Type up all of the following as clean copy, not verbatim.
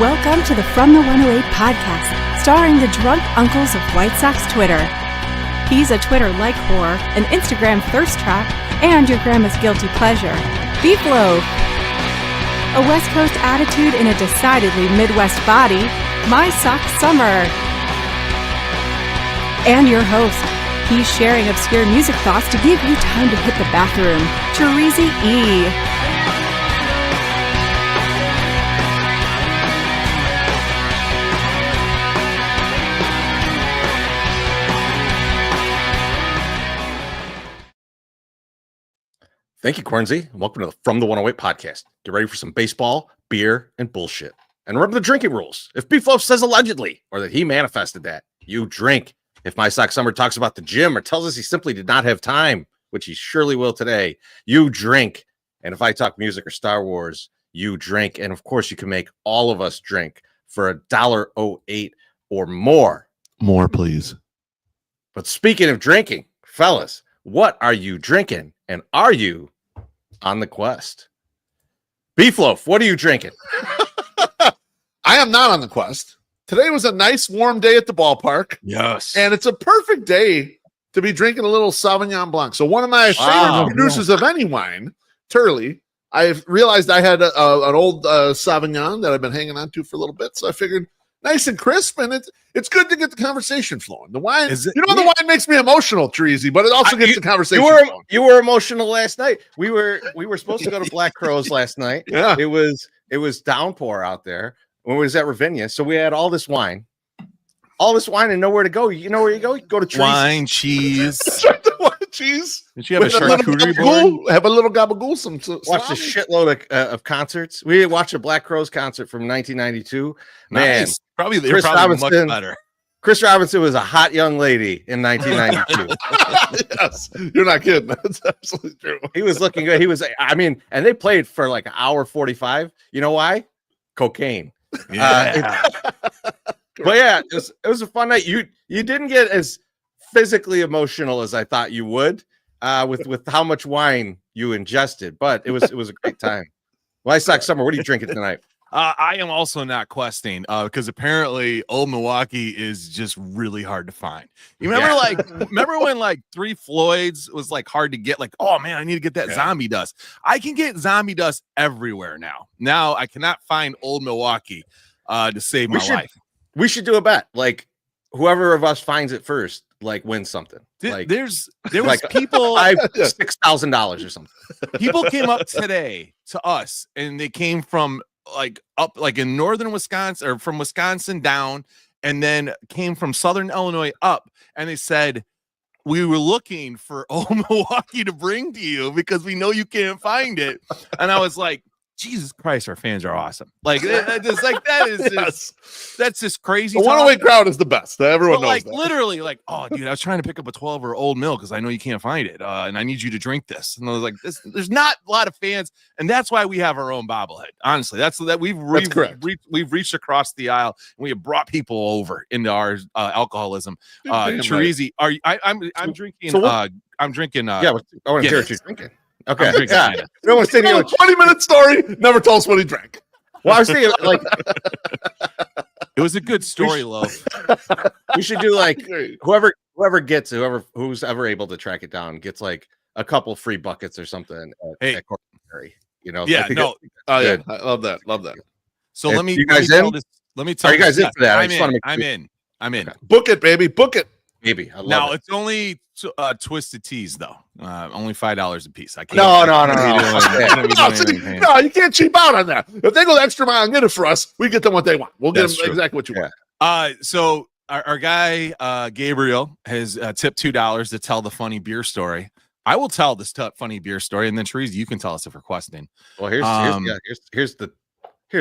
Welcome to the From the 108 podcast, starring the drunk uncles of White Sox Twitter. He's a Twitter-like whore, an Instagram thirst trap, and your grandma's guilty pleasure, BeefLoaf. A West Coast attitude in a decidedly Midwest body, MySoxSummer. And your host, he's sharing obscure music thoughts to give you time to hit the bathroom, Chorizy-E. Thank you, Chorizy. Welcome to the From the 108 podcast. Get ready for some baseball, beer, and bullshit. And remember the drinking rules. If BeefLoaf says allegedly, or that he manifested that, you drink. If MySoxSummer talks about the gym or tells us he simply did not have time, which he surely will today, you drink. And if I talk music or Star Wars, you drink. And of course, you can make all of us drink for $1.08 or more. More, please. But speaking of drinking, fellas, what are you drinking? And are you on the quest? BeefLoaf, what are you drinking? I am not on the quest. Today was a nice warm day at the ballpark. Yes. And it's a perfect day to be drinking a little Sauvignon Blanc. So one of my favorite producers of any wine, Turley, I've realized I had an old Sauvignon that I've been hanging on to for a little bit. So I figured nice and crisp, and it's good to get the conversation flowing. The wine, the wine makes me emotional, Chorizy, but it also gets the conversation flowing. You were emotional last night. We were supposed to go to Black Crowes last night. Yeah, it was downpour out there when we was at Ravinia, so we had all this wine, and nowhere to go. You know where you go? You go to Chorizy. Wine, cheese. Cheese. Did you have a charcuterie board? Have a little gabagool. Watched a shitload of concerts. We watched a Black Crowes concert from 1992. Man, nice. Probably much better. Chris Robinson was a hot young lady in 1992. Yes, you're not kidding. That's absolutely true. He was looking good. And they played for like an hour 45. You know why? Cocaine. Yeah. But yeah, it was a fun night. You didn't get as physically emotional as I thought you would with how much wine you ingested, but it was a great time. MySoxSummer, what are you drinking tonight? I am also not questing because apparently Old Milwaukee is just really hard to find. You remember remember when like Three Floyds was like hard to get? Like, oh man, I need to get that zombie dust. I can get zombie dust everywhere now. Now I cannot find Old Milwaukee to save my life. We should do a bet. Like whoever of us finds it first, like wins something. There was like people $6,000 or something. People came up today to us, and they came from up in northern Wisconsin, or from Wisconsin down, and then came from southern Illinois up, and they said, we were looking for Old Milwaukee to bring to you because we know you can't find it. And I was like, Jesus Christ, our fans are awesome. Like, that's just crazy. The 108 crowd is the best. Everyone knows that. Literally, oh, dude, I was trying to pick up a 12 or Old Mill because I know you can't find it, and I need you to drink this. And I was like, there's not a lot of fans, and that's why we have our own bobblehead. Honestly, that's we've reached across the aisle, and we have brought people over into our alcoholism. Chorizy, I'm drinking. I'm drinking. I want to hear what you're drinking. Okay. We don't want to say 20-minute story. Never told us what he drank. Well, I was thinking it was a good story, Loaf. We should do who's ever able to track it down gets like a couple free buckets or something. At you know. Yeah. No. Oh yeah. I love that. Love that. So let me. You guys in? Let me tell you guys in for that. I'm in. Okay. Book it, baby. Book it. Maybe. Now it's only twisted teas though. Only $5 a piece. I can't. No, you can't cheap out on that. If they go the extra mile and get it for us, we get them what they want. We'll get them exactly what you want. So our guy Gabriel has tipped $2 to tell the funny beer story. I will tell this funny beer story, and then Chorizy, you can tell us if requesting. Well, here's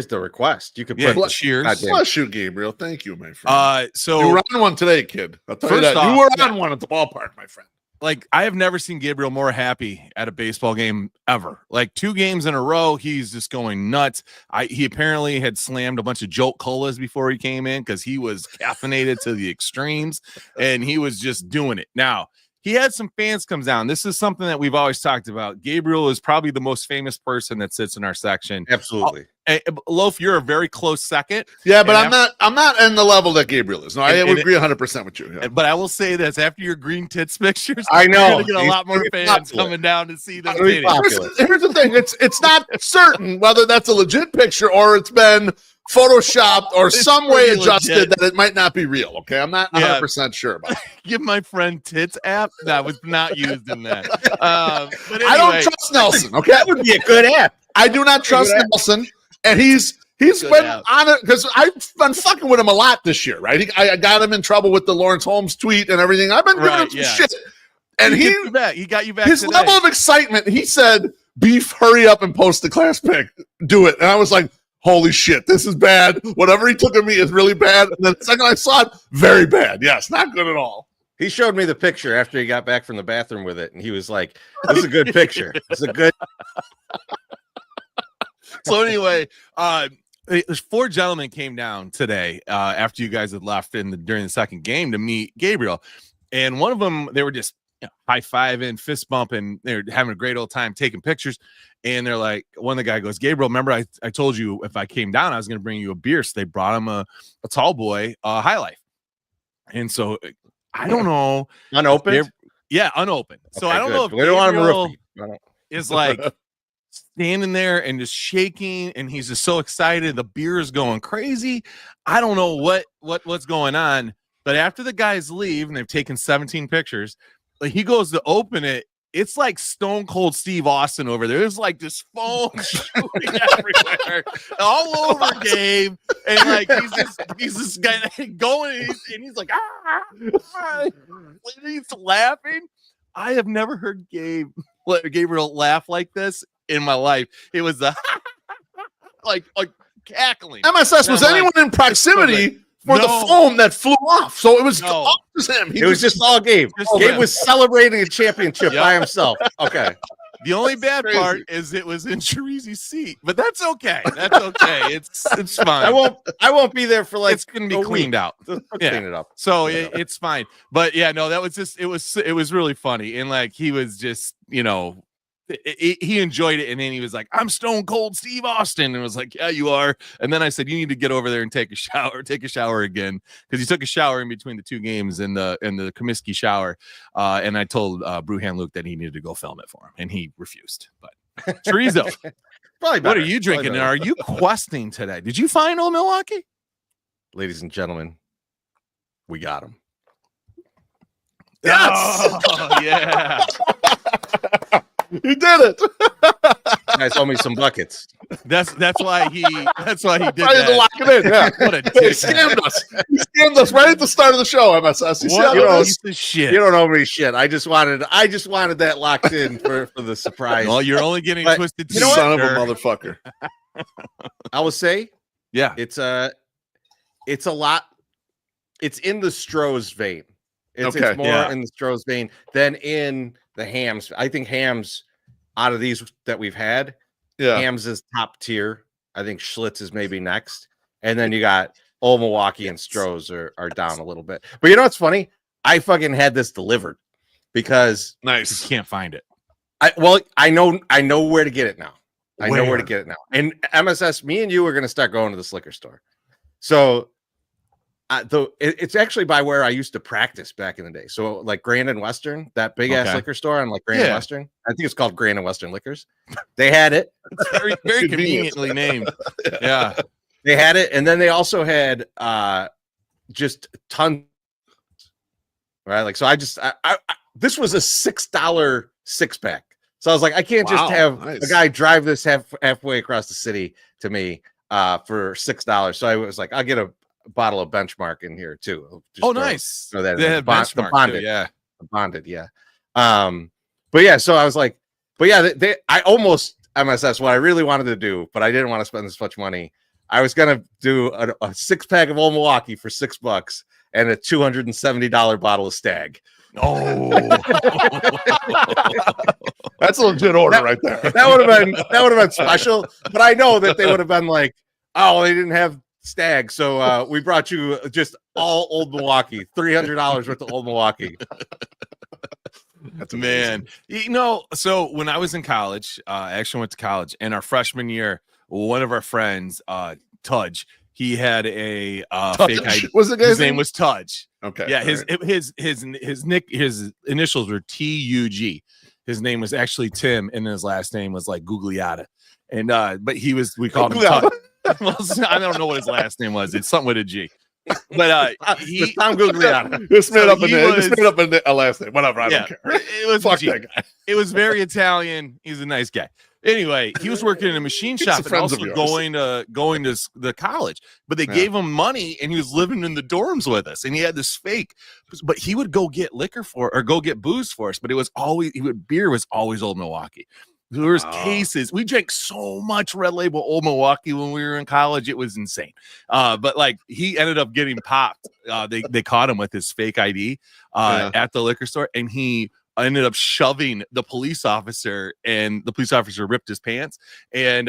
the request. You can put cheers. Bless you, Gabriel. Thank you, my friend. So you were on one today, kid. I'll tell you that. You were on one at the ballpark, my friend. Like, I have never seen Gabriel more happy at a baseball game ever. Like 2 games in a row, he's just going nuts. He apparently had slammed a bunch of Jolt Colas before he came in because he was caffeinated to the extremes, and he was just doing it. Now, he had some fans come down. This is something that we've always talked about. Gabriel is probably the most famous person that sits in our section. Absolutely. Loaf, you're a very close second. Yeah, but I'm not in the level that Gabriel is. No, I would agree 100% with you. Yeah. But I will say this: after your green tits pictures, I know you're gonna get a lot more fans coming down to see them. Here's the thing: it's not certain whether that's a legit picture or it's been photoshopped or some way adjusted legit. That it might not be real. Okay, I'm not 100% sure about it. Give my friend Tits app that was not used in that. But anyway. I don't trust Nelson. Okay, that would be a good app. I do not trust Nelson, and he's been on it because I've been fucking with him a lot this year, right? I got him in trouble with the Lawrence Holmes tweet and everything. I've been giving him some shit, and he got you back. His today. Level of excitement. He said, "Beef, hurry up and post the class pick. Do it." And I was like, holy shit, this is bad. Whatever he took of me is really bad. And then the second I saw it, very bad. Yes, not good at all. He showed me the picture after he got back from the bathroom with it, and he was like, this is a good picture. It's a good. So anyway, there's 4 gentlemen came down today after you guys had left during the second game to meet Gabriel. And one of them, they were just high-fiving, fist bumping. They're having a great old time taking pictures. And they're like, one of the guy goes, Gabriel, remember I told you if I came down, I was going to bring you a beer. So they brought him a tall boy, High Life. And so I don't know. Unopened? Yeah, unopened. So okay, I don't know if we don't want him rookie. Is like standing there and just shaking, and he's just so excited. The beer is going crazy. I don't know what's going on. But after the guys leave and they've taken 17 pictures, like he goes to open it. It's like Stone Cold Steve Austin over there. There's like this foam shooting everywhere, all over Gabe, and like he's this guy going, and he's like, he's laughing. I have never heard Gabriel laugh like this in my life. It was like cackling. MSS, was anyone in proximity for the foam that flew off? So it was all just him. It was just all Gabe. Gabe was celebrating a championship by himself. Okay. The only bad part is it was in Chorizy-E seat, but that's okay. That's okay. It's fine. I won't be there for like it's gonna be cleaned out. Clean it up. So it's fine. But yeah, no, that was just it was really funny. And like he was just, he enjoyed it, and then he was like, I'm Stone Cold Steve Austin, and was like, yeah, you are. And then I said, you need to get over there and take a shower again, because he took a shower in between the 2 games in the Comiskey shower, and I told Brewhan Luke that he needed to go film it for him, and he refused. But Chorizo, what are you drinking, and are you questing today? Did you find Old Milwaukee? Ladies and gentlemen, we got him. Yes! Oh, yeah. You did it. You guys owe me some buckets. That's why he did to that. lock it in. Yeah. What a He dick. scammed us. He scammed us right at the start of the show, MSS. What a piece of shit. You don't owe me shit. I just wanted that locked in for the surprise. Well, you're only getting twisted. You son of a motherfucker. I will say, yeah, it's a lot. It's in the Stroh's vein. It's more in the Stroh's vein than in the Hams. I think Hams, out of these that we've had, Hams is top tier. I think Schlitz is maybe next, and then you got Old Milwaukee and Stroh's are down a little bit. But you know what's funny? I fucking had this delivered because you can't find it. I know where to get it now. I know where to get it now. And MSS, me and you are going to start going to this liquor store. So it's actually by where I used to practice back in the day. So like Grand and Western, that big ass liquor store on like Grand and Western. I think it's called Grand and Western Liquors. They had it. It's very, very conveniently named. Yeah. They had it. And then they also had just tons. Right. Like, so I this was a $6 6-pack. So I was like, I can't just have a guy drive this halfway across the city to me for $6. So I was like, I'll get a bottle of Benchmark in here too. Nice. So that they had Benchmark the bonded, too, the bonded, but yeah. So I was like, but yeah, I almost MSS what I really wanted to do, but I didn't want to spend this much money. I was gonna do a 6-pack of Old Milwaukee for $6 and a $270 bottle of Stag. Oh, that's a legit order right there. That would have been special, but I know that they would have been like, oh, they didn't have Stag, so we brought you just all Old Milwaukee, $300 worth of Old Milwaukee. That's amazing. Man. So when I was in college, I actually went to college, and our freshman year, one of our friends, Tudge, he had a fake ID. Was the guy's his name was Tudge. Okay. Yeah, his initials were TUG. His name was actually Tim, and his last name was like Gugliotta. And but we called him Tudge. Well, I don't know what his last name was. It's something with a G. But he Tom Gugliotta. Just made up a last name. Whatever. I don't care. It was Fuck that guy. It was very Italian. He's a nice guy. Anyway, he was working in a machine shop and also going to the college. But they gave him money, and he was living in the dorms with us. And he had this fake. But he would go get go get booze for us. But it was always beer was always Old Milwaukee. There was cases. We drank so much Red Label Old Milwaukee when we were in college. It was insane. But like he ended up getting popped. They caught him with his fake ID at the liquor store, and he ended up shoving the police officer, and the police officer ripped his pants, and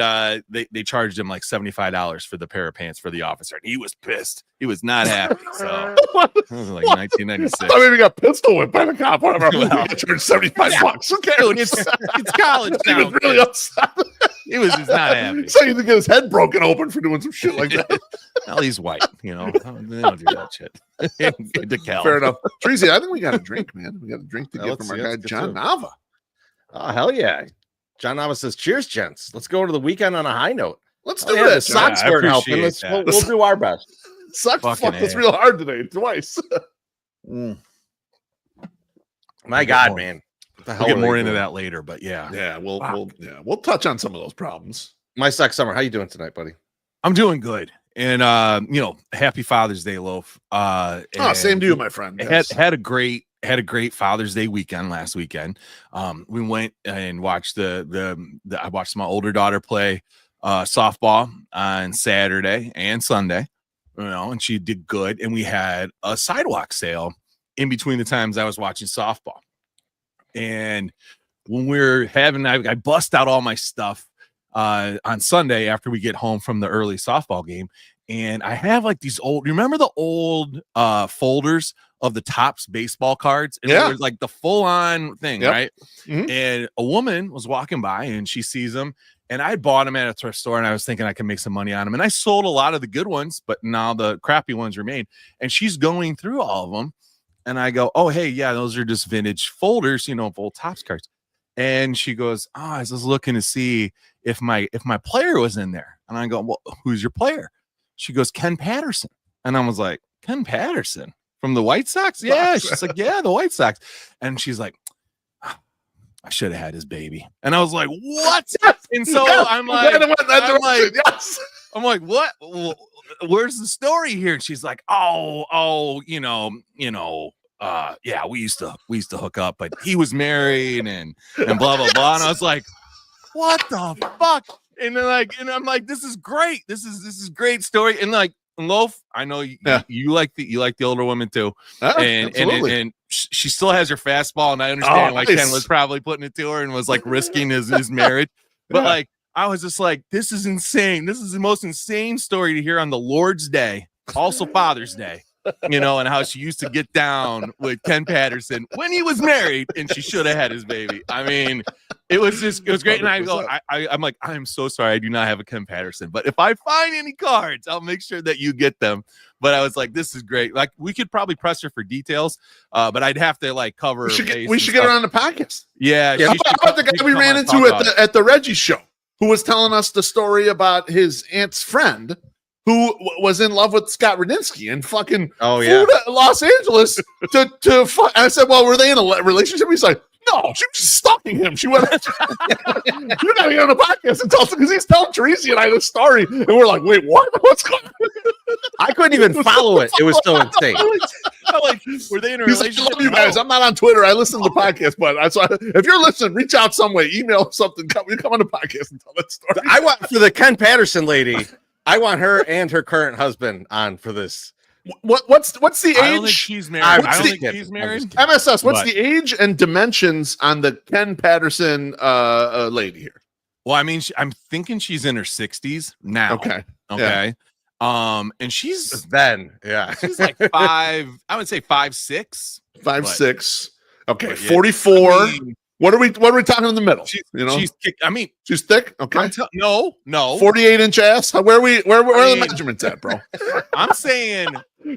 they charged him like $75 for the pair of pants for the officer, and he was pissed. He was not happy. So it was like 1996. I mean, we got pistol whipped by the cop. Whatever. We got charged $75. Okay, it's college now. He was really upset. He was just not happy. So he to get his head broken open for doing some shit like that. Well, he's white, They don't do that shit. Fair enough. Chorizy, I think we got a drink, man. We got a drink to get from our guy John Nava. Oh, hell yeah. John Nava says, cheers, gents. Let's go into the weekend on a high note. Let's do it. The Sox weren't helping. We'll do our best. Sox fucked us real hard today, twice. My God, man. We'll get more into that later, but yeah. We'll touch on some of those problems. MySoxSummer, how you doing tonight, buddy? I'm doing good. And happy Father's Day, Loaf. Same to you, my friend. Yes. Had a great great Father's Day weekend last weekend. We went and watched I watched my older daughter play softball on Saturday and Sunday, and she did good. And we had a sidewalk sale in between the times I was watching softball. And when we're I bust out all my stuff on Sunday after we get home from the early softball game. And I have like these remember the old folders of the Topps baseball cards? And it was like the full on thing, right? Mm-hmm. And a woman was walking by and she sees them. And I bought them at a thrift store, and I was thinking I could make some money on them. And I sold a lot of the good ones, but now the crappy ones remain. And she's going through all of them. And I go, oh, hey, yeah, those are just vintage folders, of old Topps cards. And she goes, I was just looking to see if my player was in there. And I go, well, who's your player? She goes, Ken Patterson. And I was like, Ken Patterson from the White Sox? Yeah. She's like, yeah, the White Sox. And she's like, I should have had his baby. And I was like, what? And so I'm like, what? Where's the story here? And she's like, yeah, we used to hook up, but he was married and blah, blah, blah. And I was like, what the fuck? And then I'm like, this is great. This is great story. And like, Loaf, I know you like the older women too. And she still has her fastball, and I understand why Ken was probably putting it to her and was like risking his marriage. But like, I was just like, this is insane. This is the most insane story to hear on the Lord's Day, also Father's Day. And how she used to get down with Ken Patterson when he was married, and she should have had his baby. I mean, it was great. And I go, I'm like, I'm so sorry, I do not have a Ken Patterson, but if I find any cards, I'll make sure that you get them. But I was like, this is great. Like, we could probably press her for details, but I'd have to like cover. We should get her on the podcast. Yeah. How about the guy we ran into at the Reggie show, who was telling us the story about his aunt's friend who was in love with Scott Radinsky and fucking flew to Los Angeles to fuck. And I said, well, were they in a relationship? He's like, no, she was just stalking him. She went, you gotta get on the podcast and tell us, because he's telling Chorizy and I this story. And we're like, wait, what? What's going on? I couldn't even follow it. It was so insane. Like, were they in a relationship? I love you guys. I'm not on Twitter. I listen to the podcast, but if you're listening, reach out some way, email something. Come on the podcast and tell that story. I want, for the Ken Patterson lady, I want her and her current husband on for this. What's the age? I don't think she's married. I don't think she's married. MSS, what's the age and dimensions on the Ken Patterson lady here? Well, I mean, I'm thinking she's in her 60s now. Okay. Yeah. And she's then, yeah, she's like 5. I would say 5'6". 5'6". Okay, But yeah, 44. I mean, What are we talking in the middle? she's She's she's thick. Okay. no. 48-inch ass. Where are the measurements at, bro? I'm saying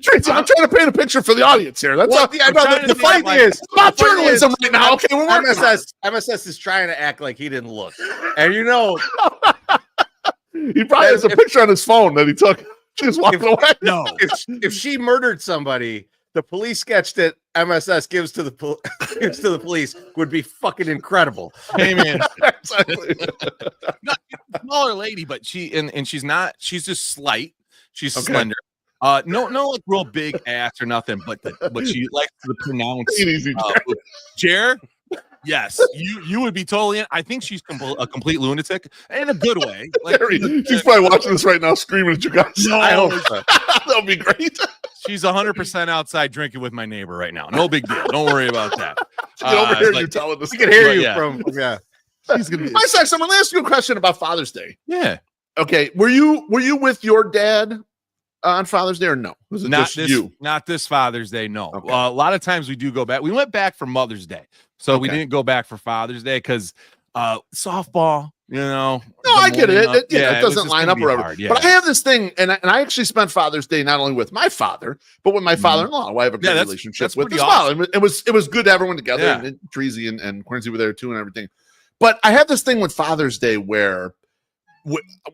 Tracy, I'm trying to paint a picture for the audience here. That's all. Yeah, no, the funny thing is, about journalism right now. Okay, we're working on it. MSS is trying to act like he didn't look, and you know, he probably has a picture on his phone that he took. She's walking away. no. if she murdered somebody, the police sketch that MSS gives to the police would be fucking incredible. Hey man, Exactly. smaller lady, but she's not. She's just slight. She's Okay. slender. No, like real big ass or nothing. But she likes to pronounce. Take it easy, Jer. Yes, you would be totally in. I think she's a complete lunatic in a good way. Like, Jerry, she's probably watching this right now, screaming at you guys. No. I hope so. That would be great. she's 100% outside drinking with my neighbor right now. No big deal. Don't worry about that. She can overhear but- you telling this. We can hear But you yeah. from She's gonna be. My sex. I'm gonna ask you a question about Father's Day. Yeah. Okay, were you with your dad on Father's Day or no? Was it just you? Not this Father's Day. No. Okay. A lot of times we do go back. We went back for Mother's Day, so we Okay. didn't go back for Father's Day because softball. You know. No, I get it. It was doesn't just line gonna up be or whatever. hard, yeah. But I have this thing, and I actually spent Father's Day not only with my father, but with my father-in-law, who I have a good relationship that's with as pretty well. It was good to have everyone together, Yeah. and Chorizy and Quincy were there too, and everything. But I have this thing with Father's Day where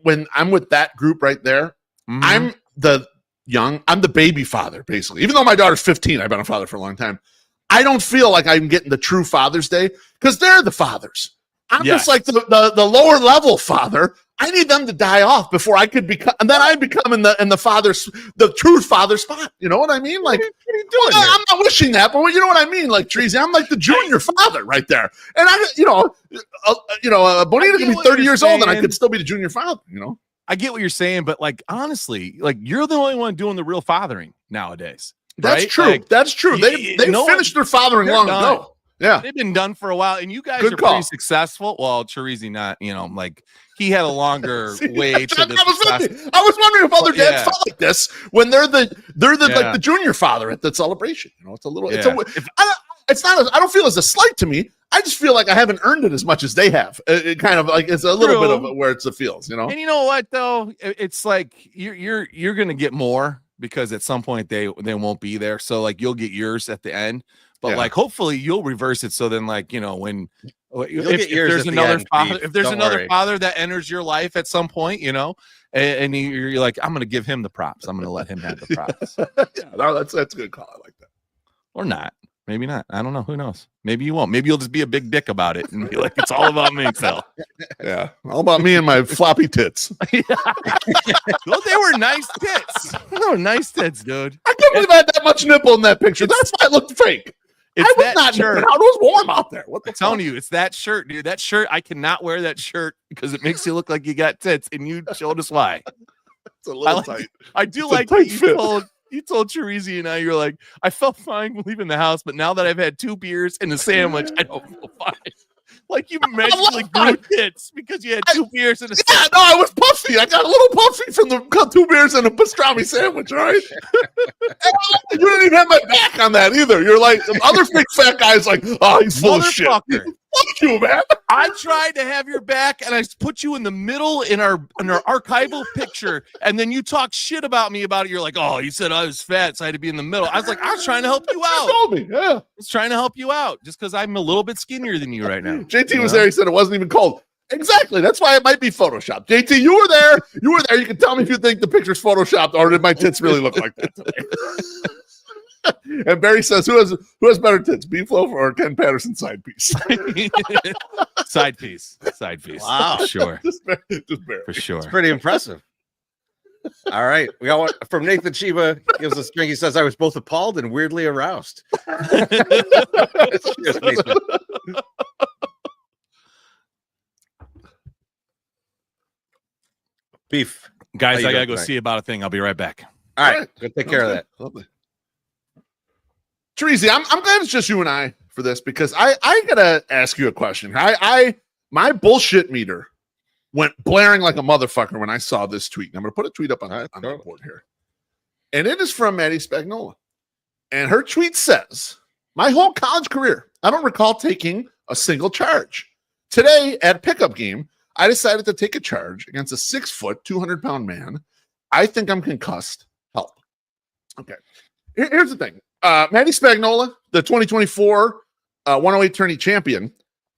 when I'm with that group right there, Mhm. I'm the baby father, basically. Even though my daughter's 15, I've been a father for a long time. I don't feel like I'm getting the true Father's Day because they're the fathers. I'm Yes. just like the lower level father. I need them to die off before I could become, and then I become in the true father spot. You know what I mean? Like, I'm not wishing that, but you know what I mean? Like, Treasy, I'm like the junior father right there. And Bonita could be 30 years old, and I could still be the junior father. You know? I get what you're saying, but like honestly, like you're the only one doing the real fathering nowadays. That's right? true. Like, That's true. They finished their fathering they're long done. ago. Yeah. They've been done for a while, and you guys Good are call. pretty successful. Well, Chorizy not, like he had a longer See, way to the success. I was wondering if other dads Yeah. felt like this when they're the like Yeah. the junior father at the celebration. You know, it's a little. Yeah. It's not. I don't feel as a slight to me. I just feel like I haven't earned it as much as they have. It kind of like it's a little bit of where it's the feels. You know. And you know what though? It's like you're gonna get more because at some point they won't be there. So like you'll get yours at the end. But Yeah. like hopefully you'll reverse it so then like when get yours there's at the another end, father Beef. if there's Don't another worry. father that enters your life at some point, and you're like, I'm gonna give him the props. I'm gonna let him have the props. Yeah, no, that's a good call. I like that. Or not. Maybe not. I don't know. Who knows? Maybe you won't. Maybe you'll just be a big dick about it and be like, it's all about me, Sal. Yeah, all about me and my floppy tits. Well, they were nice tits. They were nice tits, dude. I can't believe I had that much nipple in that picture. That's why it looked fake. It's I was that not shirt. nipping out. It was warm out there. What the I'm telling fuck? you, it's that shirt, dude. That shirt, I cannot wear that shirt because it makes you look like you got tits, and you showed us why. It's a little like tight. I do It's a like tight that you fit. told Chorizy and I, you're like, I felt fine leaving the house, but now that I've had 2 beers and a sandwich, I don't feel fine. Like you magically grew tits because you had 2 beers and a Yeah, no, I was puffy. I got a little puffy from the 2 beers and a pastrami sandwich, all right? You didn't even have my back on that either. You're like, the other big fat guy's like, oh, he's full of shit. Motherfucker. Fuck you, man. I tried to have your back and I put you in the middle in our archival picture, and then you talk shit about me about it. You're like, oh, you said I was fat, so I had to be in the middle. I was like, I was trying to help you You out. told me, yeah. I was trying to help you out just because I'm a little bit skinnier than you right now. JT was there. He said it wasn't even cold. Exactly. That's why it might be Photoshopped. JT, you were there. You were there. You can tell me if you think the picture's Photoshopped or did my tits really look like that. And Barry says, who has better tits, BeefLoaf or Ken Patterson side piece? Side piece. Wow. For sure. just Barry. For sure. It's pretty impressive. All right, we got one from Nathan Chiba. Gives us a drink. He says, "I was both appalled and weirdly aroused." Cheers, Nathan. Beef. Guys, How you I gotta doing go tonight? see about a thing. I'll be right back. All right, go take care of that. Lovely. Chorizy, I'm glad it's just you and I for this because I gotta ask you a question. My bullshit meter went blaring like a motherfucker when I saw this tweet. And I'm gonna put a tweet up on the board here. And it is from Maddie Spagnola. And her tweet says, my whole college career, I don't recall taking a single charge. Today at pickup game, I decided to take a charge against a 6 foot, 200-pound man. I think I'm concussed. Help. Okay. Here's the thing. Matty Spagnola, the 2024 108 tourney champion.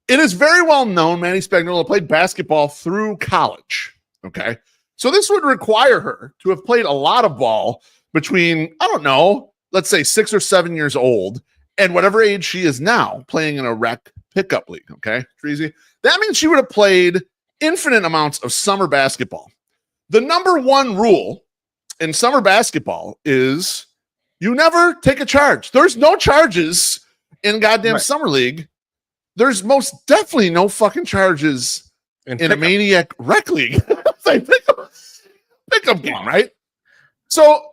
It is very well known Matty Spagnola played basketball through college. Okay. So this would require her to have played a lot of ball between, I don't know, let's say 6 or 7 years old and whatever age she is now playing in a rec pickup league. Okay. Chorizy. That means she would have played infinite amounts of summer basketball. The number one rule in summer basketball is you never take a charge. There's no charges in goddamn summer league. There's most definitely no fucking charges in a maniac rec league. Pickup game, right? So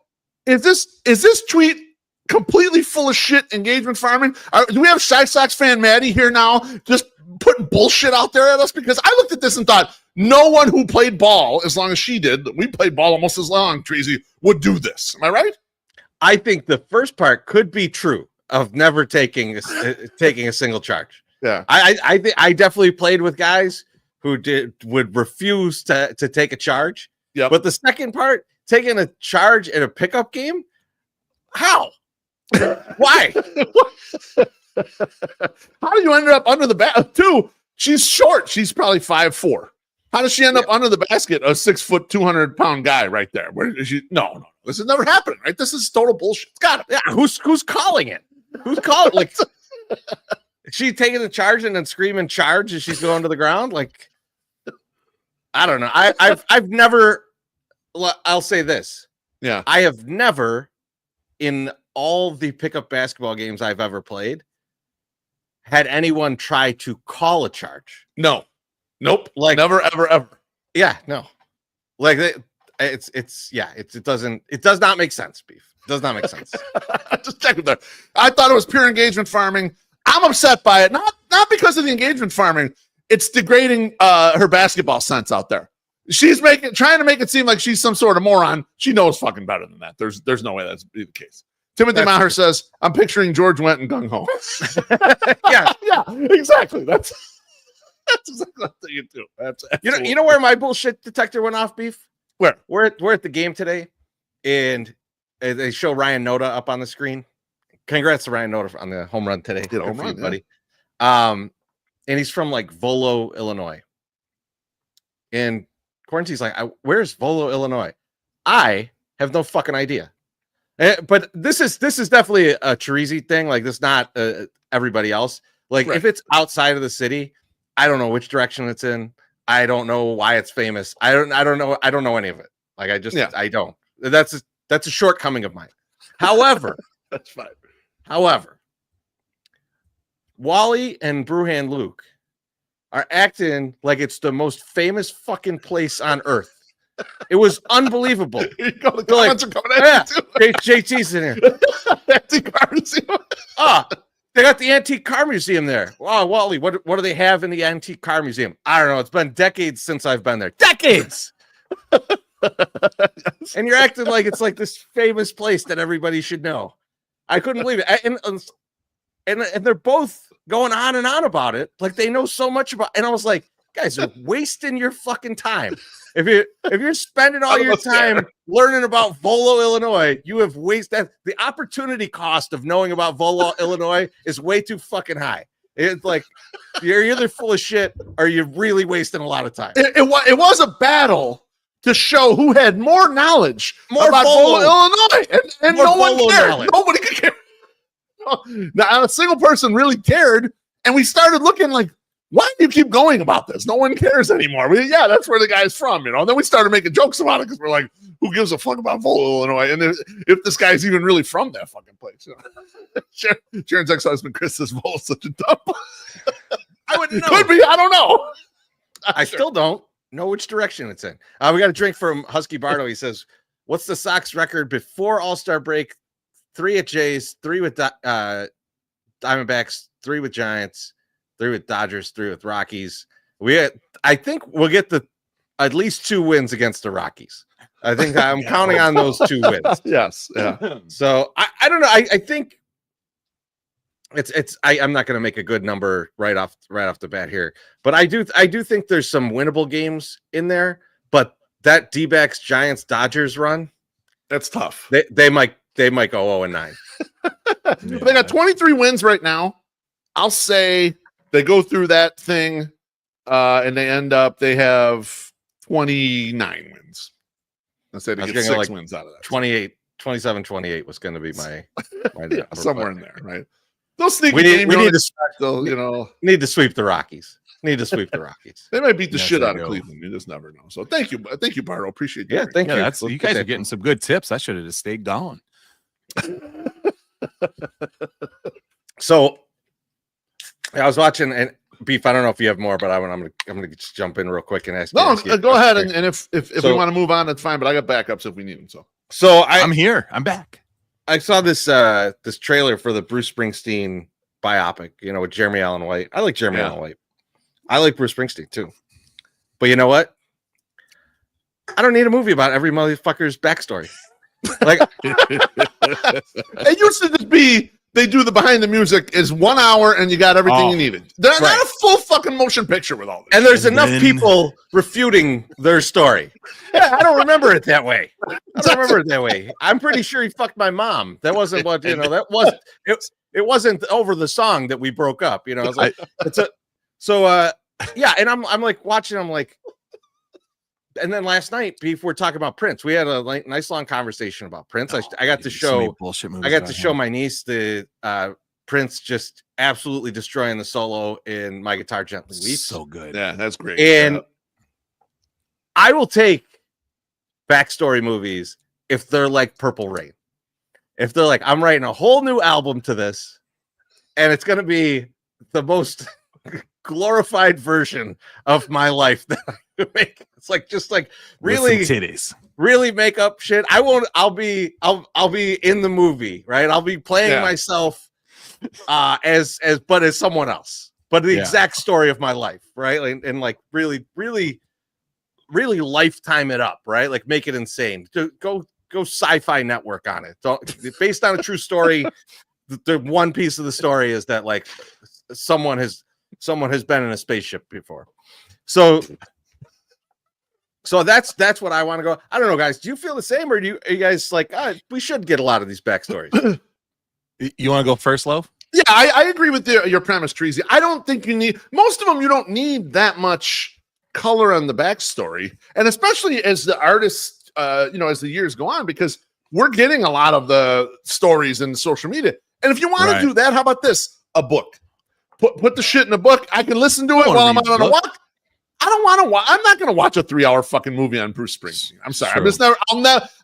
is this tweet completely full of shit engagement farming? Do we have Shy Sox fan Maddie here now just putting bullshit out there at us? Because I looked at this and thought no one who played ball as long as she did, we played ball almost as long, Chorizy, would do this. Am I right? I think the first part could be true of never taking a single charge. Yeah. I definitely played with guys who would refuse to take a charge. Yeah. But the second part, taking a charge in a pickup game, how? Why? How do you end up under the basket? Two, she's short. She's probably 5'4". How does she end up under the basket? A 6 foot, 200-pound guy right there. Where is she? No. This is never happening, right? This is total bullshit. It's got it. Yeah, who's calling it? Who's calling? Like, is she taking the charge and then screaming charge as she's going to the ground? Like, I don't know. I've never. I'll say this. Yeah, I have never, in all the pickup basketball games I've ever played, had anyone try to call a charge. No. Nope. Like, never, ever. Yeah, no. Like it does not make sense, Beef. It does not make sense. Just checking there. I thought it was pure engagement farming. I'm upset by it. Not because of the engagement farming. It's degrading her basketball sense out there. She's trying to make it seem like she's some sort of moron. She knows fucking better than that. There's no way that's be the case. Timothy Maher says, I'm picturing George Wendt and Gung Ho. yeah, exactly. That's exactly what you do. You know where my bullshit detector went off, Beef? Where? We're at the game today, and they show Ryan Noda up on the screen. Congrats to Ryan Noda on the home run today. Home run, buddy. And he's from like Volo, Illinois. And Quarantine's like, where's Volo, Illinois? I have no fucking idea. But this is definitely a Chorizy thing. Like, this not everybody else. Like, if it's outside of the city, I don't know which direction it's in. I don't know why it's famous. I don't know. I don't know any of it. Like, I don't. That's a shortcoming of mine. However, that's fine. However, Wally and Brewhand Luke are acting like it's the most famous fucking place on earth. It was unbelievable. The comments are coming at you too. JT's in here. Antique car museum. They got the antique car museum there. Wow, Wally, what do they have in the antique car museum? I don't know. It's been decades since I've been there. Decades. And you're acting like it's like this famous place that everybody should know. I couldn't believe it. And they're both going on and on about it. Like, they know so much about, and I was like, guys are wasting your fucking time. If you're spending all your time learning about Volo, Illinois, you have wasted the opportunity cost of knowing about Volo, Illinois is way too fucking high. It's like you're either full of shit or you're really wasting a lot of time. It was a battle to show who had more knowledge about Volo, Illinois, and no one cared. Knowledge. Nobody could care. Not a single person really cared, and we started looking like, why do you keep going about this? No one cares anymore. That's where the guy's from, you know. And then we started making jokes about it because we're like, who gives a fuck about Volo, Illinois? And if this guy's even really from that fucking place, you know? Sharon's ex-husband Chris says Volo's such a dump. I wouldn't know. Could be. I don't know. I still don't know which direction it's in. We got a drink from Husky Bardo. He says, "What's the Sox record before All-Star break? 3 at Jays, 3 with Diamondbacks, 3 with Giants, 3 with Dodgers, 3 with Rockies. I think we'll get at least 2 wins against the Rockies. I think I'm counting on those 2 wins. Yes. Yeah. So I don't know. I think I'm not going to make a good number right off the bat here, but I do think there's some winnable games in there. But that D-backs Giants Dodgers run, that's tough. They might go 0-9. They got 23 wins right now. I'll say they go through that thing, and they have 29 wins. Let's say they get 6 wins out of that. 27-28 was going to be my yeah, somewhere in there, right? Those sneaky we need to sweep the Rockies. They might beat the shit out of Cleveland. You just never know. So thank you, Bardo. Appreciate you. Yeah, thank you. You guys are getting some good tips. I should have just stayed going. So I was watching, and Beef, I don't know if you have more, but I'm gonna just jump in real quick and ask. No, go ahead, and if we want to move on, that's fine. But I got backups if we need them. So I'm here. I'm back. I saw this trailer for the Bruce Springsteen biopic, with Jeremy Allen White. I like Jeremy Allen White. I like Bruce Springsteen too. But you know what? I don't need a movie about every motherfucker's backstory. Like it used to just be they do the behind the music is 1 hour and you got everything you needed. They're not a full fucking motion picture with all this. And there's enough people refuting their story. Yeah, I don't remember it that way. I'm pretty sure he fucked my mom. That wasn't what, that wasn't it wasn't over the song that we broke up. I was like, yeah, and I'm like watching, I'm like, and then last night, Beef, we're talking about Prince. We had a nice long conversation about Prince. I got to show my niece the Prince just absolutely destroying the solo in My Guitar Gently Weeps. So good. Yeah, that's great. And I will take backstory movies if they're like Purple Rain. If they're like, I'm writing a whole new album to this, and it's going to be the most glorified version of my life that I could make. It's just really titties, really make up shit. I'll be in the movie, right? I'll be playing myself as someone else, but the exact story of my life, right? And really, really, really lifetime it up, right? Like make it insane. Go Sci-Fi Network on it. Based on a true story. The one piece of the story is that someone has been in a spaceship before. So that's what I want to go. I don't know, guys. Do you feel the same, or are you guys like, we should get a lot of these backstories? You want to go first, Loaf? Yeah, I agree with your premise, Chorizy. I don't think you need most of them. You don't need that much color on the backstory, and especially as the artists, as the years go on, because we're getting a lot of the stories in social media. And if you want to do that, how about this? A book. Put the shit in a book. I can listen to it while I'm out on a walk. I don't want to watch. I'm not going to watch a 3-hour fucking movie on Bruce Springsteen. I'm sorry. I'm just never.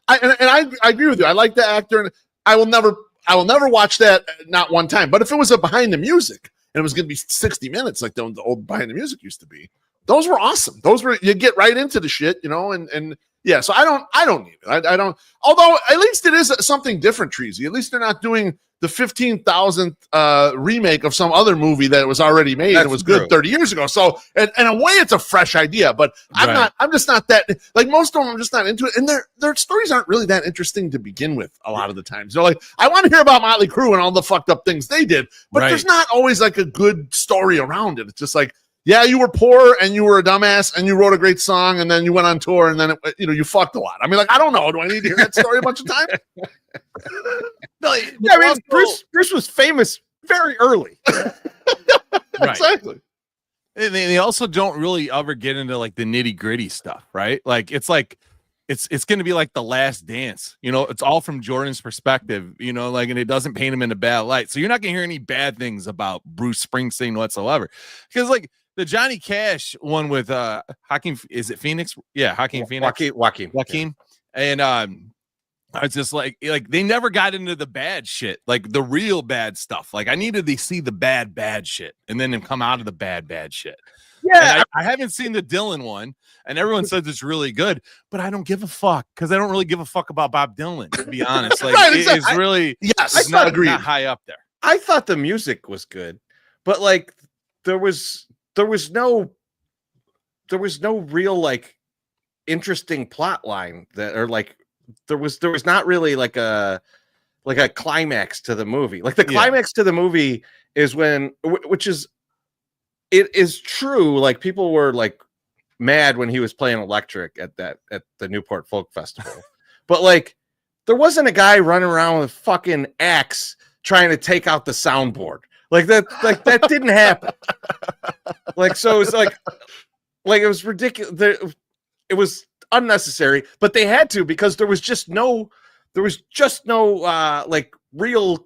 I agree with you. I like the actor, and I will never watch that, not one time. But if it was a behind the music and it was going to be 60 minutes like the old behind the music used to be, those were awesome. Those were, you get right into the shit, and yeah. So I don't need it. I don't. Although at least it is something different, Chorizy. At least they're not doing the 15,000th remake of some other movie that was already made and was good 30 years ago. So in a way, it's a fresh idea, but I'm just not that, like most of them, I'm just not into it. And their stories aren't really that interesting to begin with a lot of the times. They're like, I want to hear about Motley Crue and all the fucked up things they did, but there's not always like a good story around it. It's just like, yeah, you were poor and you were a dumbass and you wrote a great song and then you went on tour and then you fucked a lot. I mean, I don't know. Do I need to hear that story a bunch of times? No, yeah, I mean, Bruce was famous very early. Exactly. And they also don't really ever get into the nitty gritty stuff, right? It's going to be like The Last Dance. It's all from Jordan's perspective, and it doesn't paint him in a bad light. So you're not going to hear any bad things about Bruce Springsteen whatsoever. Because the Johnny Cash one with Joaquin, is it Phoenix? Yeah, Joaquin Phoenix. Joaquin. And I was just like they never got into the bad shit, the real bad stuff. I needed to see the bad shit and then come out of the bad shit. Yeah, I haven't seen the Dylan one, and everyone says it's really good, but I don't give a fuck because I don't really give a fuck about Bob Dylan, to be honest. It's really it's not high up there. I thought the music was good, but there was no real interesting plot line that, or there was not really like a climax to the movie. Like the climax to the movie is when, which is, it is true. Like people were like mad when he was playing electric at the Newport Folk Festival, but like there wasn't a guy running around with a fucking axe trying to take out the soundboard. Like that didn't happen. Like, so it's like it was ridiculous. It was unnecessary, but they had to, because there was just no like real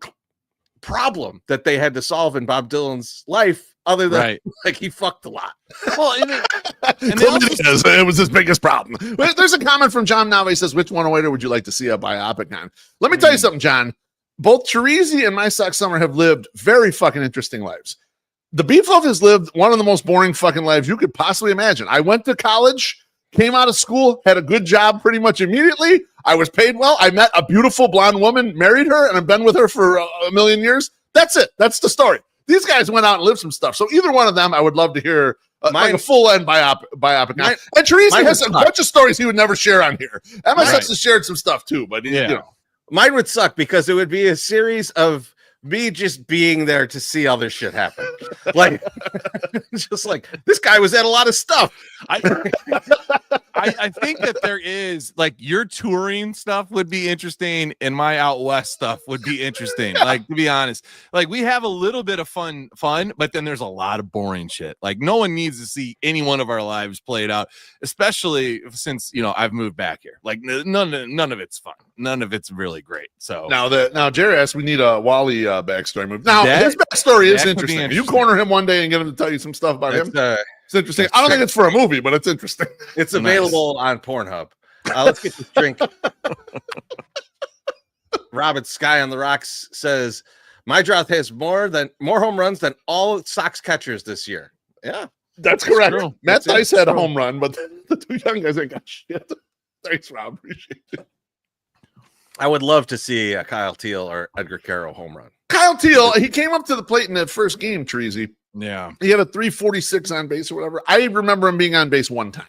problem that they had to solve in Bob Dylan's life, other than like he fucked a lot. Well, it was his biggest problem. There's a comment from John Nave. He says, which 108er would you like to see a biopic on? Let me tell you something, John. Both Chorizy and MySoxSummer have lived very fucking interesting lives. The BeefLoaf has lived one of the most boring fucking lives you could possibly imagine. I went to college, came out of school, had a good job pretty much immediately. I was paid well. I met a beautiful blonde woman, married her, and I've been with her for a million years. That's it. That's the story. These guys went out and lived some stuff. So either one of them, I would love to hear like a full-end biopic. And Chorizy has a bunch of stories he would never share on here. MSX has shared some stuff too, but you know. Mine would suck because it would be a series of me just being there to see all this shit happen. Like, just like, this guy was at a lot of stuff. I think that there is, like, your touring stuff would be interesting, and my out west stuff would be interesting. Like, to be honest, like, we have a little bit of fun, but then there's a lot of boring shit. Like, no one needs to see any one of our lives played out, especially since, you know, I've moved back here. Like, none of it's fun. None of it's really great. So now Jerry asks, we need a Wally backstory movie. Now his backstory is interesting. You corner him one day and get him to tell you some stuff about him. It's interesting. I don't think it's for a movie, but it's interesting. It's available on Pornhub. Let's get this drink. Robert Sky on the Rocks says, my drought has more home runs than all Sox catchers this year. Yeah, that's correct. True. Matt Dice had a home run, but the two young guys ain't got shit. Thanks, Rob. Appreciate it. I would love to see a Kyle Teal or Edgar Caro home run. Kyle Teal, he came up to the plate in that first game, Chorizy. Yeah. He had a 346 on base or whatever. I remember him being on base one time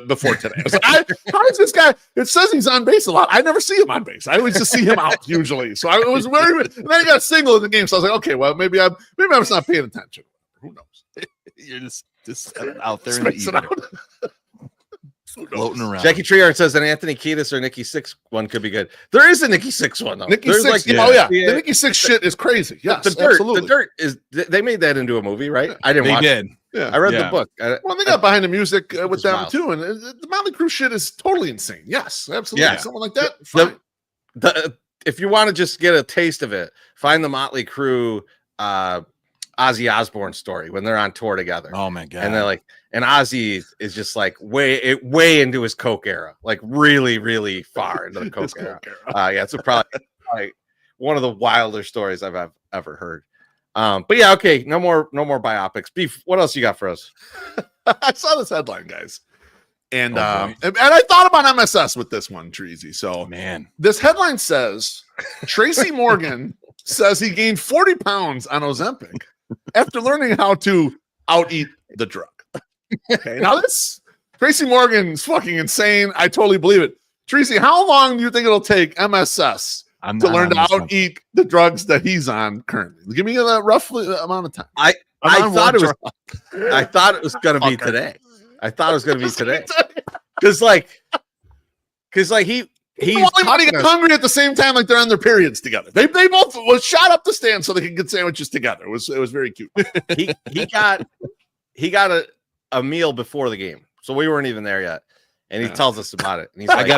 before today. I was like, how is this guy? It says he's on base a lot. I never see him on base. I always just see him out usually. So I was very, and then he got a single in the game. So I was like, okay, well, maybe I'm just not paying attention. Who knows? You're just out there in the ether. Floating around. Jackie Treehart says an Anthony Kiedis or Nikki Sixx one could be good. There is a Nikki Sixx one though. Nikki Sixx, the Nikki Sixx shit is crazy. Yes, the dirt is. They made that into a movie, right? I didn't watch it. Yeah, I read the book. Well, they got behind the music with them too, and the Motley Crue shit is totally insane. Yes, absolutely. Yeah. Something like that. Fine. If you want to just get a taste of it, find the Motley Crue Ozzy Osbourne story when they're on tour together. Oh my god! And they're like, and Ozzy is just like way into his Coke era, like really, really far into the Coke era. Yeah, it's probably one of the wilder stories I've ever heard. But yeah, okay, no more biopics. Beef, what else you got for us? I saw this headline, guys, and I thought about MSS with this one, Chorizy. So man, this headline says Tracy Morgan says he gained 40 pounds on Ozempic after learning how to out-eat the drug. Okay, now this Tracy Morgan's fucking insane. I totally believe it. Tracy, how long do you think it'll take MSS to learn to out-eat the drugs that he's on currently? Give me a roughly amount of time. I thought it was going to be today. I thought it was going to be today. Because he's only get hungry at the same time, like they're on their periods together. They both was shot up the stand so they could get sandwiches together. It was very cute. he got a meal before the game, so we weren't even there yet, and he tells us about it. And he's like,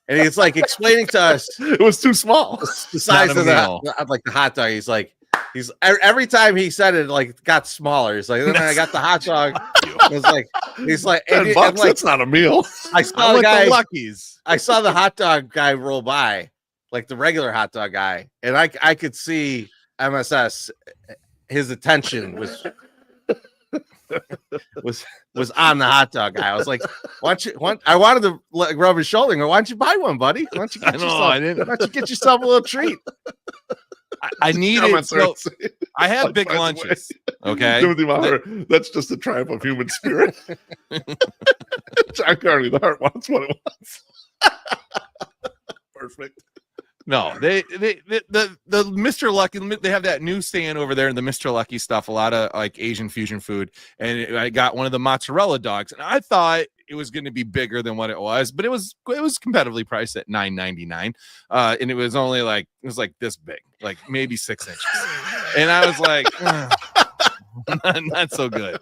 and he's like explaining to us it was too small, the size of the hot dog. He's every time he said it, like got smaller. He's like, then I got the hot dog. He's like, $10 bucks, that's not a meal. I saw the guy. I saw the hot dog guy roll by, like the regular hot dog guy, and I could see MSS. His attention was on the hot dog guy. I was like, I wanted to rub his shoulder and go, why don't you buy one, buddy? Why don't you get yourself a little treat? I need it. So, I have big lunches. Okay. Timothy Mahler, that's just a triumph of human spirit. John Carney, the heart wants what it wants. Perfect. No, the Mr. Lucky, they have that new stand over there in the Mr. Lucky stuff, a lot of like Asian fusion food. And I got one of the mozzarella dogs, and I thought it was going to be bigger than what it was, but it was competitively priced at $9.99. And it was only like this big, like maybe 6 inches. And I was like, not so good.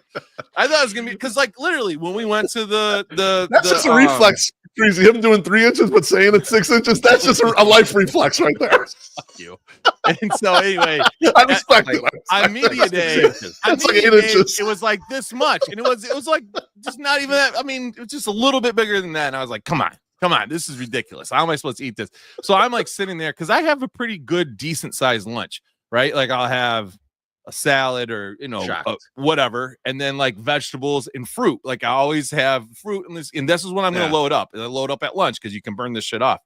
I thought it was gonna be because like literally when we went to that's just a reflex. Crazy, him doing 3 inches but saying it's 6 inches. That's just a life reflex right there. Fuck you. And so anyway, I respect it. On media day, it's like 8 inches. It was like this much, and it was like just not even that. I mean, it was just a little bit bigger than that. And I was like, come on, this is ridiculous. How am I supposed to eat this? So I'm like sitting there because I have a pretty good, decent sized lunch, right? Like I'll have a salad or whatever, and then like vegetables and fruit. Like I always have fruit, and this is what I'm going to load up. And I load up at lunch because you can burn this shit off.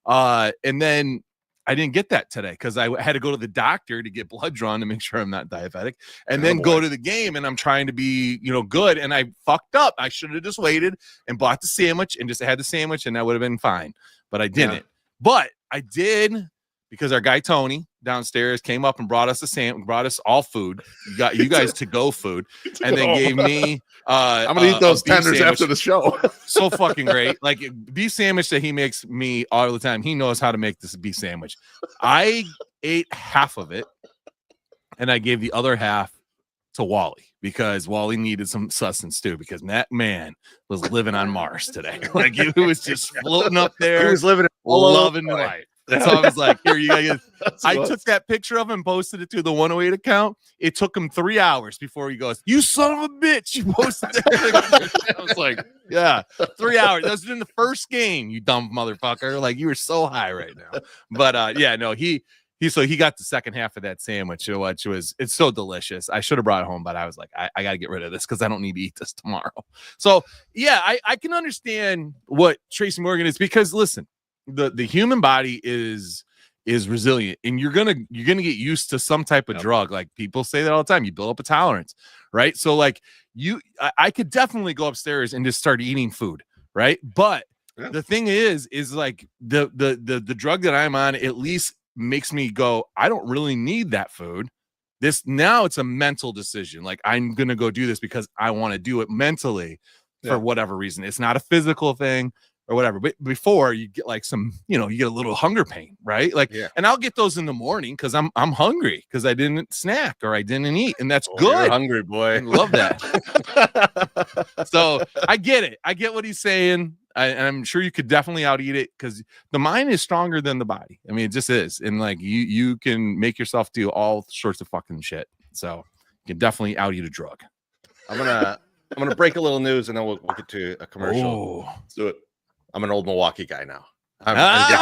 And then I didn't get that today because I had to go to the doctor to get blood drawn to make sure I'm not diabetic, and then go to the game. And I'm trying to be good, and I fucked up. I should have just waited and bought the sandwich and just had the sandwich, and that would have been fine. But I didn't. Yeah. But I did. Because our guy Tony downstairs came up and brought us brought us all food. You guys to go food, and then gave me. I'm gonna eat those tenders after the show. So fucking great, like beef sandwich that he makes me all the time. He knows how to make this beef sandwich. I ate half of it, and I gave the other half to Wally because Wally needed some sustenance too. Because that man was living on Mars today. Like he was just floating up there. He was living loving life. So I was like, here, you guys. I took that picture of him and posted it to the 108 account. It took him 3 hours before he goes, you son of a bitch. You posted that. I was like, yeah, 3 hours. That was in the first game, you dumb motherfucker. Like, you were so high right now. But yeah, no, he got the second half of that sandwich, which it's so delicious. I should have brought it home, but I was like, I got to get rid of this because I don't need to eat this tomorrow. So yeah, I can understand what Tracy Morgan is because listen, the human body is resilient, and you're gonna get used to some type of drug. Like people say that all the time. You build up a tolerance, right? So like I could definitely go upstairs and just start eating food, right? But the thing is like the drug that I'm on at least makes me go, I don't really need that food. Now it's a mental decision. Like I'm gonna go do this because I want to do it mentally for whatever reason. It's not a physical thing or whatever. But before you get like some, you get a little hunger pain, right? Like, and I'll get those in the morning because I'm hungry because I didn't snack or I didn't eat, and that's good. You're hungry, boy. I love that. So I get it. I get what he's saying. I'm sure you could definitely out eat it because the mind is stronger than the body. I mean, it just is, and like you can make yourself do all sorts of fucking shit. So you can definitely out eat a drug. I'm gonna break a little news and then we'll get to a commercial. Let's do it. I'm an old Milwaukee guy now. Man.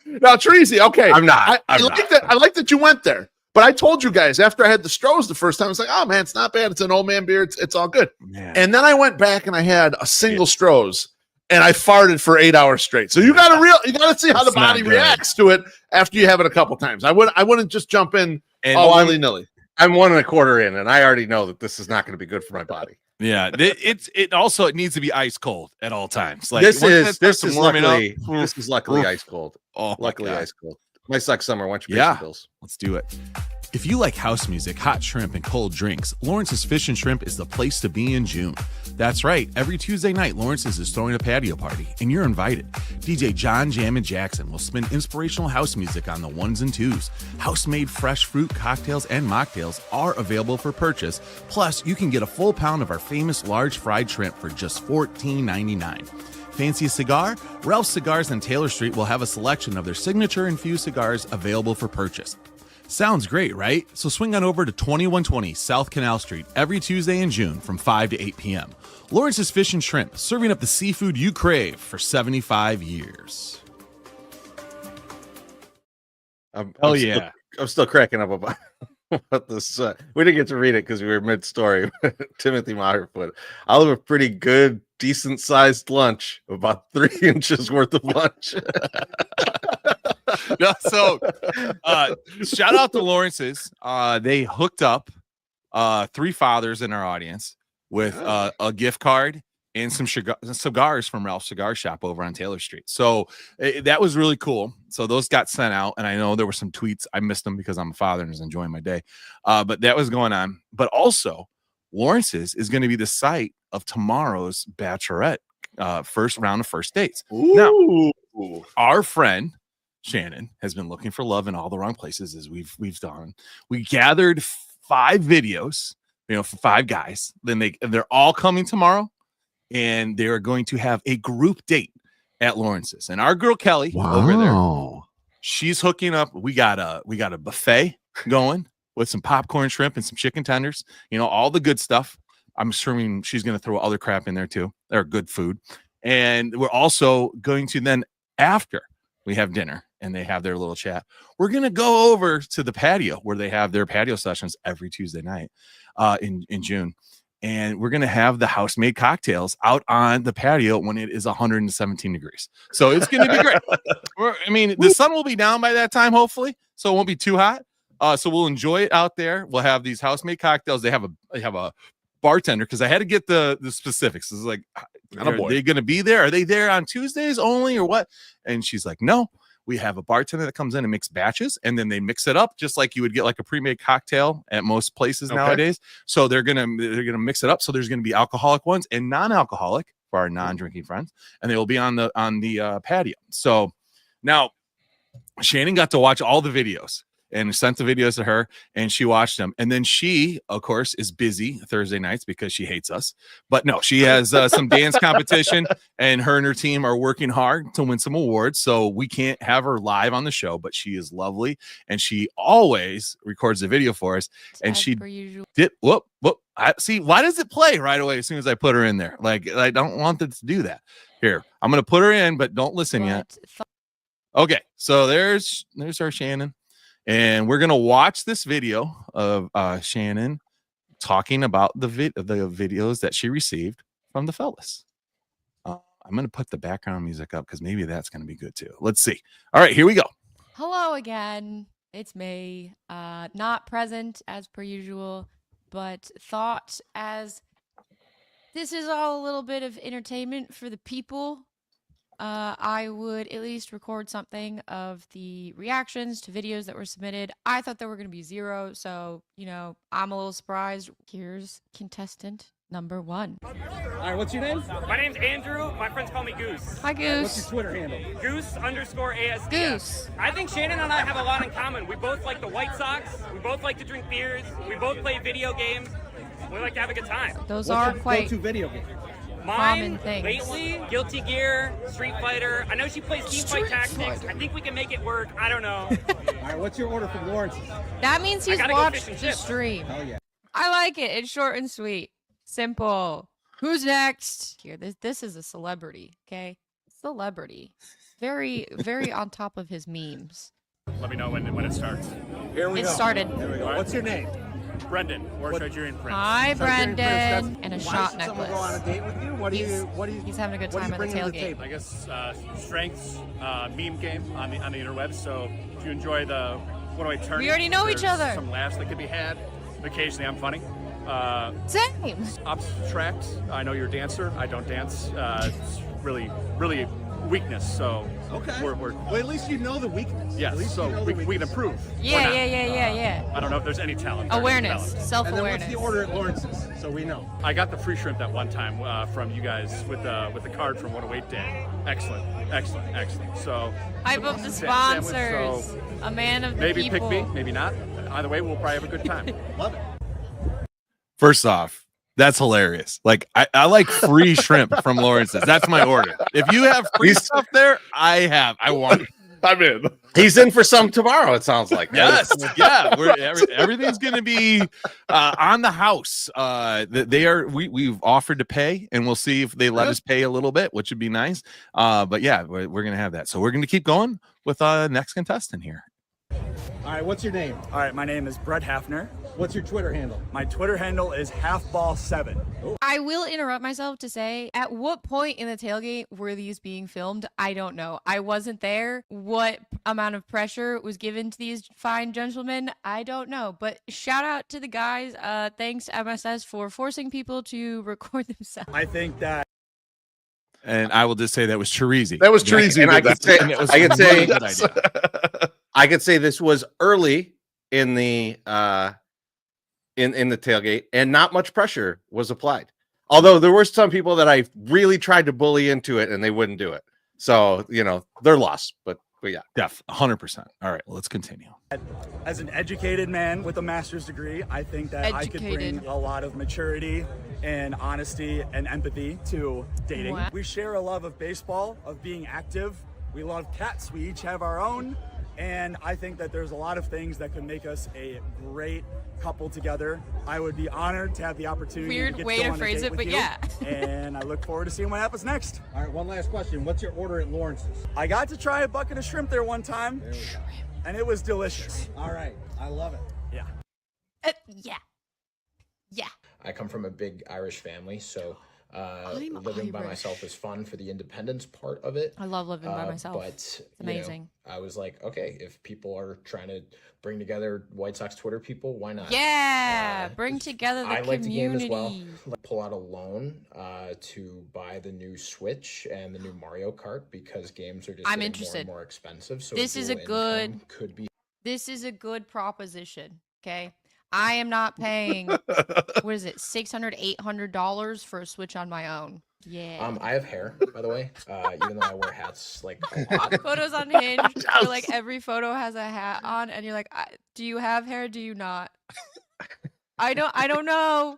Now, Chorizy, okay. I'm not. I like that you went there. But I told you guys after I had the Strohs the first time, I was like, oh man, it's not bad. It's an old man beer. It's all good. Man. And then I went back and I had a single Strohs and I farted for 8 hours straight. So you gotta see how the body reacts to it after you have it a couple times. I wouldn't just jump in willy-nilly. I'm 1 1/4 in, and I already know that this is not going to be good for my body. Yeah, it needs to be ice cold at all times. Like this is luckily ice cold. Oh, luckily ice cold. MySoxSummer, why don't you pay some bills? Let's do it. If you like house music, hot shrimp, and cold drinks, Lawrence's Fish and Shrimp is the place to be in June. That's right. Every Tuesday night, Lawrence's is throwing a patio party, and you're invited. DJ John Jam and Jackson will spin inspirational house music on the ones and twos. House-made fresh fruit cocktails and mocktails are available for purchase. Plus, you can get a full pound of our famous large fried shrimp for just $14.99. Fancy a cigar? Ralph's Cigars on Taylor Street will have a selection of their signature infused cigars available for purchase. Sounds great, right? So swing on over to 2120 South Canal Street every Tuesday in June from 5 to 8 p.m. Lawrence's Fish and Shrimp, serving up the seafood you crave for 75 years. I'm still cracking up about this. We didn't get to read it because we were mid-story. Timothy Meyer put, I'll have a pretty good, decent-sized lunch, about 3 inches worth of lunch. No, so shout out to Lawrence's. They hooked up 3 fathers in our audience with a gift card and some cigars from Ralph's Cigar Shop over on Taylor Street. So that was really cool. So those got sent out, and I know there were some tweets. I missed them because I'm a father and was enjoying my day. But that was going on. But also, Lawrence's is going to be the site of tomorrow's Bachelorette first round of first dates. Ooh. Now, our friend Shannon has been looking for love in all the wrong places, as we've done. We gathered 5 videos, for 5 guys. Then they're all coming tomorrow, and they are going to have a group date at Lawrence's. And our girl Kelly over there, she's hooking up. We got a buffet going with some popcorn, shrimp, and some chicken tenders. All the good stuff. I'm assuming she's going to throw other crap in there too. They're good food. And we're also going to then, after we have dinner and they have their little chat, we're going to go over to the patio where they have their patio sessions every Tuesday night in June. And we're going to have the house-made cocktails out on the patio when it is 117 degrees. So it's going to be great. The sun will be down by that time, hopefully, so it won't be too hot. So we'll enjoy it out there. We'll have these house-made cocktails. They have a bartender, because I had to get the specifics. It's like, are they going to be there? Are they there on Tuesdays only or what? And she's like, no, we have a bartender that comes in and makes batches, and then they mix it up just like you would get like a pre-made cocktail at most places nowadays. So they're gonna mix it up. So there's gonna be alcoholic ones and non-alcoholic for our non-drinking friends, and they will be on the patio. So now Shannon got to watch all the videos and sent the videos to her, and she watched them. And then she, of course, is busy Thursday nights because she hates us. But no, she has some dance competition, and her team are working hard to win some awards. So we can't have her live on the show, but she is lovely, and she always records the video for us. And she did. Whoop. See, why does it play right away as soon as I put her in there? Like, I don't want it to do that. Here, I'm going to put her in, but don't listen yet. Okay, so there's our Shannon. And we're going to watch this video of Shannon talking about the videos that she received from the fellas. I'm going to put the background music up because maybe that's going to be good too. Let's see. All right, here we go. Hello again. It's me. Not present as per usual, but thought as this is all a little bit of entertainment for the people. I would at least record something of the reactions to videos that were submitted. I thought there were going to be 0, so, I'm a little surprised. Here's contestant number 1. All right, what's your name? My name's Andrew. My friends call me Goose. Hi, Goose. What's your Twitter handle? Goose_ASDF. Goose. I think Shannon and I have a lot in common. We both like the White Sox. We both like to drink beers. We both play video games. We like to have a good time. Those are quite go-to video game? Mine, common things. lately, Guilty Gear, Street Fighter. I know she plays Team Fight Tactics. I think we can make it work. I don't know. All right, what's your order from Lawrence's? That means he's gotta go watched fish and the chips. stream. Oh, yeah. I like it. It's short and sweet. Simple. Who's next? Here, this is a celebrity, okay? Celebrity. Very, very on top of his memes. Let me know when it starts. Here we It go. started. Here we go. What's your name? Brendan, or Nigerian Prince. Hi, Nigerian Prince, Brendan. that's- And a Why shot should someone go on a necklace. date with you? What do you? He's having a good what do time you at the bring to the tailgate. table? I guess strengths, meme game on the interwebs. So if you enjoy the 108 tourney, We already know each there's other. Some laughs that could be had. Occasionally, I'm funny. Same. Abstract. I know you're a dancer. I don't dance. It's really weakness. So Okay. we're Well, at least you know the weakness. yes. At least So you know we the can weakness. improve. Yeah, Or not. yeah. I don't know if there's any talent. There's Awareness. talent. And then Self-awareness. what's the order at Lawrence's? So we know. I got the free shrimp that one time from you guys with the card from 108 Day. Excellent. So Hype up the sandwich, sponsors. so A man of the maybe people. pick me, maybe not. Either way, we'll probably have a good time. Love it. First off, that's hilarious. Like, I like free shrimp from Lawrence's. That's my order. If you have free stuff there, I want it. I'm in. He's in for some tomorrow, it sounds like. Yes, yeah. Everything's going to be on the house. We've offered to pay, and we'll see if they let us pay a little bit, which would be nice. But yeah, we're going to have that. So we're going to keep going with next contestant here. All right, what's your name? All right, my name is Brett Hafner. What's your Twitter handle? My Twitter handle is halfball7. I will interrupt myself to say, at what point in the tailgate were these being filmed? I don't know. I wasn't there. What amount of pressure was given to these fine gentlemen? I don't know. But shout out to the guys. Thanks, MSS, for forcing people to record themselves. I think that And I will just say that was Chorizy. That was Chorizy. And I did could say, And it was I could say, really good idea. I could say this was early in the in the tailgate, and not much pressure was applied. Although there were some people that I really tried to bully into it, and they wouldn't do it. So they're lost. But yeah, 100%. All right, let's continue. As an educated man with a master's degree, I think that I could bring a lot of maturity and honesty and empathy to dating. Wow. We share a love of baseball, of being active. We love cats. We each have our own. And I think that there's a lot of things that could make us a great couple together. I would be honored to have the opportunity Weird to get way to to go on a phrase date it, with but you. yeah. And I look forward to seeing what happens next. All right, one last question. What's your order at Lawrence's? I got to try a bucket of shrimp there one time, There we go. and it was delicious. All right, I love it. Yeah. Yeah. I come from a big Irish family, so I'm living by Irish. myself is fun for the independence part of it. I love living by myself. But It's you know, amazing. I was like, okay, if people are trying to bring together White Sox Twitter people, why not? Yeah, bring together the I like the game community. as well. Like, pull out a loan to buy the new Switch and the new Mario Kart because games are just I'm getting interested. more and more expensive. So This is a dual good- income could be. This is a good proposition. Okay, I am not paying what is it, $600-800 for a Switch on my own. Yeah. I have hair, by the way, even though I wear hats like a lot. Photos on Hinge, where like every photo has a hat on, and you're like, do you have hair? Do you not? I don't know.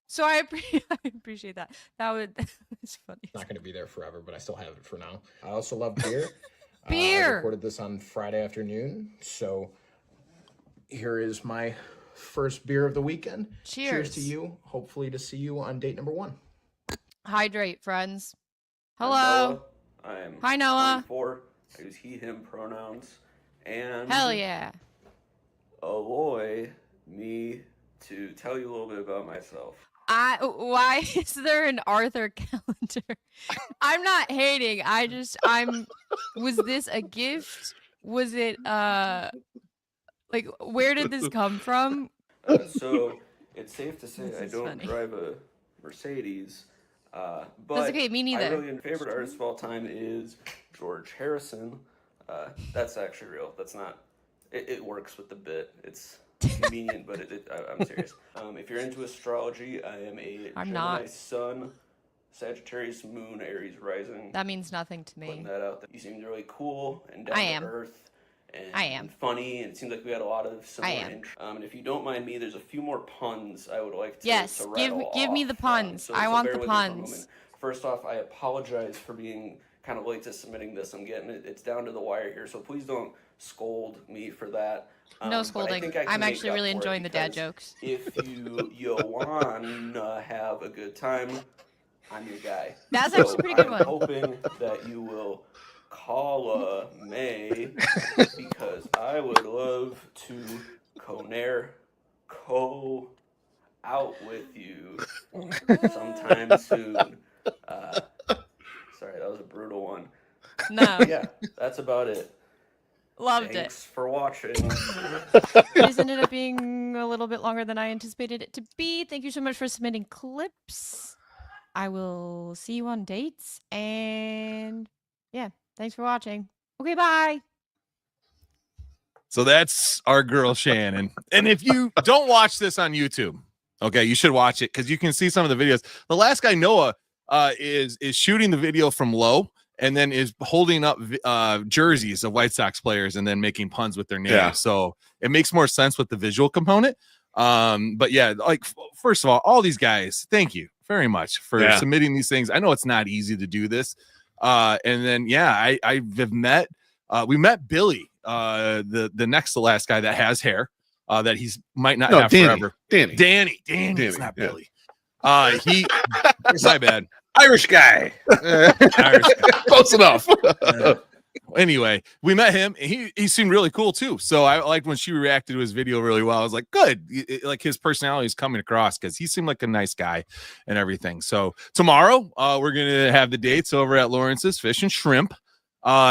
So I appreciate that. It's funny. Not going to be there forever, but I still have it for now. I also love beer. I Beer. recorded this on Friday afternoon, so here is my first beer of the weekend. Cheers. to you. Hopefully to see you on date number 1. Hydrate, friends. I'm Hello. Noah. I'm Hi, Noah. 24. I use he, him pronouns. And Hell yeah. alloy me to tell you a little bit about myself. Why is there an Arthur calendar? I'm not hating. Was this a gift? Was it like where did this come from? So it's safe to say This I is don't funny. drive a Mercedes. But That's okay, me neither. My favorite artist of all time is George Harrison. That's actually real. That's not. It works with the bit. It's convenient, but I'm serious. If you're into astrology, I am a I'm Gemini not. Sun, Sagittarius Moon, Aries Rising. That means nothing to Putting me. that out there. You seem really cool and down I to am. earth. And, I am. and funny, and it seems like we had a lot of similar am. interests. And if you don't mind me, there's a few more puns I would like to Yes, to give rattle me the off. puns. I want bear the with me for a puns. moment. First off, I apologize for being kind of late to submitting this. I'm getting it. It's down to the wire here, so please don't scold me for that. No but I scolding. think I can I'm make actually up really for it enjoying the dad because jokes. If you wanna have a good time, I'm your guy. That's So actually a pretty good I'm one. hoping that you will call May because I would love to out with you sometime soon. Sorry, that was a brutal one. No, Yeah, that's about it. loved Thanks for watching. This ended up being a little bit longer than I anticipated it to be. Thank you so much for submitting clips. I will see you on dates. And yeah, thanks for watching. Okay, bye. So that's our girl Shannon. And if you don't watch this on YouTube, okay, you should watch it because you can see some of the videos. The last guy, Noah, is shooting the video from low and then is holding up jerseys of White Sox players and then making puns with their names. Yeah. So it makes more sense with the visual component. But yeah, like first of all these guys, thank you very much for submitting these things. I know it's not easy to do this. And then I've met we met Billy, the next to last guy that has hair that he's might not have Danny, forever. Danny, it's not yeah. Billy. He my bad. Irish guy. Irish guy. Close enough. Anyway, we met him. And he seemed really cool too. So I liked when she reacted to his video really well. I was like, good. Like his personality is coming across because he seemed like a nice guy and everything. So tomorrow, we're gonna have the dates over at Lawrence's Fish and Shrimp.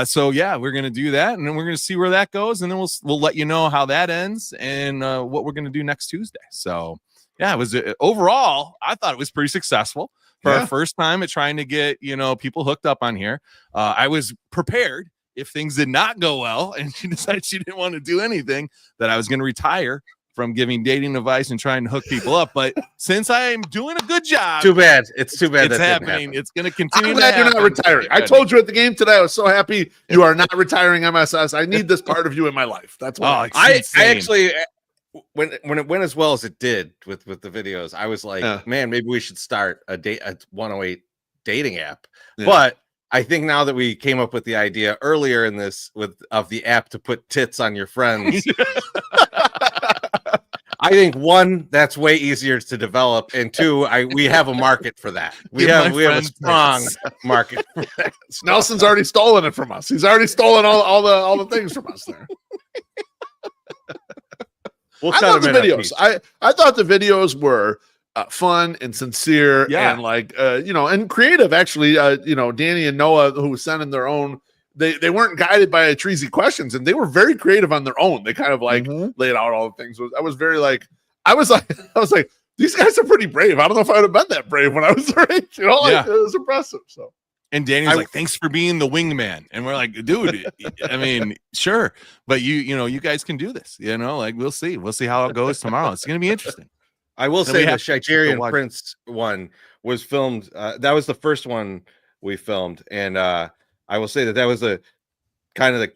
So yeah, we're gonna do that, and then we're gonna see where that goes, and then we'll let you know how that ends and what we're gonna do next Tuesday. So yeah, it was overall, I thought it was pretty successful. for our first time at trying to get, people hooked up on here. I was prepared if things did not go well and she decided she didn't want to do anything, that I was going to retire from giving dating advice and trying to hook people up. But since I am doing a good job, too bad. It's too bad. It's happening. It's going to continue. I'm glad you're not retiring. I told you at the game today, I was so happy you are not retiring MSS. I need this part of you in my life. That's why. I actually, when it went as well as it did with the videos, I was like, man, maybe we should start a 108 dating app. Yeah. But I think now that we came up with the idea earlier in this of the app to put tits on your friends, I think one, that's way easier to develop, and two, we have a market for that. We have a strong market for that. Nelson's already stolen it from us. He's already stolen all the things from us there. I love the videos. I thought the videos were fun and sincere, and and creative. Actually, Danny and Noah, who sent in their own, they weren't guided by Chorizy questions, and they were very creative on their own. They kind of laid out all the things. I was like, these guys are pretty brave. I don't know if I would have been that brave when I was their age. It was impressive. So. And Danny's like, thanks for being the wingman. And we're like, dude, I mean, sure. But you guys can do this, we'll see. We'll see how it goes tomorrow. It's going to be interesting. I will say the Shigerian Prince one was filmed. That was the first one we filmed. And I will say that was a kind of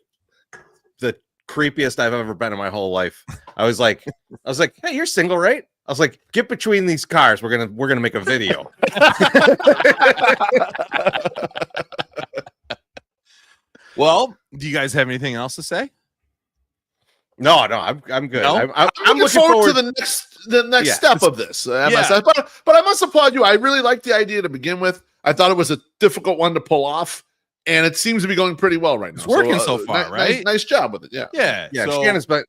the creepiest I've ever been in my whole life. I was like, hey, you're single, right? I was like, get between these cars. We're gonna make a video. Well, do you guys have anything else to say? No, I'm good. No? I'm looking forward to the next step of this. MSS. But I must applaud you. I really liked the idea to begin with. I thought it was a difficult one to pull off, and it seems to be going pretty well right now. It's working so far, right? Nice job with it. Yeah. So,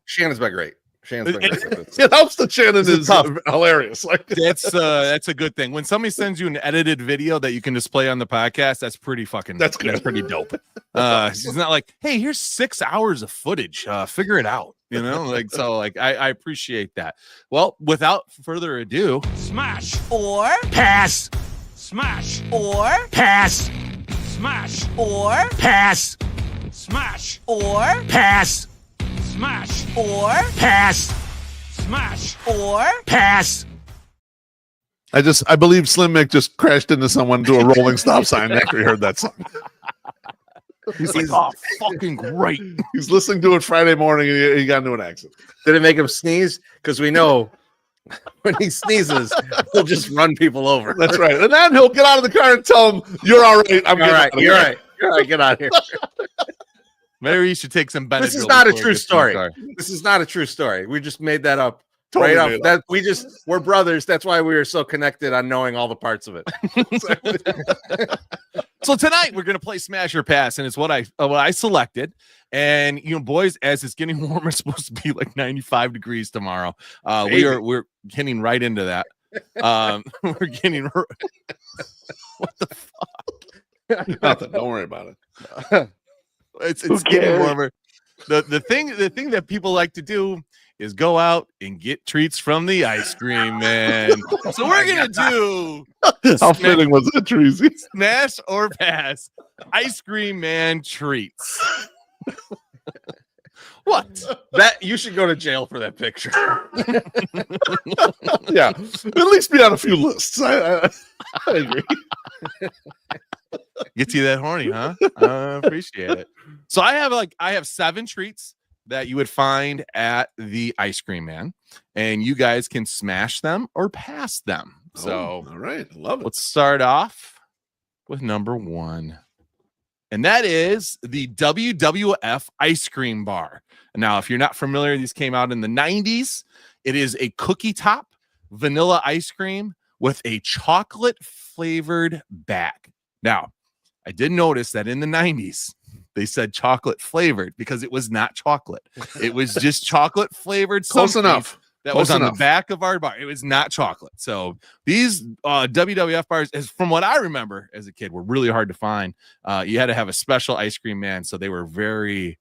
Shannon's been great. It helps that Shannon is hilarious. Like that's a good thing. When somebody sends you an edited video that you can display on the podcast, that's pretty fucking. That's pretty dope. It's not like, hey, here's 6 hours of footage. Figure it out. I appreciate that. Well, without further ado, smash or pass. Smash or pass. Smash or pass. Smash or pass. Smash or pass. Smash or pass. I believe Slim Mick just crashed into someone to a rolling stop sign after he heard that song. He's like, oh, fucking great. He's listening to it Friday morning and he got into an accident. Did it make him sneeze? Because we know when he sneezes, he'll just run people over. That's right. And then he'll get out of the car and tell them, you're all right. I'm all right. You're right. You're right. Get out of here. Maybe you should take some Benadryl. This is not a true story. This is not a true story. We just made that up. Totally right off that we're brothers. That's why we are so connected on knowing all the parts of it. So tonight we're gonna play Smash or Pass, and it's what I selected. And boys, as it's getting warmer, it's supposed to be like 95 degrees tomorrow. We're getting right into that. We're getting what the fuck? Nothing. Don't worry about it. It's getting warmer. The thing that people like to do is go out and get treats from the ice cream man. So we're gonna do how fitting was it, Chorizy? Smash or Pass ice cream man treats. What? That you should go to jail for that picture. Yeah, at least be on a few lists. I agree. Gets you that horny, huh? I appreciate it. So I have 7 treats that you would find at the ice cream man, and you guys can smash them or pass them. So all right, I love it. Let's start off with number 1. And that is the WWF ice cream bar. Now, if you're not familiar, these came out in the 90s. It is a cookie top vanilla ice cream with a chocolate flavored bag. Now, I did notice that in the 90s, they said chocolate flavored because it was not chocolate. It was just chocolate flavored. Close enough. That was on the back of our bar. It was not chocolate. So these WWF bars, from what I remember as a kid, were really hard to find. You had to have a special ice cream man. So they were very,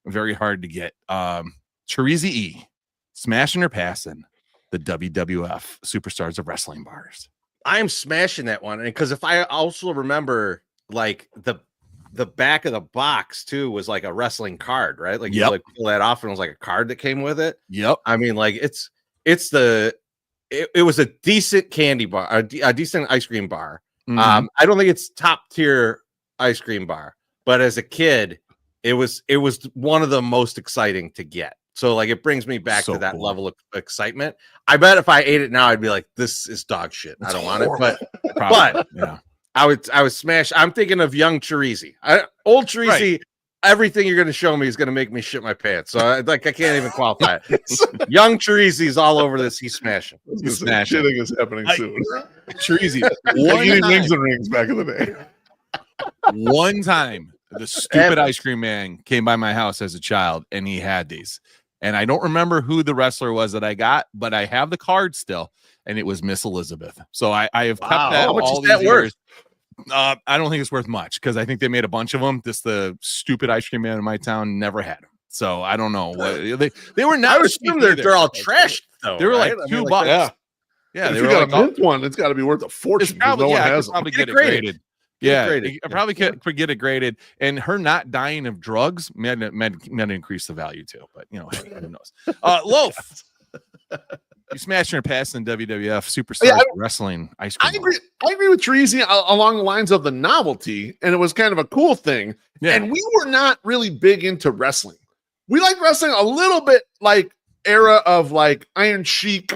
very hard to get. Chorizy-E, smashing or passing the WWF Superstars of Wrestling bars. I'm smashing that one, and because if I also remember, like the back of the box too was like a wrestling card, right? Like you like pull that off, and it was like a card that came with it. Yep. I mean, like it was a decent candy bar, a decent ice cream bar. Mhm. I don't think it's top tier ice cream bar, but as a kid, it was one of the most exciting to get. So like it brings me back to that level of excitement. I bet if I ate it now, I'd be like, this is dog shit. I don't want it. But yeah. I would smash. I'm thinking of young Chorizy. Old Chorizy, Right. everything you're going to show me is going to make me shit my pants. So I can't even qualify it. Young Chorizy's all over this. He's smashing. He's smashing. Shitting is happening soon. Chorizy. Eating wings and rings back in the day. One time, the stupid ice cream man came by my house as a child, and he had these. And I don't remember who the wrestler was that I got, but I have the card still, and it was Miss Elizabeth. So I have kept that. How much all is that these worth? years. I don't think it's worth much because I think they made a bunch of them. The stupid ice cream man in my town never had them. So I don't know what they were not. I would assume they're all trashed though. They were like right? $2. Like, Yeah, if they you were got like, a mint one, it's got to be worth a fortune. Probably, no one I has could them. probably get it graded. I probably Yeah. could get it graded, and her not dying of drugs might increase the value too. But you know, who knows? Loaf, you smashing her past in WWF Superstars Wrestling ice cream. I agree with Chorizy along the lines of the novelty, and it was kind of a cool thing. Yeah. And we were not really big into wrestling. We liked wrestling a little bit like era of like Iron Sheik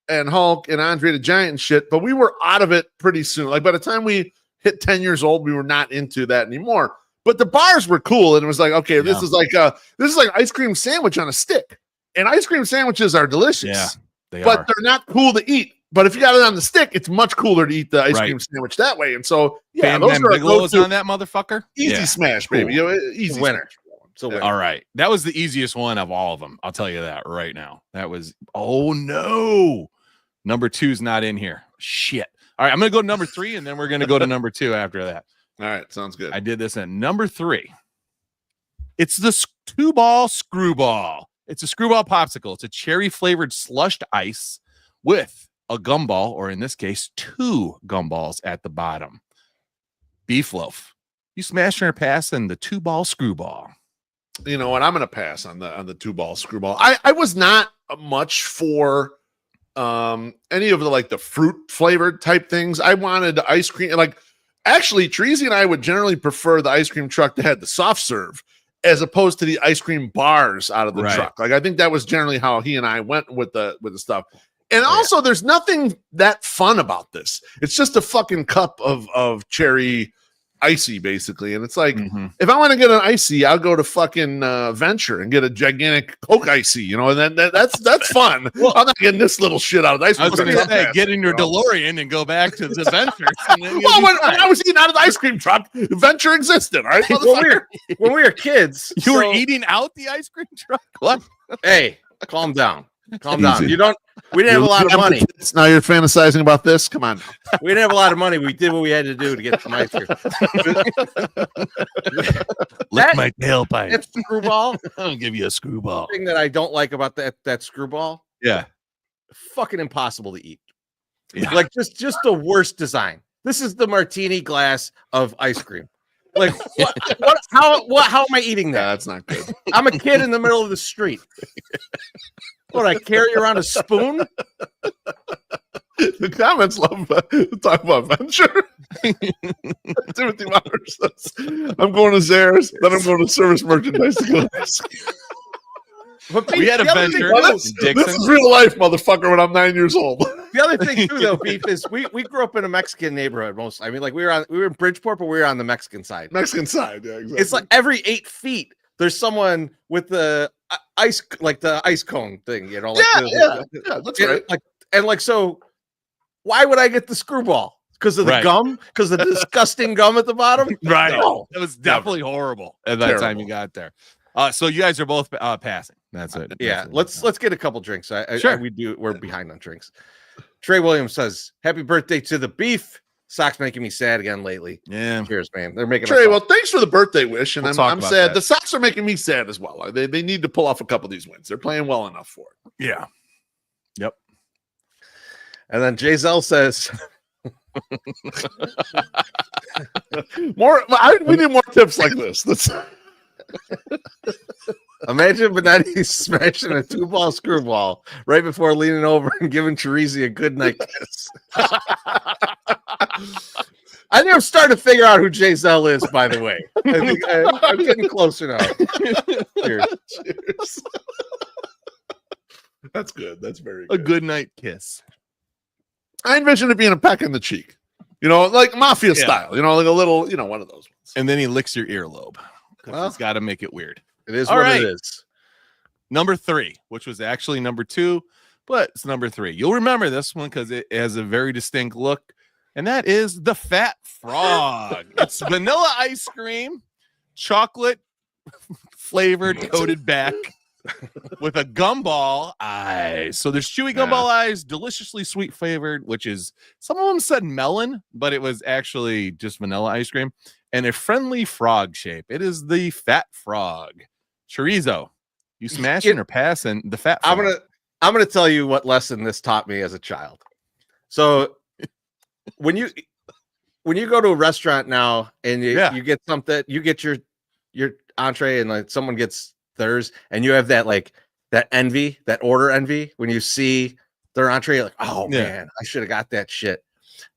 and Hulk and Andre the Giant and shit, but we were out of it pretty soon. Like by the time we hit 10 years old, we were not into that anymore. But the bars were cool, and it was like, okay, this is like ice cream sandwich on a stick. And ice cream sandwiches are delicious. Yeah, but they're not cool to eat. But if you got it on the stick, it's much cooler to eat the ice cream sandwich that way. And so, Bam those Bam are Bigelow's on that motherfucker. Easy smash, baby. Cool. Easy winner. So all right, that was the easiest one of all of them. I'll tell you that right now. That was no. Number 2's not in here. Shit. All right, I'm gonna go to number 3, and then we're gonna go to number 2 after that. All right, sounds good. I did this at number 3. It's the 2-ball screwball. It's a screwball popsicle. It's a cherry flavored slushed ice with a gumball, or in this case, 2 gumballs at the bottom. BeefLoaf. You smashing or passing the 2-ball screwball? You know what? I'm gonna pass on the 2-ball screwball. I was not much for any of the like the fruit flavored type things. I wanted ice cream. Like actually, Chorizy and I would generally prefer the ice cream truck that had the soft serve as opposed to the ice cream bars out of the truck. Like I think that was generally how he and I went with the stuff. And also, there's nothing that fun about this. It's just a fucking cup of cherry icy, basically. And it's like, if I want to get an icy, I'll go to fucking Venture and get a gigantic Coke icy, you know, and then that's fun. Well, I'm not getting this little shit out of the ice cream. I was going to say, get in your DeLorean and go back to the Venture. Well, when I was eating out of the ice cream truck, Venture existed, all right? when we were kids, you were eating out the ice cream truck? What? Hey, calm down. Calm down. We didn't have a lot of money. Now you're fantasizing about this? Come on. We didn't have a lot of money. We did what we had to do to get some ice cream. Lick my tailpipe. That screwball. I'll give you a screwball. Thing that I don't like about that screwball. Yeah. Fucking impossible to eat. Yeah. Like just the worst design. This is the martini glass of ice cream. Like how am I eating that? That's not good. I'm a kid in the middle of the street. What, I carry around a spoon? The comments love talk about Venture. Timothy Myers says, I'm going to Zayre's, then I'm going to Service Merchandise to go to ice cream. But we had a Venture. This is real life, motherfucker, when I'm 9 years old. The other thing too, though, Beef, is we grew up in a Mexican neighborhood. We were in Bridgeport, but we were on the Mexican side. Yeah, exactly. It's like every 8 feet, there's someone with the ice, like the ice cone thing, you know? Like that's right. So why would I get the screwball? Because of the gum? Because of the disgusting gum at the bottom? Right. No. It was definitely horrible at that time you got there. So you guys are both passing. That's it. Yeah. Let's get a couple drinks. Sure. We're behind on drinks. Trey Williams says, happy birthday to the Beef. Sox making me sad again lately. Yeah. Cheers, man. They're making Trey, well, thanks for the birthday wish. And We'll I'm talk sad. about The Sox are making me sad as well. They need to pull off a couple of these wins. They're playing well enough for it. Yeah. Yep. And then Jay Zell says, We need more tips like this. Imagine Benetti smashing a 2-ball screwball right before leaning over and giving Chorizy a good night kiss. I think I'm starting to figure out who Jay Zell is, by the way. I'm getting closer now. Cheers. Cheers. That's good. That's very good. A good night kiss. I envision it being a peck in the cheek. Like mafia style. Like a little, one of those ones. And then he licks your earlobe. Well, he's got to make it weird. It is All what right. it is. Number 3, which was actually number 2, but it's number 3. You'll remember this one because it has a very distinct look, and that is the Fat Frog. It's vanilla ice cream, chocolate flavored coated back with a gumball eye. So there's chewy gumball eyes, deliciously sweet flavored, which is, some of them said melon, but it was actually just vanilla ice cream, and a friendly frog shape. It is the Fat Frog. Chorizo, you smashing or passing the Fat Frog? I'm gonna tell you what lesson this taught me as a child. So when you go to a restaurant now and you get something, you get your entree and like someone gets theirs, and you have that envy, that order envy when you see their entree, you're like, oh man, I should have got that shit.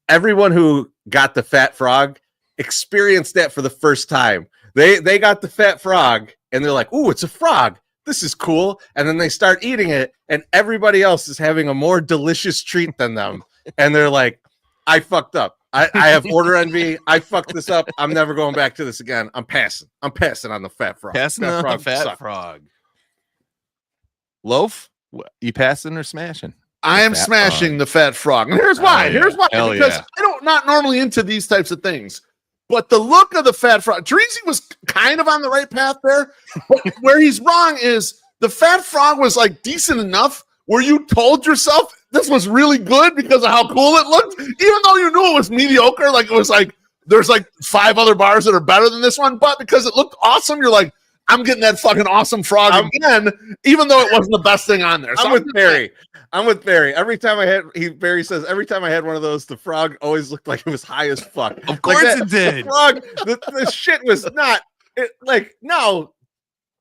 Everyone who got the Fat Frog experienced that for the first time. They got the Fat Frog and they're like, ooh, it's a frog. This is cool. And then they start eating it, and everybody else is having a more delicious treat than them. And they're like, I fucked up. I have order envy. I fucked this up. I'm never going back to this again. I'm passing on the Fat Frog. Passing on the Fat Frog. Loaf, you passing or smashing? I am smashing the Fat Frog. And here's why. Because I don't not normally into these types of things. But the look of the Fat Frog, Chorizy was kind of on the right path there. But where he's wrong is the Fat Frog was like decent enough where you told yourself this was really good because of how cool it looked, even though you knew it was mediocre. Like it was like there's like 5 other bars that are better than this one, but because it looked awesome, you're like, I'm getting that fucking awesome frog again, even though it wasn't the best thing on there. So I'm with Barry. Every time Barry says every time I had one of those, the frog always looked like it was high as fuck. Of course it did. The frog, the shit was not now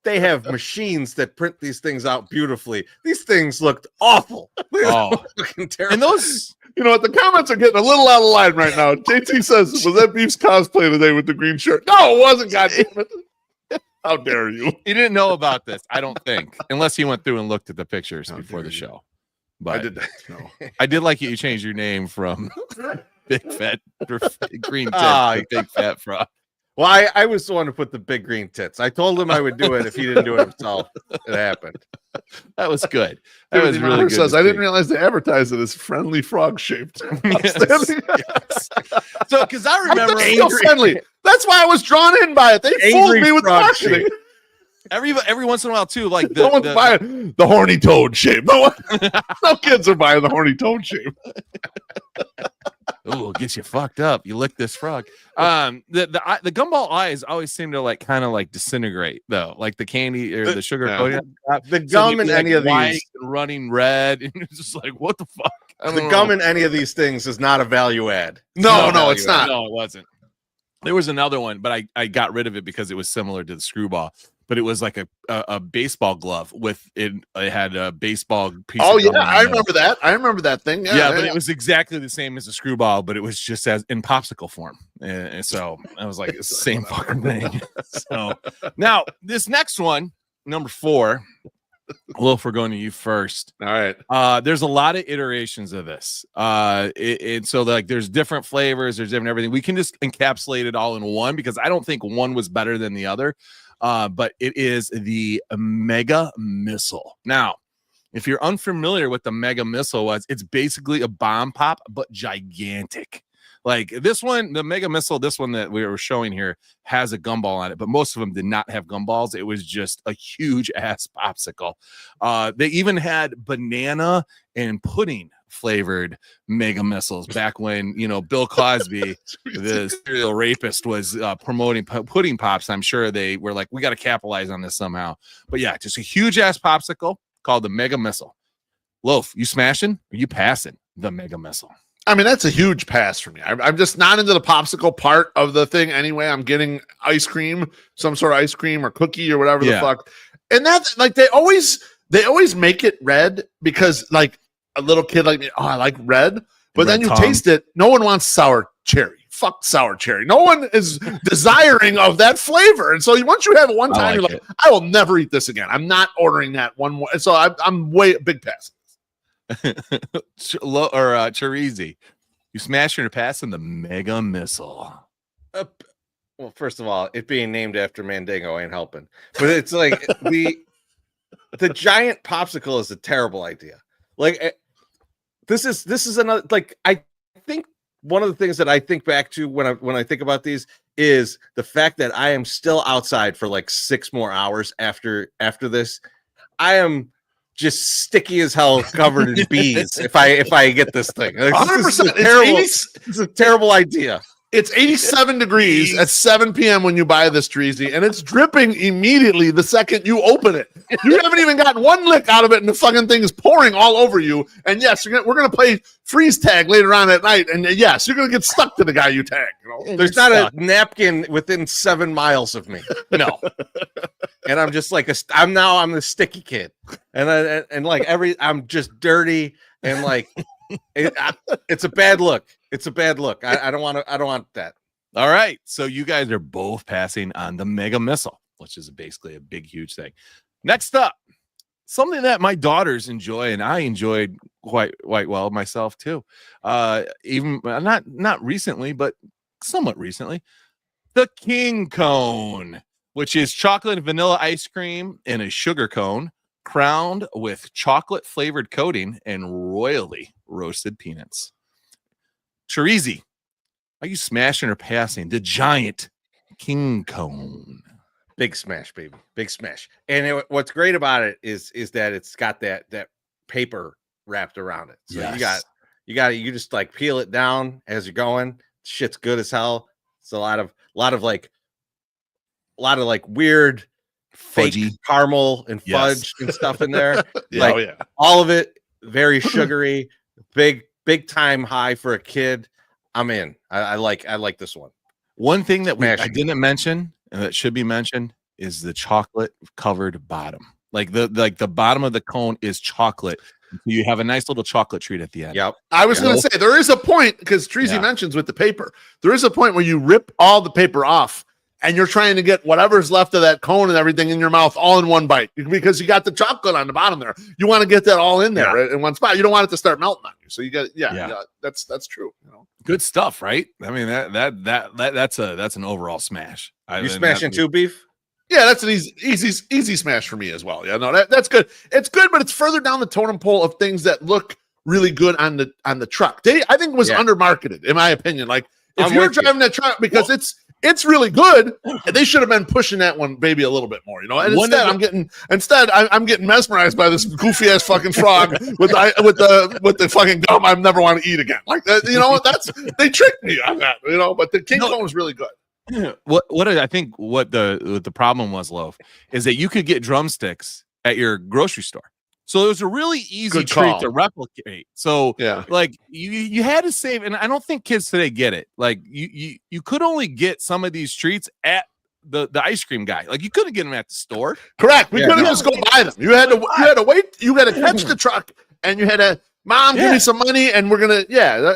they have machines that print these things out beautifully. These things looked awful. Fucking terrible. And those, the comments are getting a little out of line right now. JT says, was that Beef's cosplay today with the green shirt? No, it wasn't, goddammit. How dare you? He didn't know about this, I don't think, unless he went through and looked at the pictures before the show. But I did that. No. I did like you changed your name from Big Fat Green Tit to Big Fat Frog. Well, I was the one to put the big green tits. I told him I would do it if he didn't do it himself. It happened. That was good. That was really good. Says, I didn't realize they advertised it as friendly frog shaped. Yes. So, because I remember friendly. That's why I was drawn in by it. They fooled me with marketing. Every once in a while too, like no one's buying the horny toad shape. No kids are buying the horny toad shape. Oh, it gets you fucked up. You lick this frog. The gumball eyes always seem to kind of disintegrate though, like the candy or the sugar coating. The gum in any of these running red, and it's just like, what the fuck? The gum in any of these things is not a value add. No, it's not. No, it wasn't. There was another one, but I got rid of it because it was similar to the screwball. But it was like a baseball glove with it. It had a baseball piece. Oh yeah, I remember that. I remember that thing. Yeah, but it was exactly the same as a screwball, but it was just as in popsicle form. And so I was like, it's the same fucking thing. So now this next one, number 4. Wolf, we're going to you first. All right. There's a lot of iterations of this. So there's different flavors, there's different everything. We can just encapsulate it all in one because I don't think one was better than the other. But it is the Mega Missile. Now, if you're unfamiliar with the Mega Missile was, it's basically a bomb pop, but gigantic. Like this one, the Mega Missile, this one that we were showing here has a gumball on it, but most of them did not have gumballs. It was just a huge ass popsicle. They even had banana and pudding flavored Mega Missiles back when Bill Cosby, the serial rapist, was promoting pudding pops. I'm sure they were like, we got to capitalize on this somehow. But yeah, just a huge ass popsicle called the Mega Missile. Loaf, you smashing or you passing the Mega Missile? I mean, that's a huge pass for me. I'm just not into the popsicle part of the thing anyway. I'm getting ice cream, some sort of ice cream or cookie or whatever the fuck. And that, like, they always make it red because, like, a little kid like me, I like red. But then you taste it. No one wants sour cherry. Fuck sour cherry. No one is desiring of that flavor. And so once you have it one time, you're like, I will never eat this again. I'm not ordering that one more. And so I'm way big pass. Chorizy, you smash your pass in the mega missile. Well, first of all, it being named after Mandingo ain't helping. But it's like the giant popsicle is a terrible idea. Like this is another, like, I think one of the things that I think back to when I think about these is the fact that I am still outside for like 6 more hours after this. I am just sticky as hell, covered in bees. if I get this thing, like, 100%. It's a terrible idea. It's 87 degrees at 7 p.m. when you buy this, Chorizy, and it's dripping immediately the second you open it. You haven't even gotten one lick out of it, and the fucking thing is pouring all over you. And yes, we're gonna play freeze tag later on at night, and yes, you're gonna get stuck to the guy you tag. You know? There's not a napkin within 7 miles of me. No. And I'm just like I'm the sticky kid, and like I'm just dirty, and like it's a bad look. It's a bad look. I don't want that. All right. So you guys are both passing on the mega missile, which is basically a big, huge thing. Next up, something that my daughters enjoy, and I enjoyed quite well myself too. Even not recently, but somewhat recently, the King Cone, which is chocolate and vanilla ice cream in a sugar cone, crowned with chocolate flavored coating and royally roasted peanuts. Chorizy, are you smashing or passing the giant King Cone? Big smash, baby. Big smash. And what's great about it is that it's got that paper wrapped around it. So yes. you just like peel it down as you're going. Shit's good as hell. It's a lot of like weird fake fudgy caramel and fudge and stuff in there. Yeah, all of it very sugary, big time high for a kid. I'm in. I like this one. One thing that I didn't mention and that should be mentioned is the chocolate covered bottom. Like the bottom of the cone is chocolate. You have a nice little chocolate treat at the end. Yep. I was going to say there is a point, because Chorizy mentions with the paper, there is a point where you rip all the paper off and you're trying to get whatever's left of that cone and everything in your mouth all in one bite, because you got the chocolate on the bottom there. You want to get that all in there in one spot. You don't want it to start melting on you. So you got that's true. You know, good stuff, right? I mean that's an overall smash. You smashing too, Beef? Yeah, that's an easy smash for me as well. Yeah, no, that's good. It's good, but it's further down the totem pole of things that look really good on the truck. I think it was undermarketed, in my opinion. Like if you're driving that truck, because it's really good, and they should have been pushing that one baby a little bit more, you know. And instead I'm getting mesmerized by this goofy ass fucking frog with the fucking gum I never want to eat again. Like that, you know what? They tricked me on that, you know. But the King Cone was really good. What I think what the problem was, Loaf, is that you could get drumsticks at your grocery store. So it was a really easy treat to replicate. So like you had to save, and I don't think kids today get it. Like you could only get some of these treats at the ice cream guy. Like you couldn't get them at the store. Correct. We couldn't just go buy them. You had to wait. You had to catch the truck, and you had to, Mom, give me some money, and we're gonna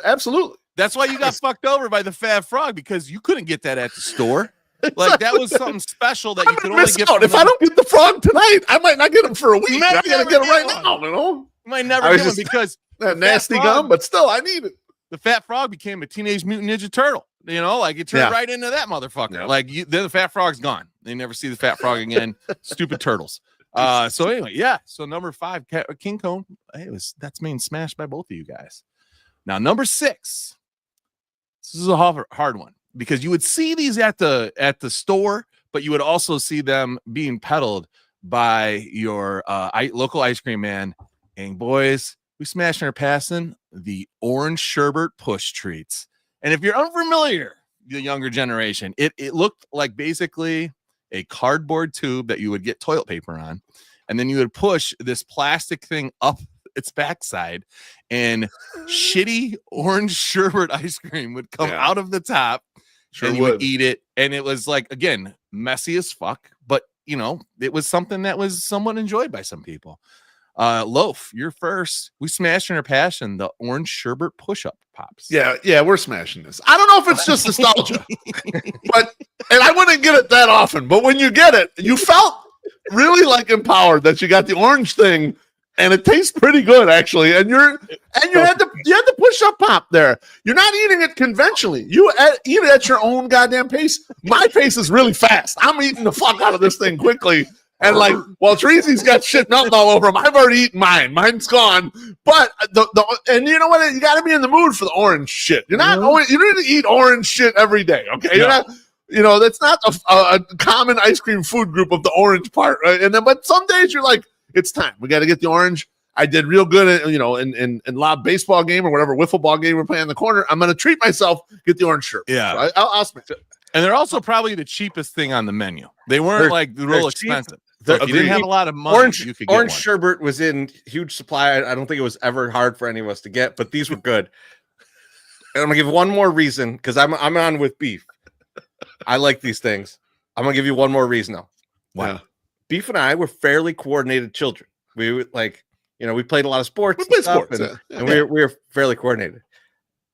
absolutely. That's why you got fucked over by the Fat Frog, because you couldn't get that at the store. Like that was something special that you could only get. If I don't get the frog tonight, I might not get him for a week. I gotta get him right now. You know, you might never get him because that nasty gum, but still, I need it. The Fat Frog became a Teenage Mutant Ninja Turtle. You know, like it turned right into that motherfucker. Yeah. Like the Fat Frog's gone. They never see the Fat Frog again. Stupid turtles. So anyway, So number 5, King Cone. That's being smashed by both of you guys. Now number 6. This is a hard one, because you would see these at the store, but you would also see them being peddled by your local ice cream man. And boys, we smashing or passing the orange sherbet push treats. And if you're unfamiliar, the younger generation, it looked like basically a cardboard tube that you would get toilet paper on, and then you would push this plastic thing up its backside, and shitty orange sherbet ice cream would come out of the top. Sure and you would eat it, and it was like, again, messy as fuck, but you know, it was something that was somewhat enjoyed by some people. Loaf, you're first. We smashed in our passion the orange sherbet push-up pops. Yeah, we're smashing this. I don't know if it's just nostalgia, and I wouldn't get it that often, but when you get it, you felt really like empowered that you got the orange thing, and it tastes pretty good actually. And you had the push-up pop there. You're not eating it conventionally. You eat it at your own goddamn pace. My pace is really fast. I'm eating the fuck out of this thing quickly. And like, well, Chorizy's got shit melting all over him. I've already eaten mine. Mine's gone. But and you know what? You got to be in the mood for the orange shit. You're not. You don't need to eat orange shit every day. Okay, you're not. You know, that's not a common ice cream food group of the orange part. Right? And then, but some days you're like, it's time. We got to get the orange. I did real good, in lob baseball game or whatever wiffle ball game we're playing in the corner. I'm going to treat myself. Get the orange shirt. Yeah, so I'll smash it. And they're also probably the cheapest thing on the menu. They weren't like real expensive. So if you didn't have a lot of money, you could get orange one. sherbet was in huge supply. I don't think it was ever hard for any of us to get, but these were good. And I'm gonna give one more reason because I'm on with beef. I like these things. I'm gonna give you one more reason though. Wow. Yeah. Beef and I were fairly coordinated children. We were like, we played a lot of sports. We played sports, and we were fairly coordinated.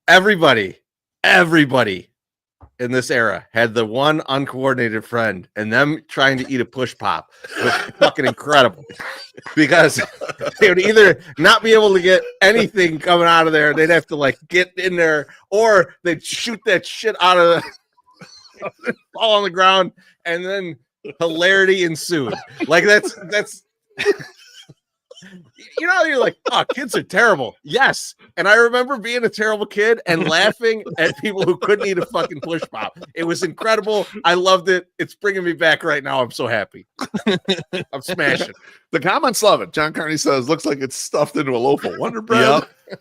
Everybody in this era had the one uncoordinated friend, and them trying to eat a push pop was fucking incredible because they would either not be able to get anything coming out of there, they'd have to like get in there, or they'd shoot that shit out of the fall on the ground, and then hilarity ensued. Like that's you're like, oh, kids are terrible. Yes. And I remember being a terrible kid and laughing at people who couldn't eat a fucking push pop. It was incredible. I loved it. It's bringing me back right now. I'm so happy. I'm smashing. The comments love it. John Carney says, looks like it's stuffed into a loaf of Wonder Bread. Yep.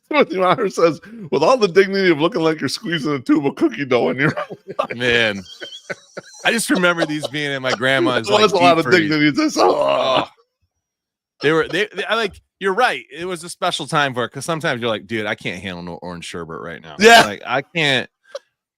Timothy Maher says, with all the dignity of looking like you're squeezing a tube of cookie dough in your man. I just remember these being in my grandma's. There was a lot of dignity. I like, you're right. It was a special time for it because sometimes you're like, dude, I can't handle no orange sherbet right now. Yeah, like I can't.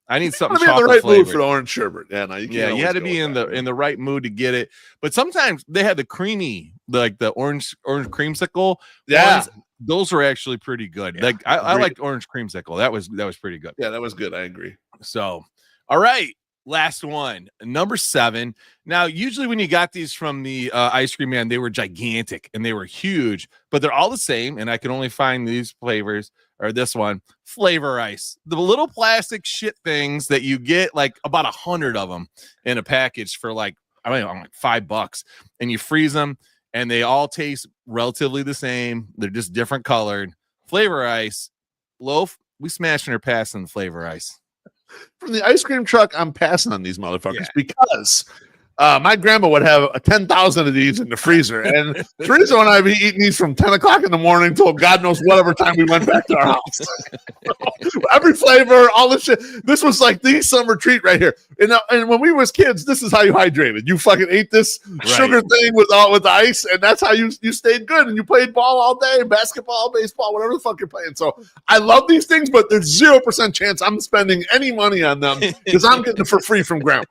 I need something chocolate in the right flavored. mood for the orange sherbet. Yeah, no, you had to be in the right mood to get it. But sometimes they had the creamy, like the orange creamsicle. Yeah, ones. Those were actually pretty good. Yeah, like I liked orange creamsicle. That was pretty good. Yeah, that was good. I agree. So, all right. Last one, number 7. Now, usually when you got these from the ice cream man, they were gigantic and they were huge, but they're all the same. And I can only find these flavors or this one, flavor ice, the little plastic shit things that you get like about 100 of them in a package for like, I don't know, like $5, and you freeze them and they all taste relatively the same. They're just different colored. Flavor ice. Loaf, we smashing or passing the flavor ice. From the ice cream truck, I'm passing on these motherfuckers because my grandma would have 10,000 of these in the freezer, and Chorizo and I be eating these from 10 o'clock in the morning till God knows whatever time we went back to our house. Every flavor, all this shit. This was like the summer treat right here. And when we was kids, this is how you hydrated. You fucking ate this sugar thing with the ice, and that's how you stayed good. And you played ball all day, basketball, baseball, whatever the fuck you're playing. So I love these things, but there's 0% chance I'm spending any money on them because I'm getting it for free from grandma.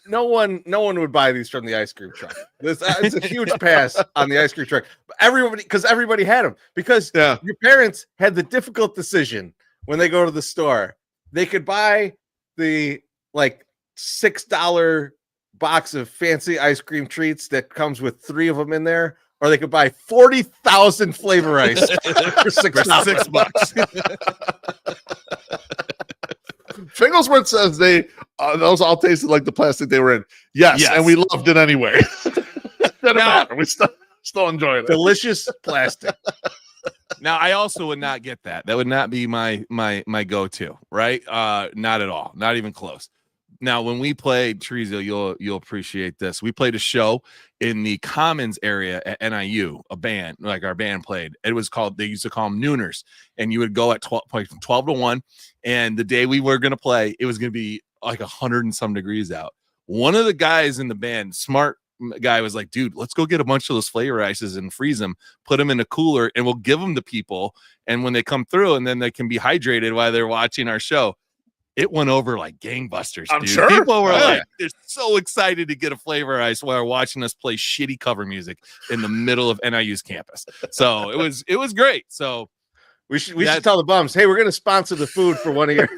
No one would buy these from the ice cream truck. It's a huge pass on the ice cream truck. Everybody had them because your parents had the difficult decision when they go to the store. They could buy the like $6 box of fancy ice cream treats that comes with 3 of them in there, or they could buy 40,000 flavor ice for $6. Finglesworth says those all tasted like the plastic they were in. Yes. And we loved it anyway. Doesn't matter. We still enjoyed it. Delicious plastic. Now, I also would not get that. That would not be my go-to, right? Not at all. Not even close. Now, when we played Chorizo, you'll appreciate this. We played a show in the Commons area at NIU, a band, like our band played. It was called, they used to call them Nooners, and you would go at 12 to 1, and the day we were going to play, it was going to be like 100 and some degrees out. One of the guys in the band, smart guy was like, dude, let's go get a bunch of those flavor ices and freeze them, put them in a cooler, and we'll give them to people. And when they come through, and then they can be hydrated while they're watching our show. It went over like gangbusters. I'm dude. sure. People were like, they're so excited to get a flavor ice while watching us play shitty cover music in the middle of NIU's campus. So it was great. So we should tell the bums, hey, we're going to sponsor the food for one of your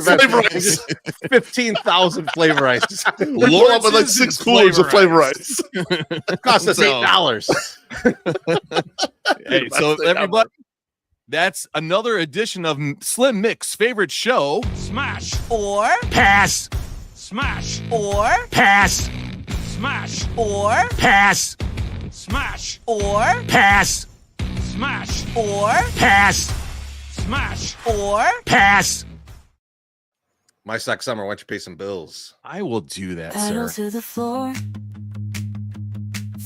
flavor ice. 15,000 flavor ices. We pull up with like 6 coolers of flavor ice. Cost us $8. Hey, so everybody, that's another edition of Slim Mix favorite show. Smash. Or Pass. Smash. or Pass. Smash. or Pass. Smash. or Pass. Smash. or Pass. Smash. or Pass. MySoxSummer, why don't you pay some bills? I will do that, Pedal sir. to the floor,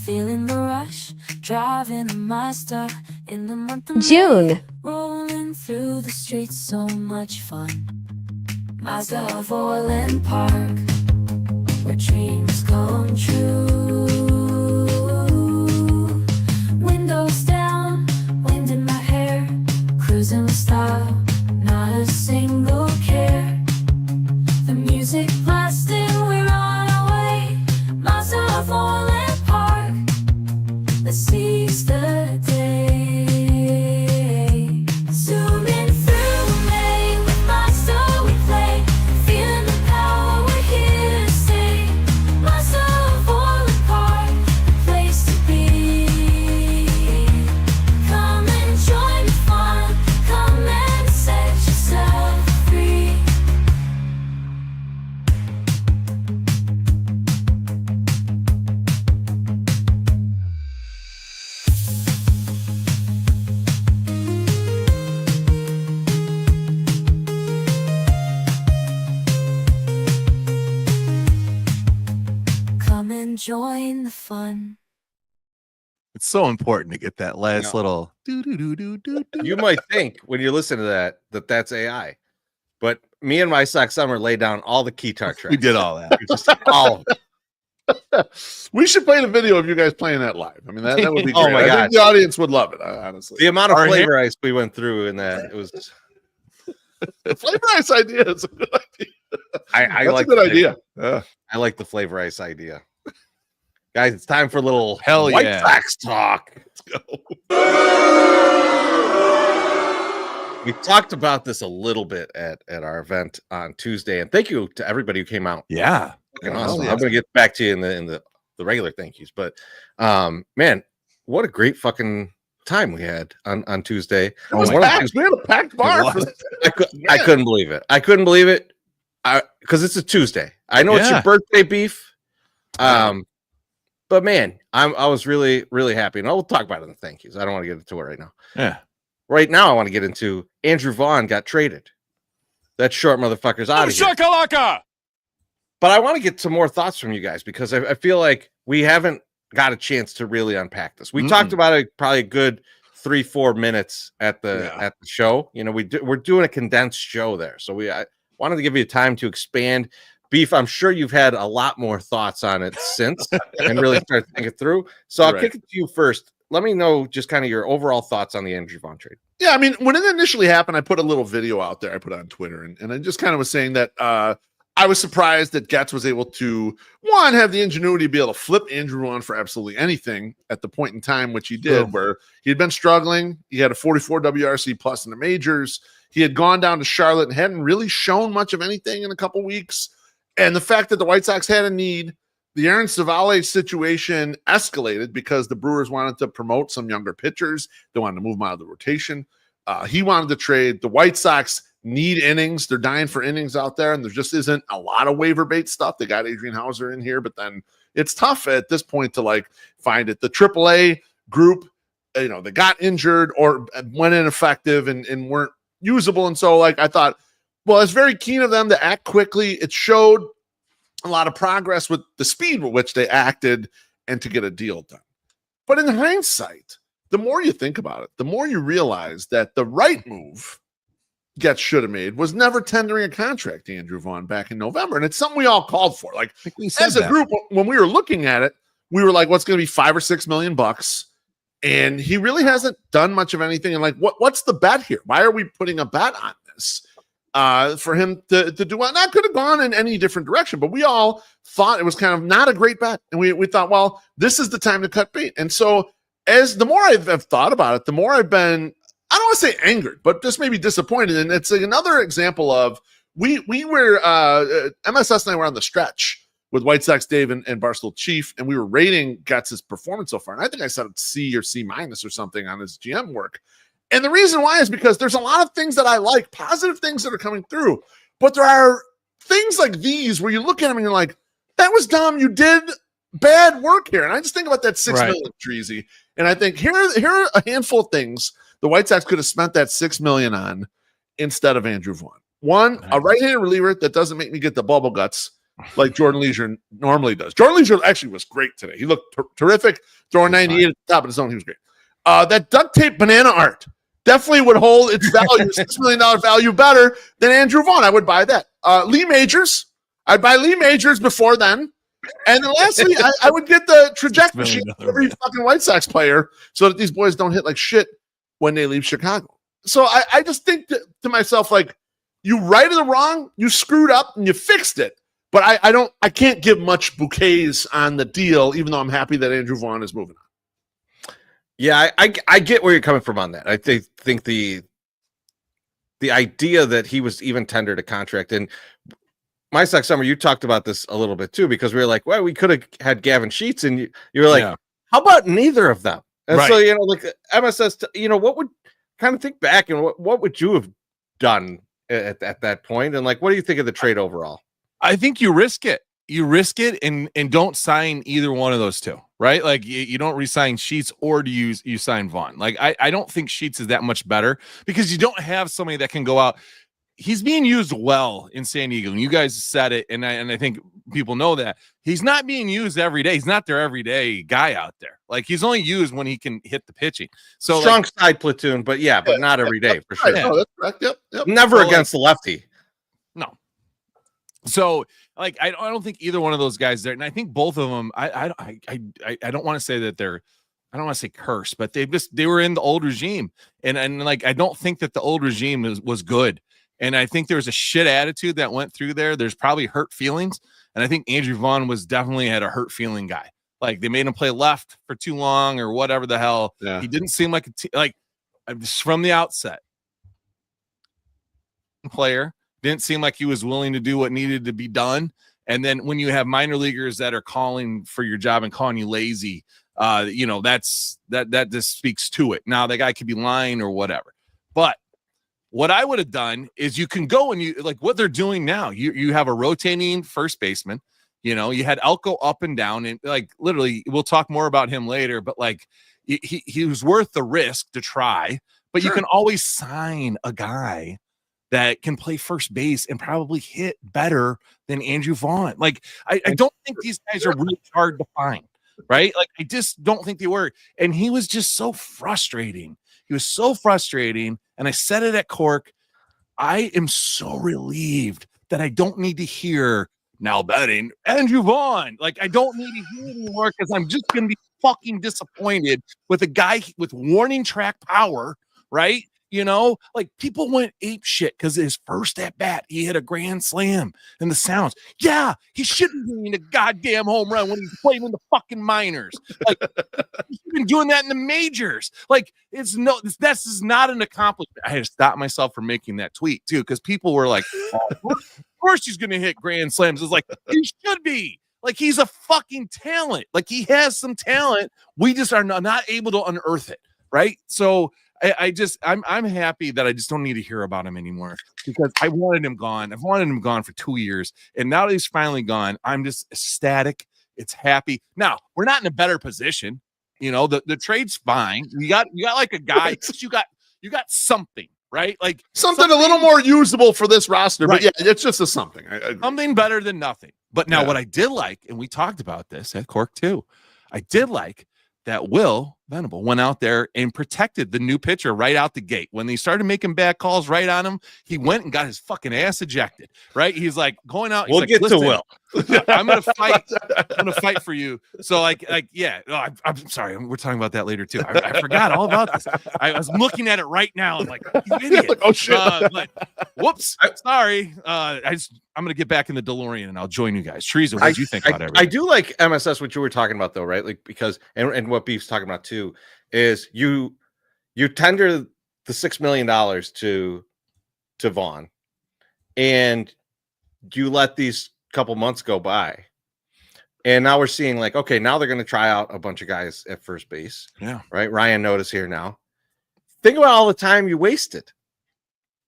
feeling the rush, driving a Mazda in the month of June. May, rolling through the streets, so much fun. Mazda of Orland Park, where dreams come true. Windows down, wind in my hair, cruising with style, not a single care. The music blasting, we're on our way. Mazda of Orland Park, let's seize the day. Zooming through May with Mazda we play, feeling the power, we're here to stay. Mazda of Orland Park, the place to be. Come and join the fun, come and set yourself free. Come and join the fun. It's so important to get that last No. little do. You might think when you listen to that that's AI, but me and MySoxSummer laid down all the guitar tracks. We did all that. Just all of it. We should play the video of you guys playing that live. I mean, that would be Oh great. my I gosh. think the audience would love it, honestly. The amount of Our flavor ice we went through in that, it was. The flavor ice idea is a good idea. I That's like a good the idea. I like the flavor ice idea. Guys, it's time for a little Hell White yeah. Sox talk. Let's go. We talked about this a little bit at our event on Tuesday, and thank you to everybody who came out. Yeah. Fucking Oh, awesome. yeah. I'm gonna get back to you in the regular thank yous, but man, what a great fucking time we had on Tuesday. It was One of the packed. things- We had a packed bar. For I couldn't believe it. I couldn't believe it. Because it's a Tuesday. I know it's your Yeah. birthday, Beef. But man, I was really, really happy. And we'll talk about it in the thank yous. I don't want to get into it right now. Yeah. Right now, I want to get into Andrew Vaughn got traded. That short motherfucker's out of here. Shakalaka. But I want to get some more thoughts from you guys because I feel like we haven't got a chance to really unpack this. We talked about it probably a good 3-4 minutes at the show. You know, we're doing a condensed show there, so I wanted to give you time to expand. Beef, I'm sure you've had a lot more thoughts on it since and really start to think it through. So I'll kick it to you first. Let me know just kind of your overall thoughts on the Andrew Vaughn trade. Yeah, I mean, when it initially happened, I put a little video out there. I put it on Twitter, and I just kind of was saying that I was surprised that Getz was able to, one, have the ingenuity to be able to flip Andrew Vaughn for absolutely anything at the point in time, which he did, where he had been struggling. He had a 44 WRC plus in the majors. He had gone down to Charlotte and hadn't really shown much of anything in a couple weeks. And the fact that the White Sox had a need, the Aaron Savale situation escalated because the Brewers wanted to promote some younger pitchers. They wanted to move him out of the rotation. He wanted to trade. The White Sox need innings. They're dying for innings out there, and there just isn't a lot of waiver bait stuff. They got Adrian Hauser in here, but then it's tough at this point to like find it. The AAA group, you know, they got injured or went ineffective and weren't usable. And so like I thought, well, it's very keen of them to act quickly. It showed a lot of progress with the speed with which they acted and to get a deal done. But in hindsight, the more you think about it, the more you realize that the right move, Getz should have made was never tendering a contract to Andrew Vaughn back in November. And it's something we all called for. Like, as a group, when we were looking at it, we were like, what's going to be $5 or $6 million bucks? And he really hasn't done much of anything. And like, what's the bet here? Why are we putting a bet on this for him to do well? And that could have gone in any different direction, but we all thought it was kind of not a great bet. And we thought, well, this is the time to cut bait. And so as the more I've thought about it, the more I've been, I don't want to say angered, but just maybe disappointed. And it's like another example of we were MSS and I were on the stretch with White Sox Dave and Barstool Chief, and we were rating Getz's performance so far. And I think I said C or C- or something on his GM work. And the reason why is because there's a lot of things that I like, positive things that are coming through. But there are things like these where you look at them and you're like, that was dumb. You did bad work here. And I just think about that $6 million, Chorizy. And I think here are a handful of things the White Sox could have spent that $6 million on instead of Andrew Vaughn. One, a right-handed reliever that doesn't make me get the bubble guts like Jordan Leisure normally does. Jordan Leisure actually was great today. He looked terrific, throwing 98 at the top of the zone. He was great. That duct tape banana art definitely would hold its value, $6 million value better than Andrew Vaughn. I would buy that. Lee Majors. I'd buy Lee Majors before then. And then lastly, I would get the trajectory machine for every fucking White Sox player so that these boys don't hit like shit when they leave Chicago. So I just think to myself, like, you righted the wrong, you screwed up, and you fixed it. But I can't give much bouquets on the deal, even though I'm happy that Andrew Vaughn is moving on. Yeah, I get where you're coming from on that. I think the idea that he was even tendered a contract, and MySoxSummer, you talked about this a little bit too, because we were like, well, we could have had Gavin Sheets, and you were like, how about neither of them? And so, like MSS, what would kind of think back and what would you have done at that point? And like, what do you think of the trade overall? I think you risk it. You risk it and don't sign either one of those two, right? Like you don't re-sign Sheets, or do you sign Vaughn? Like I don't think Sheets is that much better because you don't have somebody that can go out. He's being used well in San Diego, and you guys said it, and I think people know that he's not being used every day. He's not their everyday guy out there. Like he's only used when he can hit the pitching. So strong side platoon, but not every day for sure. Oh, that's correct. Yep. Never against the lefty. No. So like I don't think either one of those guys there, and I think both of them. I don't want to say that they're. I don't want to say curse, but they were in the old regime, and like I don't think that the old regime was good. And I think there was a shit attitude that went through there. There's probably hurt feelings. And I think Andrew Vaughn was definitely had a hurt feeling guy. Like they made him play left for too long or whatever the hell. Yeah. He didn't seem like from the outset player. Didn't seem like he was willing to do what needed to be done. And then when you have minor leaguers that are calling for your job and calling you lazy, that just speaks to it. Now that guy could be lying or whatever. But what I would have done is you can go and you like what they're doing now. You have a rotating first baseman. You had Elko up and down, and like literally, we'll talk more about him later. But like he was worth the risk to try. But you can always sign a guy that can play first base and probably hit better than Andrew Vaughn. Like I don't think these guys are really hard to find, right? Like I just don't think they were. And he was just so frustrating. He was so frustrating. And I said it at Cork. I am so relieved that I don't need to hear now betting Andrew Vaughn. Like, I don't need to hear it anymore because I'm just going to be fucking disappointed with a guy with warning track power, right? Like people went ape shit because his first at bat, he hit a grand slam and the sounds. Yeah, he shouldn't be hitting a goddamn home run when he's playing in the fucking minors. Like he's been doing that in the majors. Like this is not an accomplishment. I had to stop myself from making that tweet too because people were like, oh, of course he's going to hit grand slams. It's like he should be. Like he's a fucking talent. Like he has some talent. We just are not able to unearth it, right? So. I'm happy that I just don't need to hear about him anymore because I wanted him gone. I've wanted him gone for 2 years. And now that he's finally gone, I'm just ecstatic. It's happy. Now we're not in a better position. The trade's fine. You got like a guy, you got something, right? Like something a little more usable for this roster, right. But yeah, it's just a something. Something better than nothing. But now what I did like, and we talked about this at Cork too, I did like that Will Venable went out there and protected the new pitcher right out the gate. When they started making bad calls right on him, he went and got his fucking ass ejected. Right? He's like going out. We'll get to Will. I'm gonna fight. I'm gonna fight for you. So yeah. Oh, I'm sorry. We're talking about that later too. I forgot all about this. I was looking at it right now. I'm like, you idiot. Like, oh shit. Whoops. Sorry. I'm gonna get back in the DeLorean and I'll join you guys. Chorizy, what did you think about everything? I do like MSS, what you were talking about though, right? Like because and what Beef's talking about too is you tender the $6 million to Vaughn, and you let these couple months go by, and now we're seeing like, okay, now they're going to try out a bunch of guys at first base. Yeah, right. Ryan Notice here now. Think about all the time you wasted.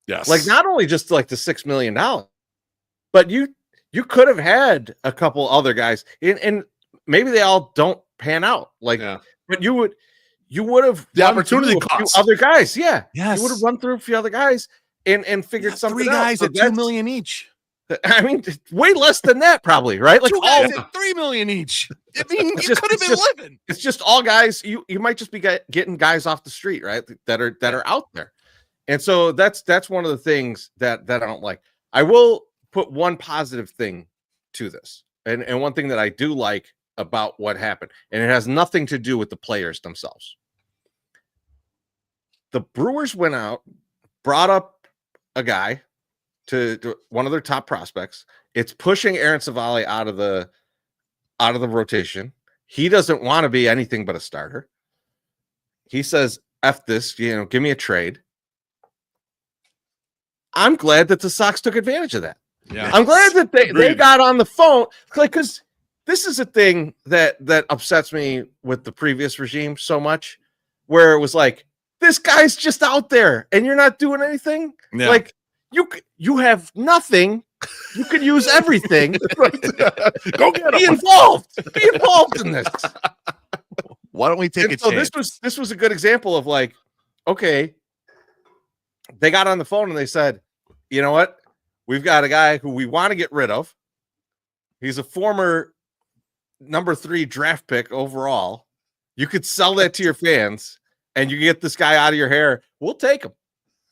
Yes, like not only just like the $6 million, but you could have had a couple other guys, and maybe they all don't pan out. Like, but you would have the opportunity cost other guys. Yeah, yes, you would have run through a few other guys and figured something out. 3 guys at $2 million each. I mean, way less than that, probably, right? Like 2 guys at $3 million each. I mean, you could have been living. It's just all guys. You might just be getting guys off the street, right? That are out there, and so that's one of the things that I don't like. I will put one positive thing to this, and one thing that I do like about what happened, and it has nothing to do with the players themselves. The Brewers went out, brought up a guy to one of their top prospects. It's pushing Aaron Savali out of the rotation. He doesn't want to be anything but a starter. He says, F this, give me a trade. I'm glad that the Sox took advantage of that. Yeah. I'm glad that they got on the phone, because this is a thing that upsets me with the previous regime so much, where it was like, this guy's just out there and you're not doing anything. Yeah. Like you have nothing. You could use everything. Go get Be involved. Be involved in this. Why don't we take a chance? This was a good example of like, okay, they got on the phone and they said, you know what? We've got a guy who we want to get rid of. He's a former number 3 draft pick overall. You could sell that to your fans and you get this guy out of your hair. We'll take him.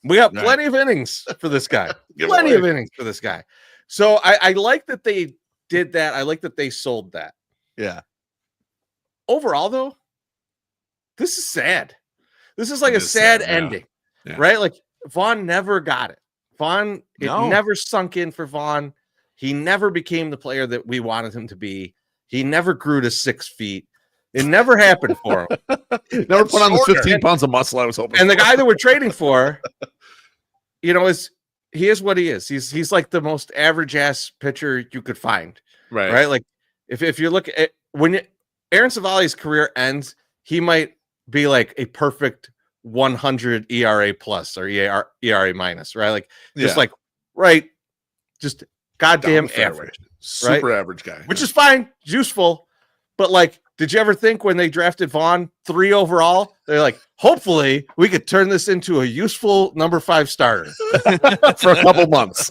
We got plenty of innings for this guy. Plenty of innings for this guy. So I like that they did that. I like that they sold that. Yeah. Overall, though, this is sad. This is like a sad ending, right? Like Vaughn never got it. It never sunk in for Vaughn. He never became the player that we wanted him to be. He never grew to 6 feet. It never happened for him. Never put on the 15 pounds of muscle I was hoping. And the guy that we're trading for, he is what he is. He's like the most average ass pitcher you could find. Right. Like if you look at when Aaron Savali's career ends, he might be like a perfect 100 ERA plus or ERA minus, right? Like just goddamn average, super average guy, which is fine, useful. But like, did you ever think when they drafted Vaughn 3 overall, they're like, hopefully we could turn this into a useful number 5 starter for a couple months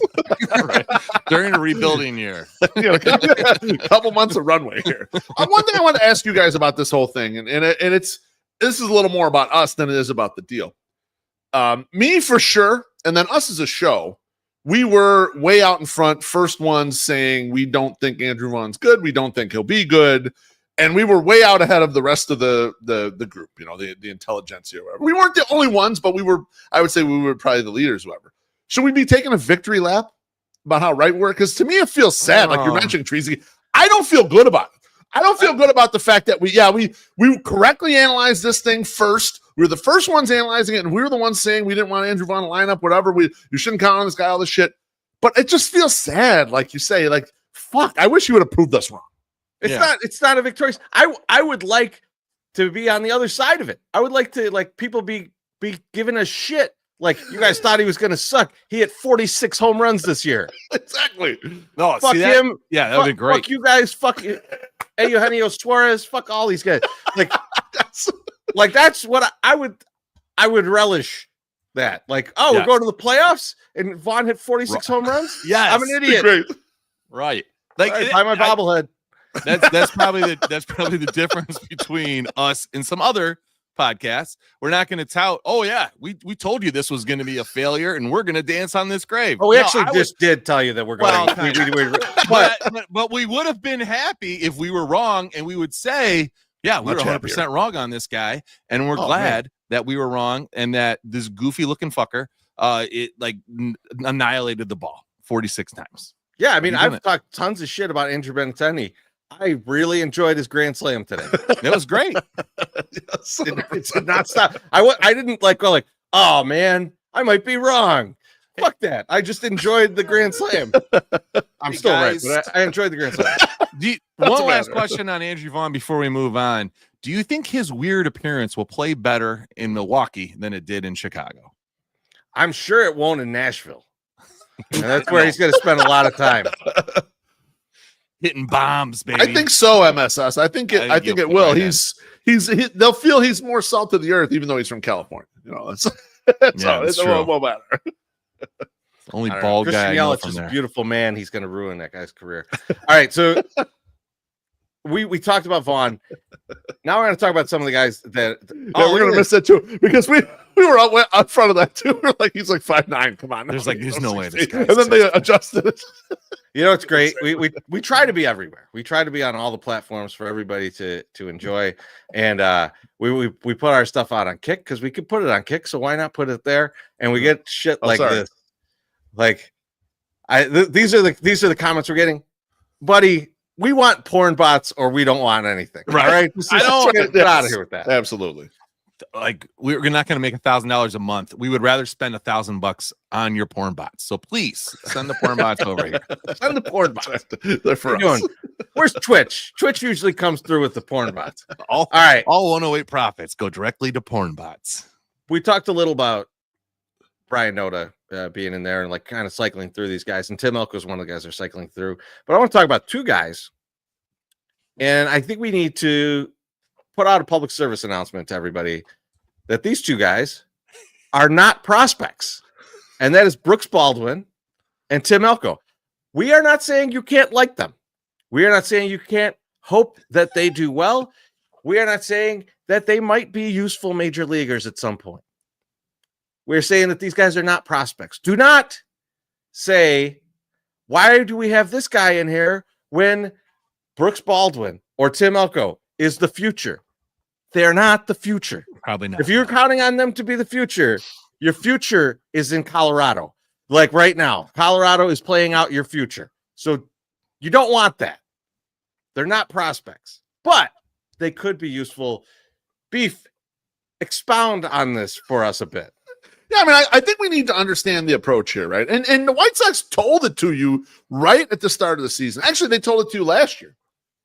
during a rebuilding year? A couple months of runway here. One thing I want to ask you guys about this whole thing, and this is a little more about us than it is about the deal. Me for sure, and then us as a show, we were way out in front, first ones saying we don't think Andrew Vaughn's good, we don't think he'll be good. And we were way out ahead of the rest of the group, the intelligentsia or whatever. We weren't the only ones, but I would say we were probably the leaders, whoever. Should we be taking a victory lap about how right we were? Because to me, it feels sad. Like you're mentioning, Chorizy. I don't feel good about it. I don't feel good about the fact that we correctly analyzed this thing first. We were the first ones analyzing it, and we were the ones saying we didn't want Andrew Vaughn to line up, whatever. You shouldn't count on this guy, all this shit. But it just feels sad, like you say, like, fuck, I wish you would have proved us wrong. It's not a victorious. I would like to be on the other side of it. I would like to people be giving us shit. Like, you guys thought he was going to suck. He hit 46 home runs this year. Exactly. No, fuck him. Yeah, that would be great. Fuck you guys. Fuck you. Eugenio Suarez. Fuck all these guys. Like, that's what I would relish that. Like, we're going to the playoffs and Vaughn hit 46 home runs. Yeah, I'm an idiot. Great. Right. Like, buy my bobblehead. That's probably the difference between us and some other podcast. We're not going to tout, oh, yeah, we told you this was going to be a failure, and we're going to dance on this grave. Oh, we actually did tell you that we're going but we would have been happy if we were wrong, and we would say, yeah, we were 100% wrong on this guy, and we're glad that we were wrong, and that this goofy-looking fucker, annihilated the ball 46 times. Yeah, I mean, I've talked tons of shit about Andrew Benintendi. I really enjoyed his grand slam today. It was great. It did not stop. I didn't go like, oh man, I might be wrong. Fuck that. I just enjoyed the grand slam. I'm still right, but I enjoyed the grand slam. One last question on Andrew Vaughn before we move on. Do you think his weird appearance will play better in Milwaukee than it did in Chicago? I'm sure it won't in Nashville. And that's where he's going to spend a lot of time. Hitting bombs, baby. I think so, MSS. I think it will. They'll feel he's more salt of the earth, even though he's from California. You know, that's it won't matter. Only bald guy. Christian Yelich is a beautiful man. He's going to ruin that guy's career. All right, so we talked about Vaughn. Now we're going to talk about some of the guys that. We're going to miss that too because we were out front of that too. We're like, he's like 5'9". Come on, there's no way this guy. And then they adjusted it. You know, it's great. We try to be everywhere. We try to be on all the platforms for everybody to enjoy. And we put our stuff out on Kick because we could put it on Kick. So why not put it there? And we get shit this. Like, these are the comments we're getting, buddy. We want porn bots or we don't want anything. Right. I don't get out of here with that. Absolutely. Like, we're not going to make $1,000 a month. We would rather spend $1,000 on your porn bots. So please send the porn bots over here. Send the porn bots. They're for us. Where's Twitch? Twitch usually comes through with the porn bots. All right. All 108 profits go directly to porn bots. We talked a little about Brian Noda being in there and like kind of cycling through these guys. And Tim Elko is one of the guys they're cycling through. But I want to talk about two guys. And I think we need to put out a public service announcement to everybody that these two guys are not prospects. And that is Brooks Baldwin and Tim Elko. We are not saying you can't like them. We are not saying you can't hope that they do well. We are not saying that they might be useful major leaguers at some point. We're saying that these guys are not prospects. Do not say, why do we have this guy in here when Brooks Baldwin or Tim Elko is the future? They're not the future. Probably not. If you're counting on them to be the future, your future is in Colorado. Like right now, Colorado is playing out your future. So you don't want that. They're not prospects, but they could be useful. Beef, expound on this for us a bit. Yeah, I mean, I think we need to understand the approach here, right? And the White Sox told it to you right at the start of the season. Actually, they told it to you last year.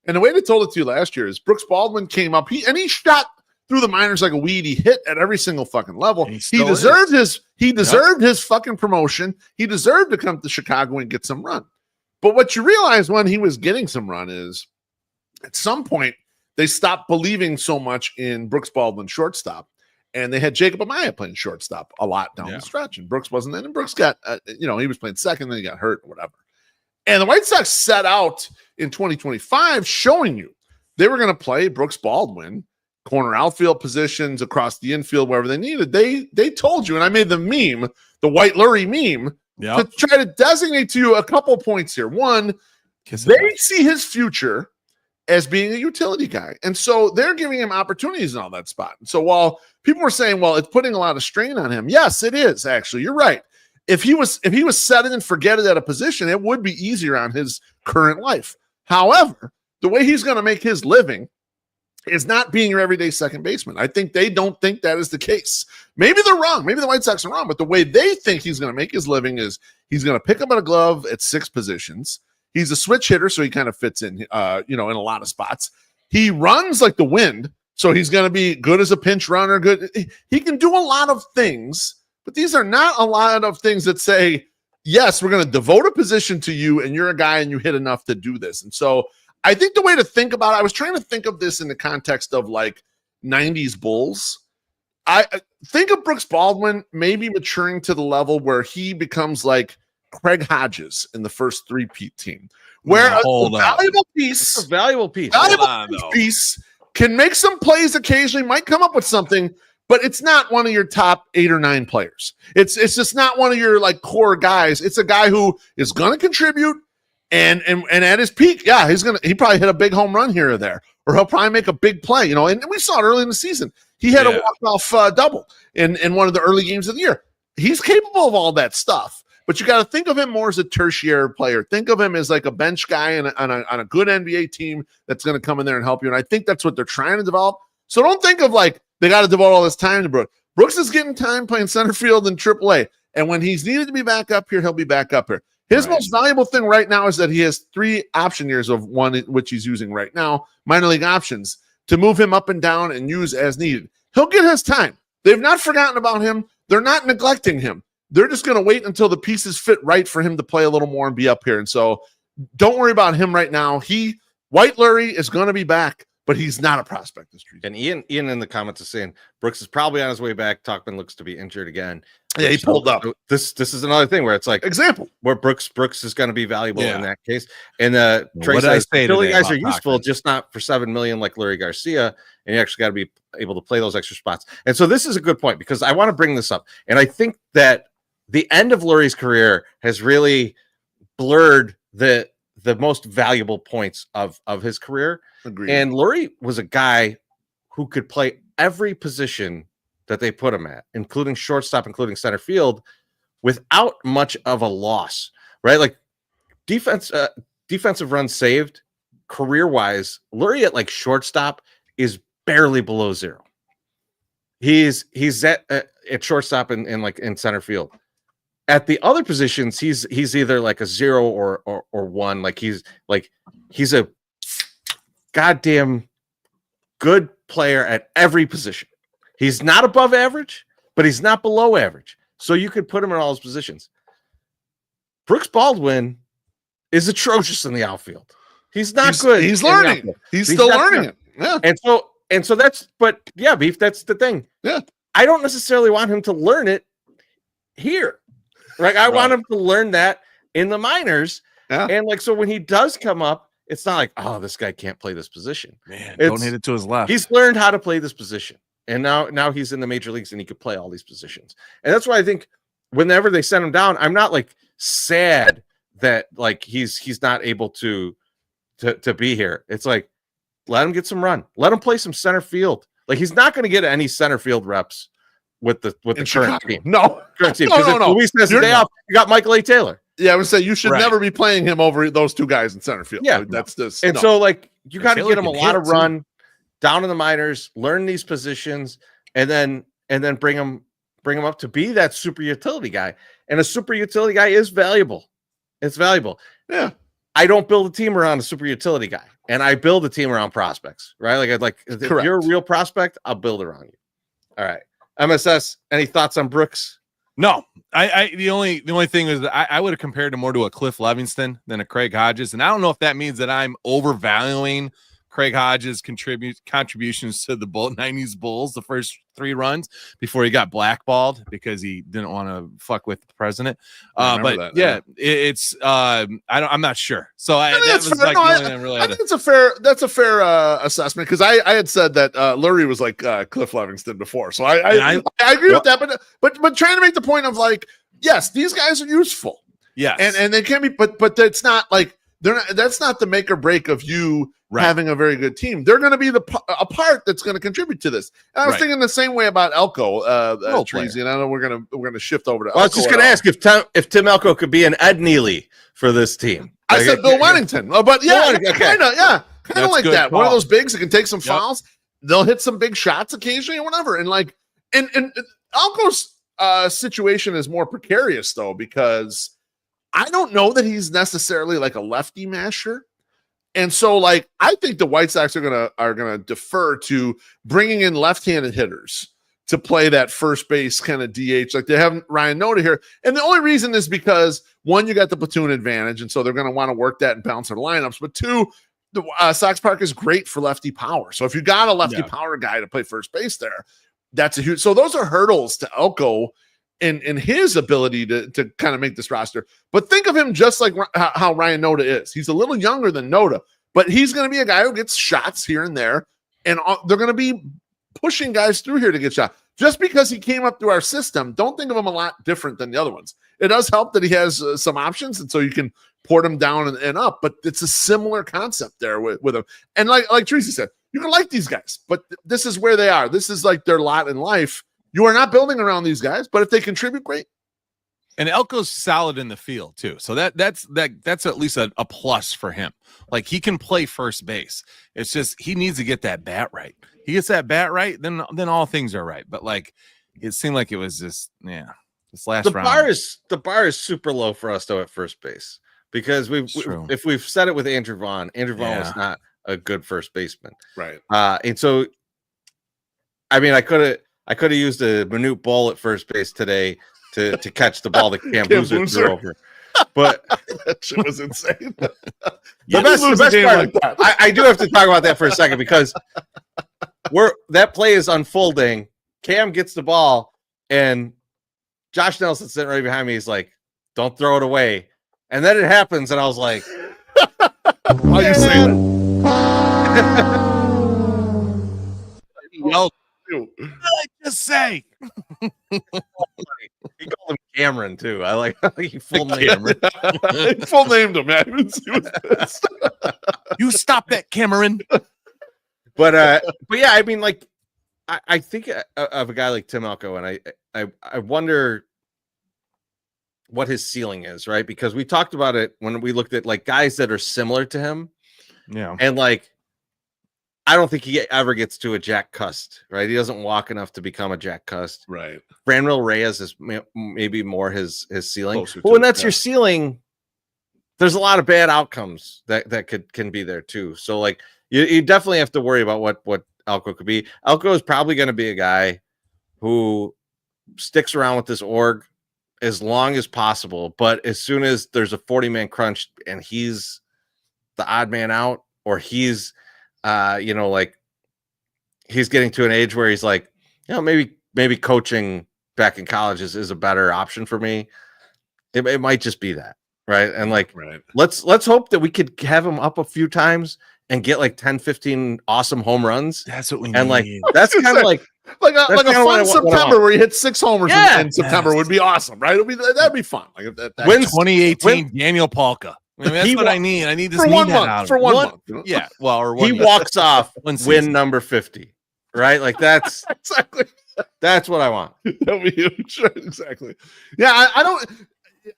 And the way they told it to you last year is Brooks Baldwin came up, he shot through the minors like a weed. He hit at every single fucking level. He deserved his fucking promotion. He deserved to come to Chicago and get some run. But what you realize when he was getting some run is at some point they stopped believing so much in Brooks Baldwin shortstop. And they had Jacob Amaya playing shortstop a lot down the stretch. And Brooks wasn't in. And Brooks got, he was playing second, then he got hurt or whatever. And the White Sox set out in 2025 showing you they were going to play Brooks Baldwin, corner outfield positions across the infield, wherever they needed. They told you, and I made the meme, the White Lurie meme, to try to designate to you a couple points here. One, they see his future as being a utility guy. And so they're giving him opportunities in all that spot. And so while people were saying, well, it's putting a lot of strain on him. Yes, it is actually. You're right. If he was set it and forget it at a position, it would be easier on his current life. However, the way he's going to make his living is not being your everyday second baseman. I think they don't think that is the case. Maybe they're wrong. Maybe the White Sox are wrong. But the way they think he's going to make his living is he's going to pick up a glove at 6 positions. He's a switch hitter, so he kind of fits in, in a lot of spots. He runs like the wind, so he's going to be good as a pinch runner. Good. He can do a lot of things, but these are not a lot of things that say, yes, we're going to devote a position to you, and you're a guy and you hit enough to do this. And so I think the way to think about it, I was trying to think of this in the context of like 90s Bulls. I think of Brooks Baldwin maybe maturing to the level where he becomes like Craig Hodges in the first three-peat team, where a valuable piece can make some plays occasionally, might come up with something, but it's not one of your top 8 or 9 players. It's just not one of your like core guys. It's a guy who is going to contribute, and at his peak, yeah, he probably hit a big home run here or there, or he'll probably make a big play, you know. And we saw it early in the season. He had a walk-off double in one of the early games of the year. He's capable of all that stuff, but you got to think of him more as a tertiary player. Think of him as like a bench guy on a good NBA team that's going to come in there and help you. And I think that's what they're trying to develop. So don't think of like they got to devote all this time to Brooks. Brooks is getting time playing center field in AAA, and when he's needed to be back up here, he'll be back up here. His most valuable thing right now is that he has 3 option years of one, which he's using right now, minor league options, to move him up and down and use as needed. He'll get his time. They've not forgotten about him. They're not neglecting him. They're just going to wait until the pieces fit right for him to play a little more and be up here. And so don't worry about him right now. White Lurie is going to be back, but he's not a prospect this season. And Ian in the comments is saying Brooks is probably on his way back. Talkman looks to be injured again. Yeah, he pulled up. This is another thing where it's like example where Brooks is going to be valuable in that case. And Trey What did I says say Philly today guys are about useful, Talkman? just not for $7 million like Lurie Garcia. And you actually got to be able to play those extra spots. And so this is a good point because I want to bring this up. And I think that the end of Lurie's career has really blurred the most valuable points of his career. Agreed. And Lurie was a guy who could play every position that they put him at, including shortstop, including center field, without much of a loss, right? Like defensive runs saved career-wise, Lurie at like shortstop is barely below 0. He's at shortstop and like in center field. At the other positions, he's either like a 0 or 1. Like he's a goddamn good player at every position. He's not above average, but he's not below average. So you could put him in all his positions. Brooks Baldwin is atrocious in the outfield. He's not good. He's learning. He's still learning it. Yeah. And so that's, but yeah, Beef, that's the thing. Yeah. I don't necessarily want him to learn it here. Right. I want him to learn that in the minors. Yeah. And like, so when he does come up, it's not like, oh, this guy can't play this position. Man, don't hit it to his left. He's learned how to play this position. And now he's in the major leagues and he could play all these positions. And that's why I think whenever they send him down, I'm not like sad that like he's not able to be here. It's like, let him get some run. Let him play some center field. Like he's not going to get any center field reps with the current Chicago. team. No. Current team. No. Luis has the day off. You got Michael A. Taylor. Yeah, I would say you should never be playing him over those 2 guys in center field. Yeah, that's just and so like you got to Taylor get him a can lot hit, of run down in the minors, learn these positions, and then bring him up to be that super utility guy. And a super utility guy is valuable. It's valuable. Yeah. I don't build a team around a super utility guy, and I build a team around prospects, right? If you're a real prospect, I'll build around you. All right. MSS, any thoughts on Brooks? No, the only thing is that I would have compared him more to a Cliff Livingston than a Craig Hodges, and I don't know if that means that I'm overvaluing Craig Hodges' contributions to the 90s Bulls the first 3 runs before he got blackballed because he didn't want to fuck with the president. I'm not sure. So I think it's a fair assessment because I had said that Lurie was like Cliff Livingston before. So I agree with that, but trying to make the point of like, yes, these guys are useful. Yes. And they can be, but that's not like that's not the make or break of you having a very good team. They're going to be a part that's going to contribute to this. And I was thinking the same way about Elko, Chorizy, and I know we're going to shift over to. Well, I was just going to ask if Tim Elko could be an Ed Neely for this team. I said Bill Wennington, but yeah, kind of like that. Call. One of those bigs that can take some fouls. They'll hit some big shots occasionally or whatever. And like, and Elko's situation is more precarious though because I don't know that he's necessarily like a lefty masher. And so, like, I think the White Sox are gonna defer to bringing in left-handed hitters to play that first base kind of DH, like they have Ryan Noda here. And the only reason is because 1, you got the platoon advantage, and so they're going to want to work that and balance their lineups. But 2, the Sox Park is great for lefty power. So if you got a lefty power guy to play first base there, that's a huge. So those are hurdles to Elko in his ability to kind of make this roster. But think of him just like how Ryan Noda is. He's a little younger than Noda, but he's going to be a guy who gets shots here and there and they're going to be pushing guys through here to get shot. Just because he came up through our system, don't think of him a lot different than the other ones. It does help that he has some options, and so you can port him down and up, but it's a similar concept there with him. And like Tracy said, you can like these guys, but this is where they are. This is like their lot in life. You are not building around these guys, but if they contribute, great. And Elko's solid in the field too, so that's at least a plus for him. Like, he can play first base. It's just he needs to get that bat right. He gets that bat right, then all things are right. But like, it seemed like it was just this last round. The bar is super low for us though at first base, because if we've said it with Andrew Vaughn was not a good first baseman, right? And so, I mean, I could have used a minute ball at first base today to catch the ball that Cam Boozer threw over. But that shit was insane. The best part, like I do have to talk about that for a second, because that play is unfolding. Cam gets the ball, and Josh Nelson sitting right behind me. He's like, "Don't throw it away." And then it happens, and I was like, "How you say that?" What did I just say? He called him Cameron too. I like he full named Cameron. He full named him, man. He was pissed. You stop that, Cameron. But yeah, I mean, like, I think of a guy like Tim Elko, and I wonder what his ceiling is, right? Because we talked about it when we looked at like guys that are similar to him. Yeah. And like, I don't think he ever gets to a Jack Cust, right? He doesn't walk enough to become a Jack Cust. Right. Franmil Reyes is maybe more his ceiling. But when that's your ceiling, there's a lot of bad outcomes that can be there too. So like, you definitely have to worry about what Elko could be. Elko is probably going to be a guy who sticks around with this org as long as possible. But as soon as there's a 40-man crunch and he's the odd man out, or he's like he's getting to an age where he's like, maybe coaching back in college is a better option for me. It might just be that, right? And like, let's hope that we could have him up a few times and get like 10, 15 awesome home runs. That's what we need. And like, that's kind of like a fun September where he hit 6 homers in September would be awesome, right? That'd be fun. Like that 2018 Daniel Palka. I mean, that's what I need. I need this for 1 that month. out For 1 month. Yeah. Well, or he walks off win number 50, right? Like that's exactly. That's what I want. That'd be huge. Exactly. Yeah, I don't.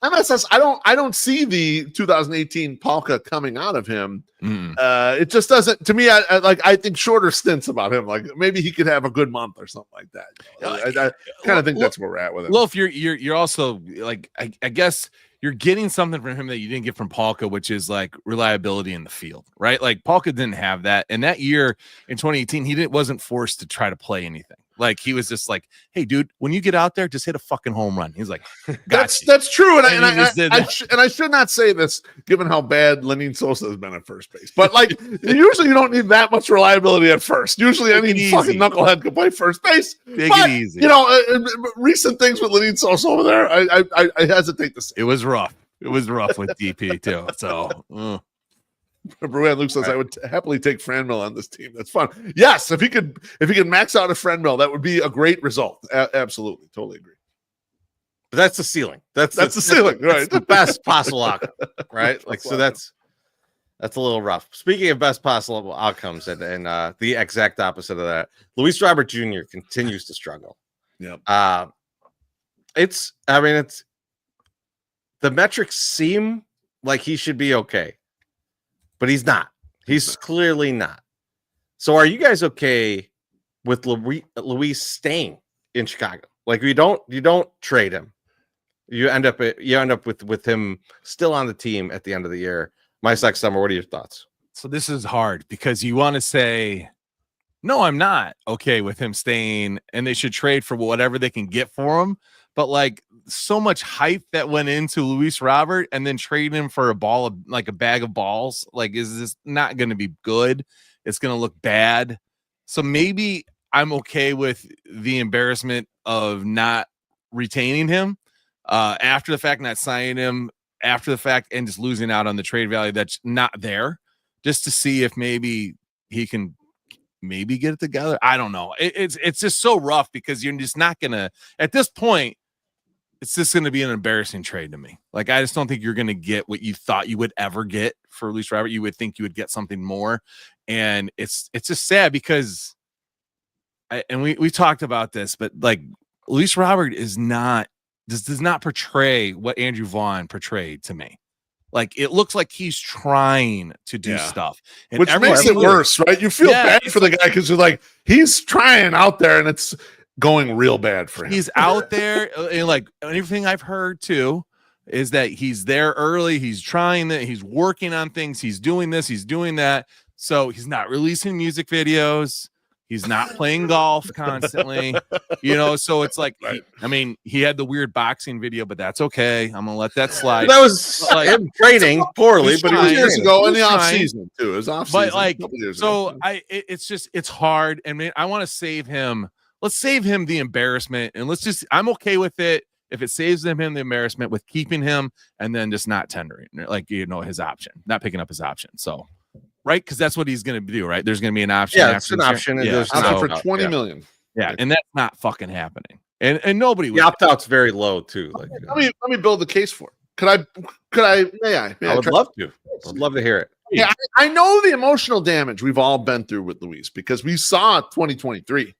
MSS. I don't see the 2018 Palka coming out of him. It just doesn't. To me, I think shorter stints about him. Like maybe he could have a good month or something like that. I kind of think that's where we're at with him. Well, if you're also like, I guess you're getting something from him that you didn't get from Palka, which is like reliability in the field, right? Like Palka didn't have that, and that year in 2018, he wasn't forced to try to play anything. Like he was just like, "Hey, dude, when you get out there, just hit a fucking home run." He's like, "That's true," and I should not say this given how bad Lenin Sosa has been at first base. But like, usually you don't need that much reliability at first. Usually, any fucking knucklehead can play first base. Take it easy. You know, recent things with Lenin Sosa over there, I hesitate to say. It was rough. It was rough with DP too. So. Bruin Luke says, I would happily take Franmil on this team. That's fun. Yes, if he could max out a Franmil, that would be a great result. Absolutely, totally agree. But that's the ceiling. That's the ceiling, right? That's the best possible outcome, right? Like so, that's a little rough. Speaking of best possible outcomes, and the exact opposite of that, Luis Robert Jr. continues to struggle. Yeah. It's the metrics seem like he should be okay. But he's not. He's clearly not. So are you guys okay with Luis staying in Chicago? Like you don't trade him. You end up with him still on the team at the end of the year. MySoxSummer, what are your thoughts? So this is hard because you want to say, no, I'm not okay with him staying, and they should trade for whatever they can get for him. But like so much hype that went into Luis Robert, and then trade him for a bag of balls. Like, is this not going to be good? It's going to look bad. So maybe I'm okay with the embarrassment of not retaining him after the fact, not signing him after the fact, and just losing out on the trade value that's not there, just to see if maybe he can maybe get it together. I don't know. It's just so rough because you're just not gonna at this point. It's just going to be an embarrassing trade to me. Like, I just don't think you're going to get what you thought you would ever get for Luis Robert. You would think you would get something more. And it's just sad because we talked about this, but like Luis Robert does not portray what Andrew Vaughn portrayed to me. Like, it looks like he's trying to do stuff. And which makes it worse, right? You feel bad for the guy because you're like, he's trying out there and it's going real bad for him. He's out there, and like everything I've heard too is that he's there early. He's trying that. He's working on things. He's doing this. He's doing that. So he's not releasing music videos. He's not playing golf constantly, So it's like, he had the weird boxing video, but that's okay. I'm gonna let that slide. That was like him training poorly, but he was years ago in the off season too. It was off season. But like, it's hard. And I want to save him. Let's save him the embarrassment, and I'm okay with it if it saves him the embarrassment with keeping him and then just not tendering, like, his option, not picking up his option. So, right, because that's what he's going to do, right? There's going to be an option. Yeah, it's an option. For $20 million. Yeah, and that's not fucking happening. And nobody. The opt out's very low too. Like, let me build the case for it. May I? I would love to. I'd love to hear it. Yeah, I know the emotional damage we've all been through with Luis because we saw 2023.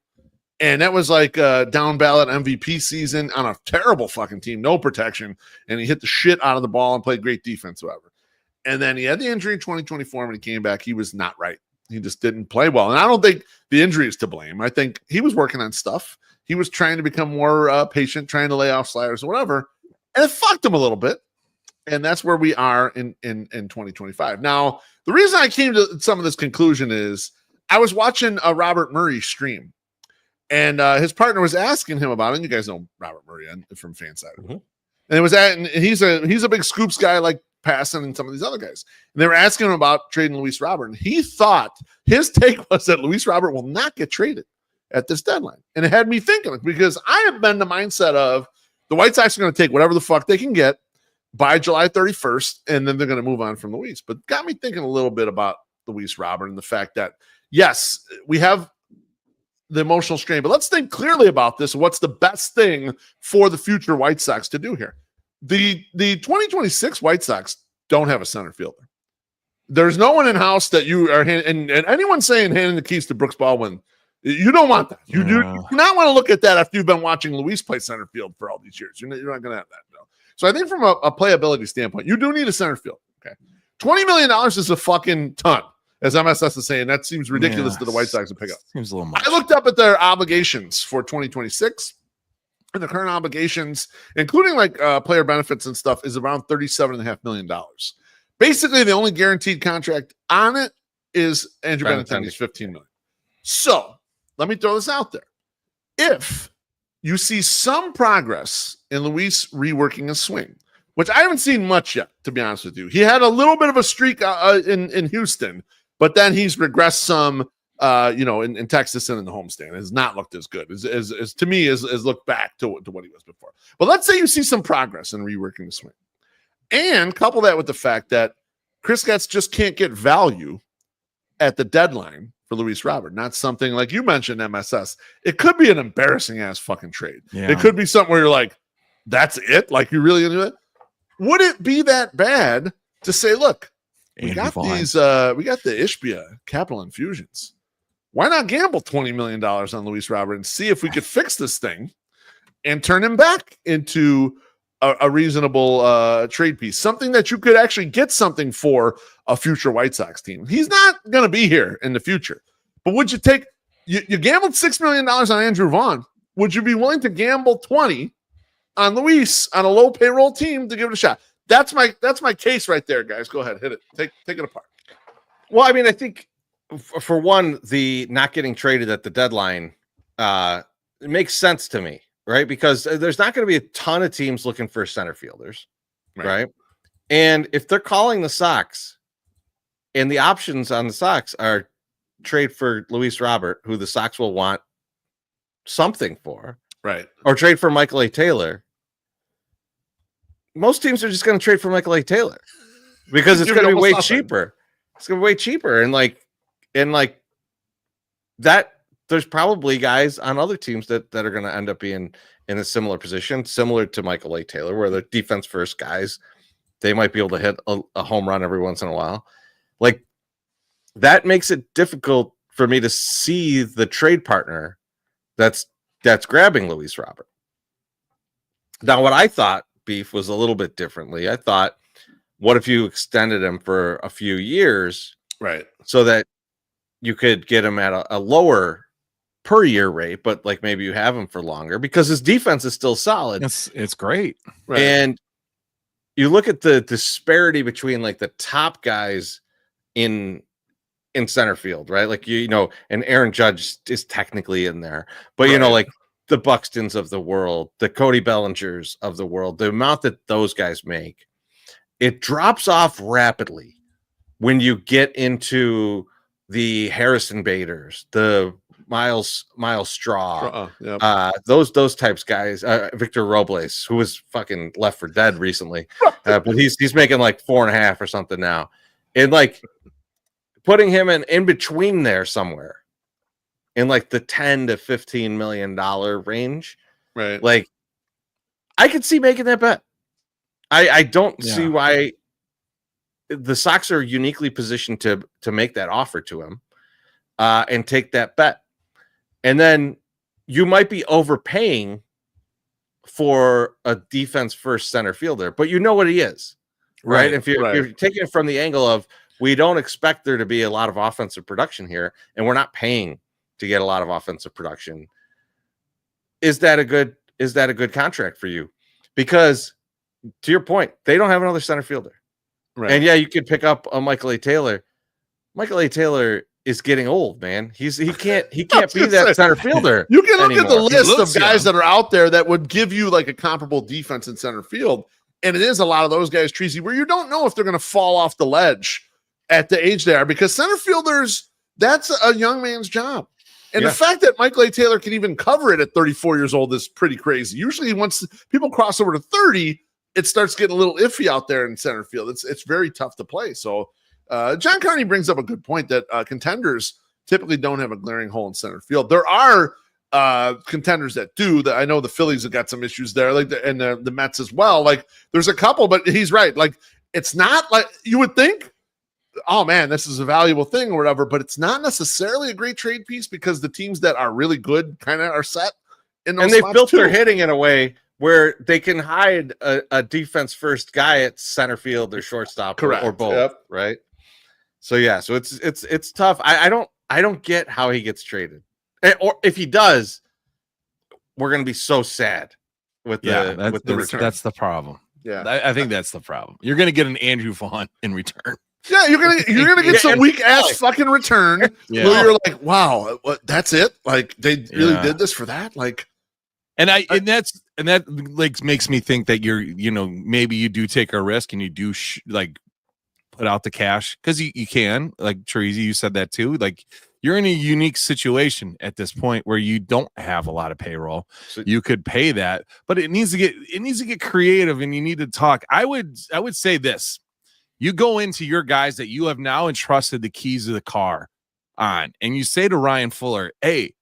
And that was like a down ballot MVP season on a terrible fucking team, no protection. And he hit the shit out of the ball and played great defense, whatever. And then he had the injury in 2024 when he came back. He was not right. He just didn't play well. And I don't think the injury is to blame. I think he was working on stuff. He was trying to become more patient, trying to lay off sliders or whatever. And it fucked him a little bit. And that's where we are in 2025. Now, the reason I came to some of this conclusion is I was watching a Robert Murray stream. And his partner was asking him about it. And you guys know Robert Murray from Fanside. Mm-hmm. And it was and he's a big scoops guy like Passan and some of these other guys. And they were asking him about trading Luis Robert. And he thought his take was that Luis Robert will not get traded at this deadline. And it had me thinking, because I have been the mindset of the White Sox are going to take whatever the fuck they can get by July 31st, and then they're going to move on from Luis. But got me thinking a little bit about Luis Robert and the fact that, yes, we have the emotional strain, but let's think clearly about this. What's the best thing for the future White Sox to do here? The 2026 White Sox don't have a center fielder. There's no one in house that you are and anyone saying handing the keys to Brooks Baldwin, you don't want that. You do not want to look at that after you've been watching Luis play center field for all these years. You're not going to have that. No. So I think from a playability standpoint, you do need a center field. Okay, $20 million is a fucking ton. As MSS is saying, that seems ridiculous to the White Sox to pick up. Seems a little much. I looked up at their obligations for 2026, and the current obligations, including like player benefits and stuff, is around $37.5 million. Basically, the only guaranteed contract on it is Andrew Benintendi's $15 million. So let me throw this out there. If you see some progress in Luis reworking his swing, which I haven't seen much yet, to be honest with you. He had a little bit of a streak in Houston, but then he's regressed some, in Texas and in the homestand. It has not looked as good as to me as looked back to what he was before. But let's say you see some progress in reworking the swing, and couple that with the fact that Chris Getz just can't get value at the deadline for Luis Robert. Not something like you mentioned, MSS. It could be an embarrassing ass fucking trade. Yeah. It could be something where you're like, "That's it." Like you really gonna do it? Would it be that bad to say, "Look, we got the Ishbia capital infusions. Why not gamble $20 million on Luis Robert and see if we could fix this thing and turn him back into a reasonable trade piece, something that you could actually get something for a future White Sox team." He's not going to be here in the future, but would you take? You gambled $6 million on Andrew Vaughn. Would you be willing to gamble 20 on Luis on a low payroll team to give it a shot? That's my case right there, guys. Go ahead, hit it. Take it apart. Well, I mean, I think for one, the not getting traded at the deadline it makes sense to me, right? Because there's not going to be a ton of teams looking for center fielders, right? And if they're calling the Sox, and the options on the Sox are trade for Luis Robert, who the Sox will want something for, right? Or trade for Michael A. Taylor. Most teams are just going to trade for Michael A. Taylor because it's going to be way cheaper. It's going to be way cheaper. And there's probably guys on other teams that are going to end up being in a similar position, similar to Michael A. Taylor, where they're defense first guys. They might be able to hit a home run every once in a while. Like, that makes it difficult for me to see the trade partner that's grabbing Luis Robert. Now, what I thought, Beef, was a little bit differently. I thought, what if you extended him for a few years, right, so that you could get him at a lower per year rate, but like maybe you have him for longer because his defense is still solid. It's great. Right. And you look at the disparity between like the top guys in center field, right? Like, you know, and Aaron Judge is technically in there, but you know, like the Buxtons of the world, the Cody Bellingers of the world, the amount that those guys make, it drops off rapidly when you get into the Harrison Baders, the Miles Straw, those types guys, Victor Robles, who was fucking left for dead recently, but he's making like 4.5 or something now, and like putting him in between there somewhere in like the $10 to $15 million range, right? Like, I could see making that bet. I don't see why. The Sox are uniquely positioned to make that offer to him and take that bet. And then you might be overpaying for a defense first center fielder, but you know what he is, right? If you're taking it from the angle of, we don't expect there to be a lot of offensive production here, and we're not paying to get a lot of offensive production. Is that a good contract for you? Because to your point, they don't have another center fielder. Right. And yeah, you could pick up a Michael A. Taylor. Michael A. Taylor is getting old, man. He can't be that center fielder. You can look anymore. at the list of guys that are out there that would give you like a comparable defense in center field. And it is a lot of those guys, Chorizy, where you don't know if they're going to fall off the ledge at the age they are, because center fielders, that's a young man's job. And the fact that Michael A. Taylor can even cover it at 34 years old is pretty crazy. Usually once people cross over to 30, it starts getting a little iffy out there in center field. It's very tough to play. So John Carney brings up a good point that contenders typically don't have a glaring hole in center field. There are contenders that do. That I know the Phillies have got some issues there, like the Mets as well. Like, there's a couple, but he's right. Like, it's not like you would think, oh man, this is a valuable thing or whatever, but it's not necessarily a great trade piece because the teams that are really good kind of are set in those and they've spots built too. their hitting in a way where they can hide a defense first guy at center field or shortstop or both, right? So yeah, so it's tough. I don't get how he gets traded, or if he does, we're gonna be so sad with the return. That's the problem. Yeah, I think that's the problem. You're gonna get an Andrew Vaughn in return. Yeah, you're gonna get some weak ass fucking return where you're like, wow, what? That's it? Like, they really did this for that? Like. And that like makes me think that maybe you do take a risk and you do like put out the cash because you can, like Chorizy, you said that too. Like, you're in a unique situation at this point where you don't have a lot of payroll. So you could pay that, but it needs to get creative, and you need to talk. I would say this: you go into your guys that you have now entrusted the keys of the car on, and you say to Ryan Fuller, "Hey,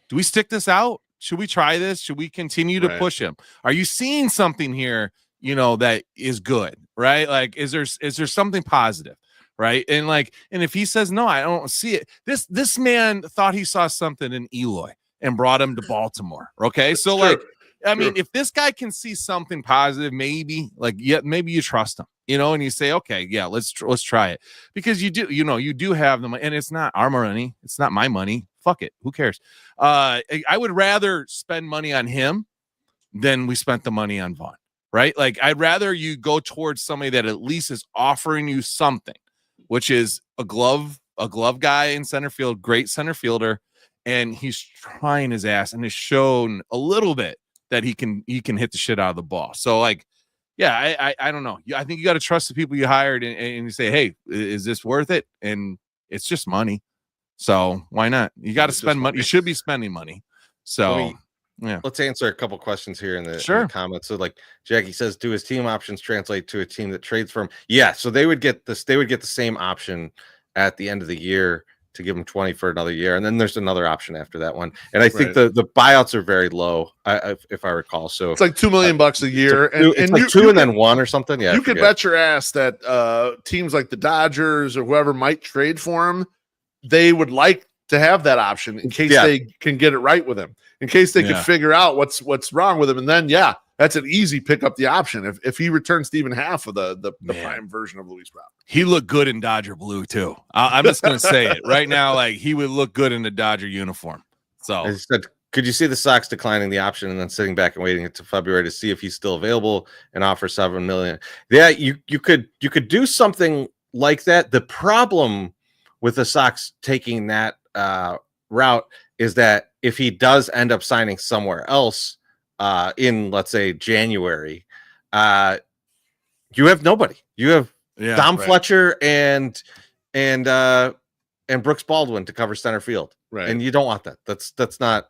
do we stick this out? Should we try this? Should we continue to push him? Are you seeing something here, that is good, right? Like, is there something positive, right?" And if he says, "No, I don't see it." This man thought he saw something in Eloy and brought him to Baltimore. Okay. So I mean, if this guy can see something positive, maybe maybe you trust him, and you say, okay, yeah, let's try it, because you do have the money, and it's not our money. It's not my money. Fuck it. Who cares? I would rather spend money on him than we spent the money on Vaughn, right? Like, I'd rather you go towards somebody that at least is offering you something, which is a glove guy in center field, great center fielder, and he's trying his ass and has shown a little bit that he can hit the shit out of the ball. So I don't know. I think you got to trust the people you hired and you say, hey, is this worth it? And it's just money. So why not? You got to spend money. You should be spending money. So let's answer a couple questions here in the comments. So like Jackie says, do his team options translate to a team that trades for him? Yeah. So they would get this. They would get the same option at the end of the year to give him 20 for another year, and then there's another option after that one. And I think the buyouts are very low, if I recall. So it's like $2 million a year, it's like two and then one or something. Yeah, you could bet your ass that teams like the Dodgers or whoever might trade for him, they would like to have that option in case they can get it right with him, in case they can figure out what's wrong with him, and then that's an easy pick up the option if he returns to even half of the prime version of Luis Robert. He looked good in Dodger blue too. I'm just gonna say it right now. Like, he would look good in the Dodger uniform. So I said, could you see the Sox declining the option and then sitting back and waiting until February to see if he's still available and offer $7 million? Yeah, you could do something like that. The problem with the Sox taking that route is that if he does end up signing somewhere else in, let's say, January, you have nobody. You have Dom Fletcher and Brooks Baldwin to cover center field, right? And you don't want that. That's not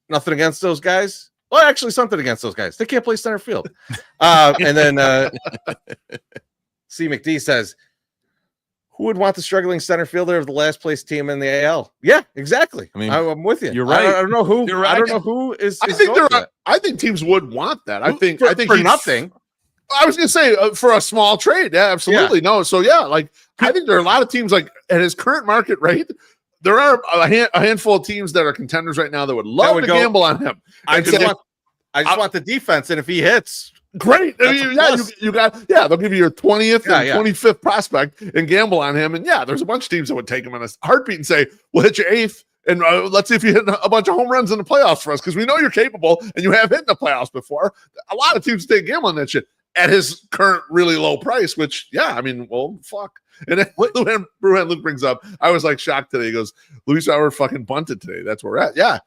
nothing against those guys. Well, actually, something against those guys. They can't play center field. And then C. McD says, who would want the struggling center fielder of the last place team in the AL? Yeah, exactly. I mean, I'm with you. You're right. I don't know who. You're right. I don't know who is. I think teams would want that. I think for nothing. I was going to say for a small trade. Yeah, absolutely. Yeah. No. So I think there are a lot of teams like at his current market rate. There are a handful of teams that are contenders right now that would love to gamble on him. I just want the defense, and if he hits, great. I mean, you got they'll give you your 20th and 25th prospect and gamble on him. And there's a bunch of teams that would take him in a heartbeat and say, we'll hit your 8th. And let's see if you hit a bunch of home runs in the playoffs for us, because we know you're capable and you have hit in the playoffs before. A lot of teams take a gamble on that shit at his current really low price, which, fuck. And then what Luke brings up, I was like shocked today. He goes, Luis Robert fucking bunted today. That's where we're at. Yeah.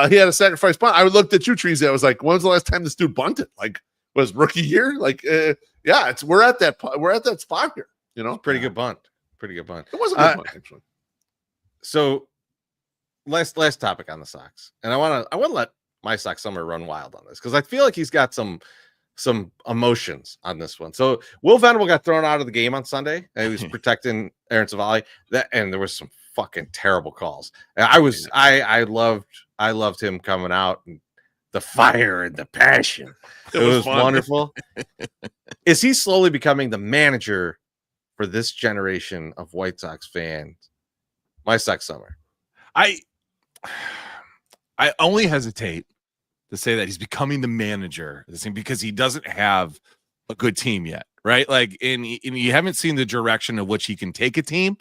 He had a sacrifice bunt. I looked at you, Chorizy. I was like, when was the last time this dude bunted? Like, was rookie year? Like, we're at that spot here. You know, pretty good bunt. Pretty good bunt. It was a good bunt, actually. So, last topic on the Sox, and I want to let MySoxSummer run wild on this because I feel like he's got some emotions on this one. So Will Venable got thrown out of the game on Sunday, and he was protecting Aaron Savali. And there was some fucking terrible calls. I loved him coming out and the fire and the passion. It was wonderful. Is he slowly becoming the manager for this generation of White Sox fans? MySoxSummer. I only hesitate to say that he's becoming the manager of this thing because he doesn't have a good team yet, right? Like, and you haven't seen the direction of which he can take a team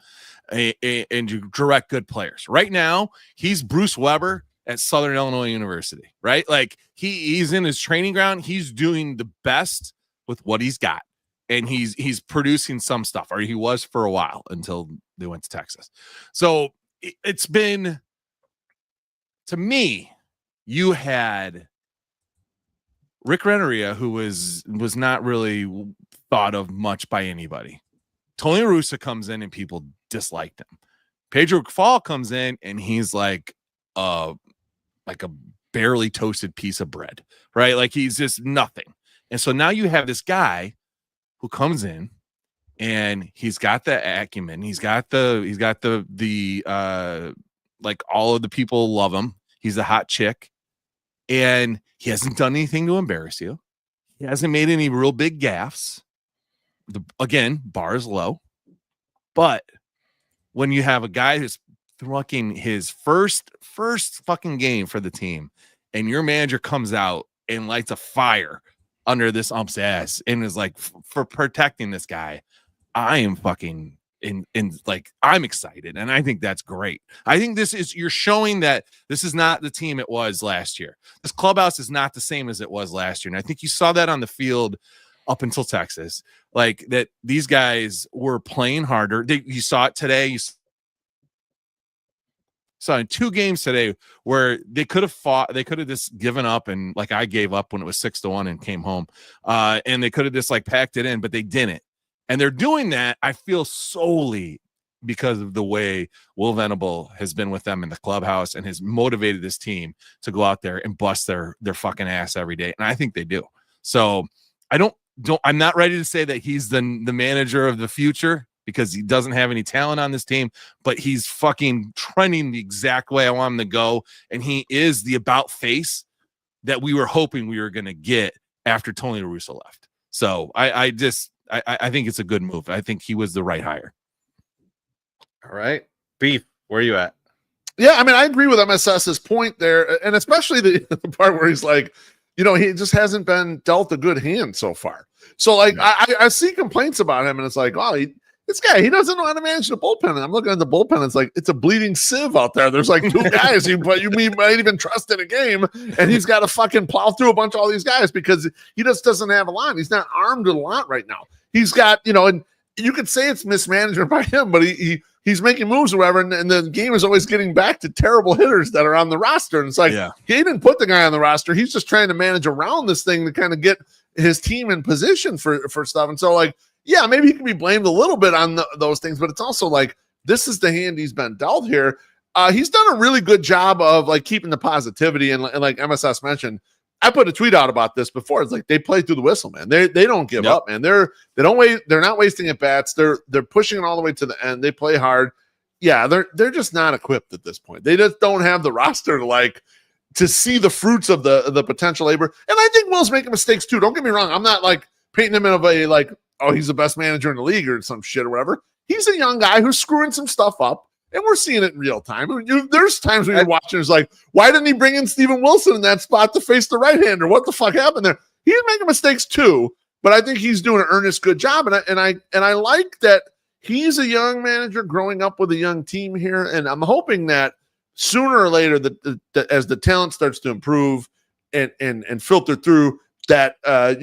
and direct good players. Right now, he's Bruce Weber at Southern Illinois University, right? Like, he's in his training ground. He's doing the best with what he's got, and he's producing some stuff, or he was for a while until they went to Texas. So it's been, to me, you had Rick Renneria, who was not really thought of much by anybody. Tony La Russa comes in and people disliked him. Pedro Fall comes in and he's like a barely toasted piece of bread, right? Like, he's just nothing. And so now you have this guy who comes in and he's got the acumen. He's got the like, all of the people love him. He's a hot chick. And he hasn't done anything to embarrass you. He hasn't made any real big gaffes. Again, bar is low. But when you have a guy who's fucking his first fucking game for the team, and your manager comes out and lights a fire under this ump's ass and is like, for protecting this guy, I am fucking like, I'm excited, and I think that's great. I think you're showing that this is not the team it was last year. This clubhouse is not the same as it was last year, and I think you saw that on the field up until Texas, like, that these guys were playing harder. You saw it today. You saw in 2 games today where they could have fought. They could have just given up, and like, I gave up when it was 6-1 and came home, and they could have just like packed it in, but they didn't. And they're doing that, I feel, solely because of the way Will Venable has been with them in the clubhouse and has motivated this team to go out there and bust their fucking ass every day. And I think they do. So I'm not ready to say that he's the manager of the future. because he doesn't have any talent on this team, but he's fucking trending the exact way I want him to go. And he is the about face that we were hoping we were going to get after Tony La Russa left. So I think it's a good move. I think he was the right hire. All right. Beef, where are you at? Yeah, I mean, I agree with MSS's point there, and especially the part where he's like, you know, he just hasn't been dealt a good hand so far. So, like, I see complaints about him, and it's like, oh, this guy, he doesn't know how to manage the bullpen. And I'm looking at the bullpen, it's like, it's a bleeding sieve out there. There's like 2 guys you might even trust in a game, and he's got to fucking plow through a bunch of all these guys because he just doesn't have a lot. He's not armed with a lot right now. He's got, you know, and you could say it's mismanagement by him, but he's making moves or whatever, and the game is always getting back to terrible hitters that are on the roster. And it's like, he didn't put the guy on the roster. He's just trying to manage around this thing to kind of get his team in position for stuff. And so, like, yeah, maybe he can be blamed a little bit on those things, but it's also like, this is the hand he's been dealt here. He's done a really good job of like keeping the positivity. And like MSS mentioned, I put a tweet out about this before. It's like they play through the whistle, man. They don't give up, man. They're not wasting at bats. They're pushing it all the way to the end. They play hard. Yeah, they're just not equipped at this point. They just don't have the roster to see the fruits of the potential labor. And I think Will's making mistakes too. Don't get me wrong. I'm not like painting him in a way like, oh, he's the best manager in the league or some shit or whatever. He's a young guy who's screwing some stuff up. And we're seeing it in real time. There's times when you're watching, it's like, why didn't he bring in Steven Wilson in that spot to face the right-hander? What the fuck happened there? He's making mistakes too, but I think he's doing an earnest, good job. And I like that he's a young manager growing up with a young team here. And I'm hoping that sooner or later, that as the talent starts to improve and filter through, that I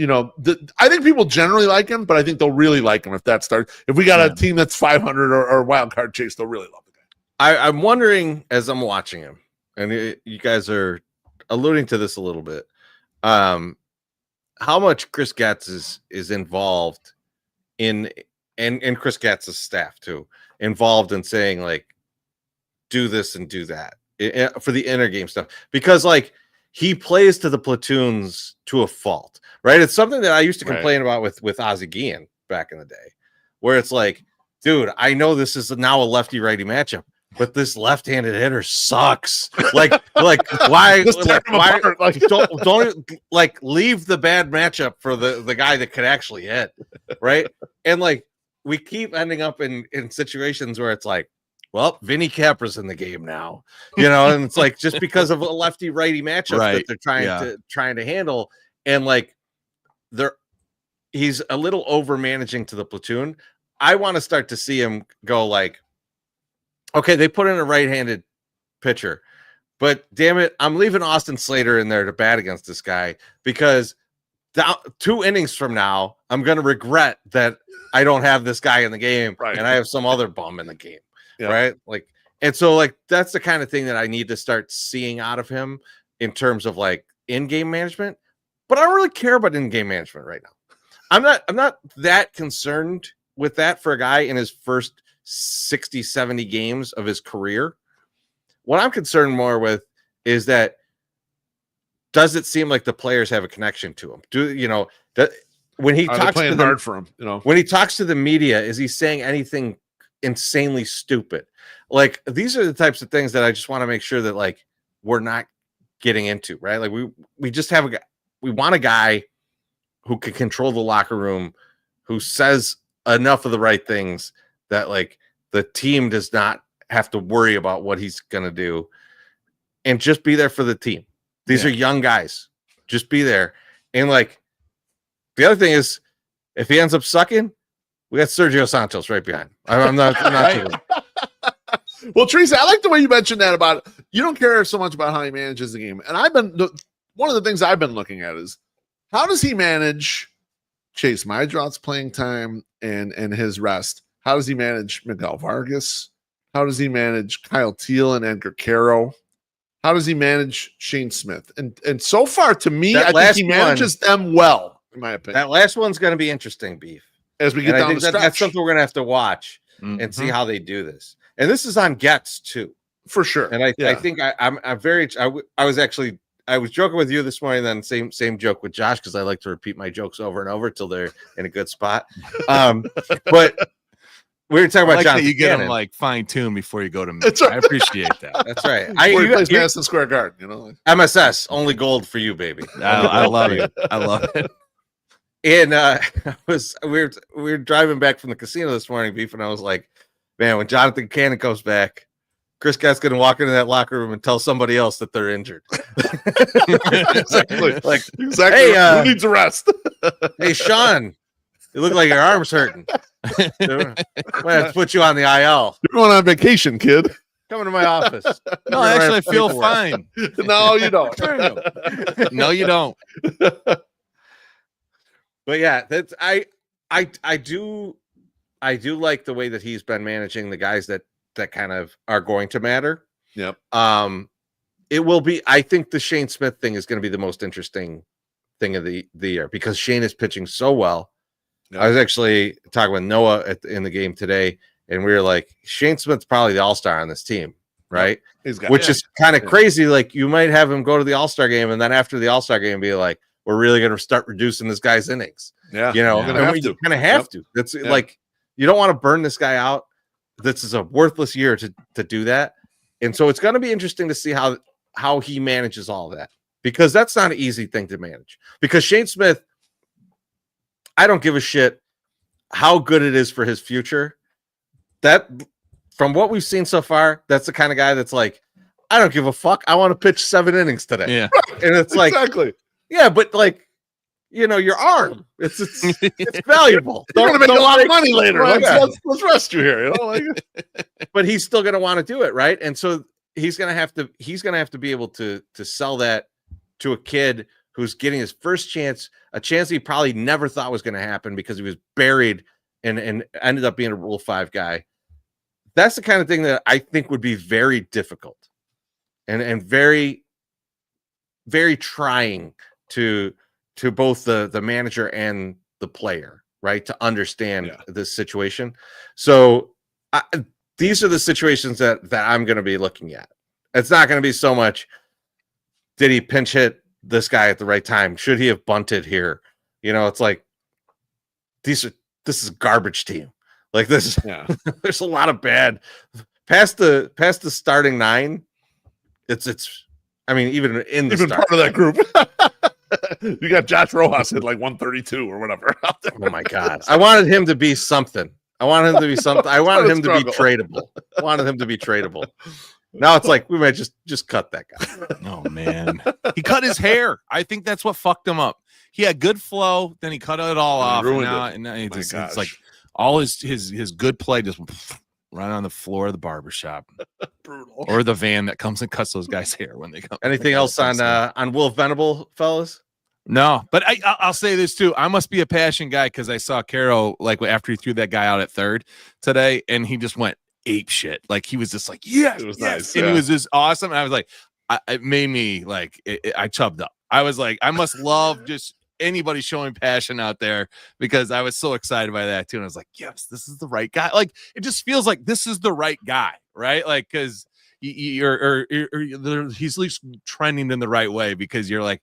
think people generally like him, but I think they'll really like him if we got a team that's 500 or wild card chase, they'll really love it. I'm wondering as I'm watching him, and you guys are alluding to this a little bit, how much Chris Getz is involved in, and Chris Getz's staff too, involved in saying like, do this and do that for the inner game stuff, because like he plays to the platoons to a fault, right? It's something that I used to complain about with Ozzie Guillen back in the day, where it's like, dude, I know this is now a lefty righty matchup, but this left-handed hitter sucks. Like why don't like leave the bad matchup for the guy that could actually hit, right? And like we keep ending up in situations where it's like, well, Vinny Capra's in the game now, and it's like just because of a lefty righty matchup that they're trying to handle, and like he's a little over managing to the platoon. I want to start to see him go like, okay, they put in a right-handed pitcher, but damn it, I'm leaving Austin Slater in there to bat against this guy because 2 innings from now, I'm going to regret that I don't have this guy in the game and I have some other bum in the game, right? Like, and so like that's the kind of thing that I need to start seeing out of him in terms of like in-game management. But I don't really care about in-game management right now. I'm not that concerned with that for a guy in his first 60, 70 games of his career. What I'm concerned more with is that does it seem like the players have a connection to him? That when he talks playing to hard for him, when he talks to the media, is he saying anything insanely stupid? Like these are the types of things that I just want to make sure that like we're not getting into, right? Like we just have we want a guy who can control the locker room, who says enough of the right things that like the team does not have to worry about what he's going to do, and just be there for the team. These are young guys. Just be there. And like the other thing is, if he ends up sucking, we got Sergio Santos right behind. I'm not kidding. Well, Teresa, I like the way you mentioned that about you don't care so much about how he manages the game. And one of the things I've been looking at is how does he manage Chase Meidroth's playing time and his rest? How does he manage Miguel Vargas? How does he manage Kyle Teal and Edgar Caro? How does he manage Shane Smith? And so far, to me, I think he manages them well, in my opinion. That last one's going to be interesting, Beef. As we get down the stretch. That's something we're going to have to watch and see how they do this. And this is on Getz, too. For sure. And I think I was joking with you this morning, then same joke with Josh, because I like to repeat my jokes over and over till they're in a good spot. But We were talking I about like Jonathan that you get Cannon. them like fine tuned before you go to. That's right. I appreciate that. That's right. Before he plays you- Madison Square Garden, you know. MSS only gold for you, baby. I love it. I love it. And we were driving back from the casino this morning, Beef, and I was like, man, when Jonathan Cannon comes back, Chris Gatt's gonna walk into that locker room and tell somebody else that they're injured. Exactly. Like, Exactly. hey, Who needs a rest? hey, Sean, you look like your arm's hurting. I'm gonna have to put you on the IL. You're going on vacation, kid. Come into my office. No, actually, I feel fine. No, you don't. No, you don't. But yeah, that's I do like the way that he's been managing the guys that kind of are going to matter. Yep. It will be. I think the Shane Smith thing is going to be the most interesting thing of the year because Shane is pitching so well. Yep. I was actually talking with Noah in the game today, and we were like, Shane Smith's probably the all-star on this team, right? Which is kind of crazy. Like you might have him go to the all-star game, and then after the all-star game, be like, we're really going to start reducing this guy's innings. Yeah, you know, you're gonna have to. That's like you don't want to burn this guy out. This is a worthless year to do that, and so it's going to be interesting to see how he manages all that because that's not an easy thing to manage. Because Shane Smith, I don't give a shit how good it is for his future. That from what we've seen so far, that's the kind of guy that's like, I don't give a fuck. I want to pitch 7 innings today. Yeah, and it's like exactly. Yeah, but like, you know, your arm, it's valuable. You're gonna make a lot of money later. Right. Let's rest you here. You know, like, but he's still gonna want to do it, right? And so he's gonna have to be able to sell that to a kid who's getting his first chance, a chance he probably never thought was gonna happen because he was buried and ended up being a Rule 5 guy. That's the kind of thing that I think would be very difficult and very, very trying to both the manager and the player, right? To understand this situation. So these are the situations that I'm going to be looking at. It's not going to be so much, did he pinch hit this guy at the right time? Should he have bunted here? You know, it's like, this is a garbage team. Like this, there's a lot of bad past the starting 9. It's, I mean, even in the part of that group. You got Josh Rojas at like 132 or whatever. Oh my God. I wanted him to be something. I wanted him to be something. I wanted him to be tradable. I wanted him to be tradable. Now it's like we might just cut that guy. Oh man. He cut his hair. I think that's what fucked him up. He had good flow, then he cut it all off. And now it's like all his good play just right on the floor of the barbershop. Brutal. Or the van that comes and cuts those guys' hair when they come. Anything else on Will Venable, fellas? No, but I'll say this too. I must be a passion guy because I saw Caro like after he threw that guy out at third today, and he just went ape shit. Like he was just like, yes, it was yes. Nice, and he was just awesome. And I was like, it made me like I chubbed up. I was like, I must love just anybody showing passion out there because I was so excited by that too. And I was like, yes, this is the right guy. Like it just feels like this is the right guy, right? Like because he's at least trending in the right way because you're like,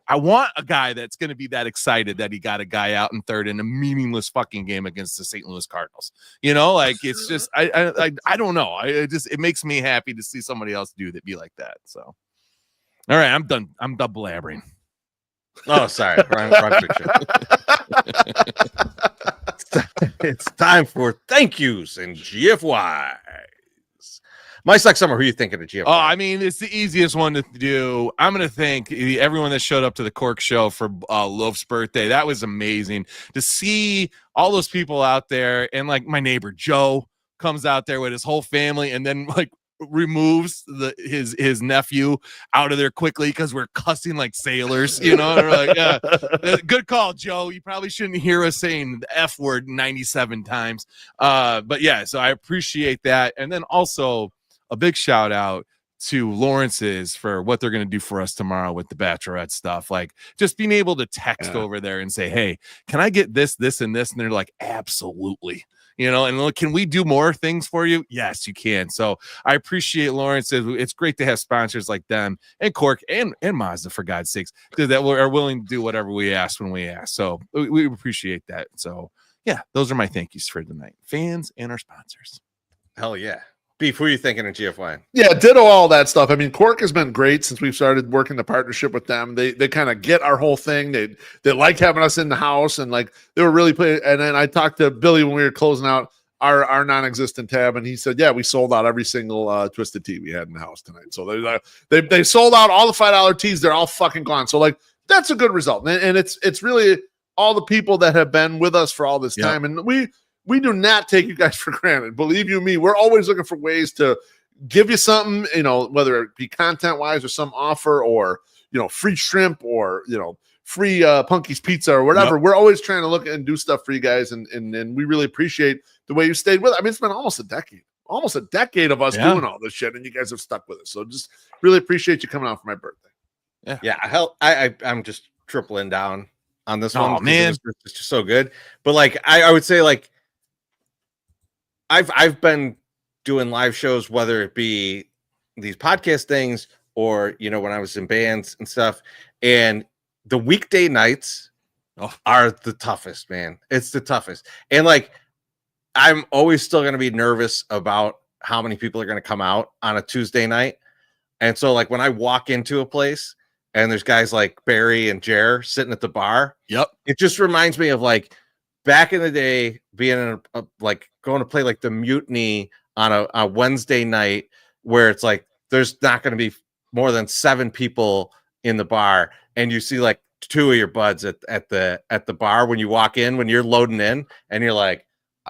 I want a guy that's going to be that excited that he got a guy out in third in a meaningless fucking game against the St. Louis Cardinals. You know, like it's just I don't know. It makes me happy to see somebody else be like that. So, all right, I'm done. I'm done blabbering. Oh, sorry, wrong picture. It's time for thank yous and GFYs. MySoxSummer, who are you thinking of GFY? Oh, I mean, it's the easiest one to do. I'm going to thank everyone that showed up to the Cork show for Loaf's birthday. That was amazing to see all those people out there. And like my neighbor Joe comes out there with his whole family and then like removes his nephew out of there quickly because we're cussing like sailors, you know. And we're like, good call, Joe. You probably shouldn't hear us saying the F word 97 times. But yeah, so I appreciate that. And then also a big shout out to Lawrence's for what they're going to do for us tomorrow with the Bachelorette stuff. Like just being able to text over there and say, hey, can I get this, this, and this? And they're like, absolutely. You know, and look, can we do more things for you? Yes, you can. So I appreciate Lawrence. It's great to have sponsors like them and Cork and Mazda, for God's sakes, that are willing to do whatever we ask when we ask. So we appreciate that. So yeah, those are my thank yous for tonight. Fans and our sponsors. Hell yeah. Beef, who are you thinking in GFY? Yeah, ditto all that stuff. I mean, Cork has been great since we've started working the partnership with them. They kind of get our whole thing. They like having us in the house, and like they were really playing. And then I talked to Billy when we were closing out our non-existent tab, and he said, yeah, we sold out every single Twisted Tea we had in the house tonight. So they sold out all the $5 teas. They're all fucking gone. So like that's a good result, and it's really all the people that have been with us for all this time, and we do not take you guys for granted. Believe you me, we're always looking for ways to give you something, whether it be content-wise or some offer or, free shrimp or, free Punky's Pizza or whatever. We're always trying to look and do stuff for you guys, and we really appreciate the way you stayed with us. I mean, it's been almost a decade of us doing all this shit, and you guys have stuck with us. So just really appreciate you coming out for my birthday. Yeah. I'm just tripling down on this one. Oh, man. It's just so good. But like, I would say like, I've been doing live shows, whether it be these podcast things or, when I was in bands and stuff. And the weekday nights are the toughest, man. It's the toughest. And like, I'm always still going to be nervous about how many people are going to come out on a Tuesday night. And so like when I walk into a place and there's guys like Barry and Jer sitting at the bar, it just reminds me of like back in the day being in like going to play like the Mutiny on a Wednesday night where it's like there's not going to be more than 7 people in the bar, and you see like 2 of your buds at the bar when you walk in, when you're loading in, and you're like,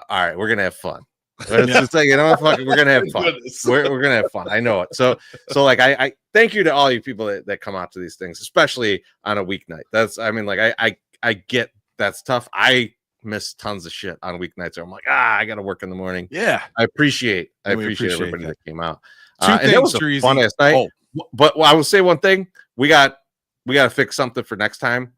all right, we're gonna have fun. It's just like, we're gonna have fun. We're gonna have fun. I know it. So like I thank you to all you people that come out to these things, especially on a weeknight. I get that's tough. I miss tons of shit on weeknights. I'm like, I gotta work in the morning. Yeah, I appreciate everybody that came out. And that was a fun ass night. But I will say one thing: we got to fix something for next time.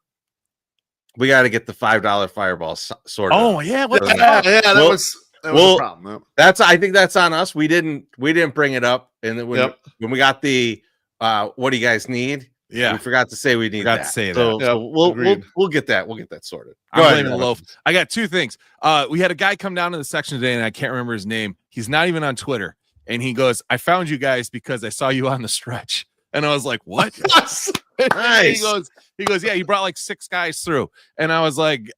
We got to get the $5 fireballs sorted. Oh yeah, that was a problem. I think that's on us. We didn't bring it up, and then when we got the what do you guys need? Yeah, we forgot to say we need that. So we'll get that. We'll get that sorted. I'm blaming the loaf. I got 2 things. We had a guy come down to the section today, and I can't remember his name. He's not even on Twitter, and he goes, "I found you guys because I saw you on the stretch." And I was like, "What?" Nice. He goes, "Yeah, he brought like 6 guys through." And I was like,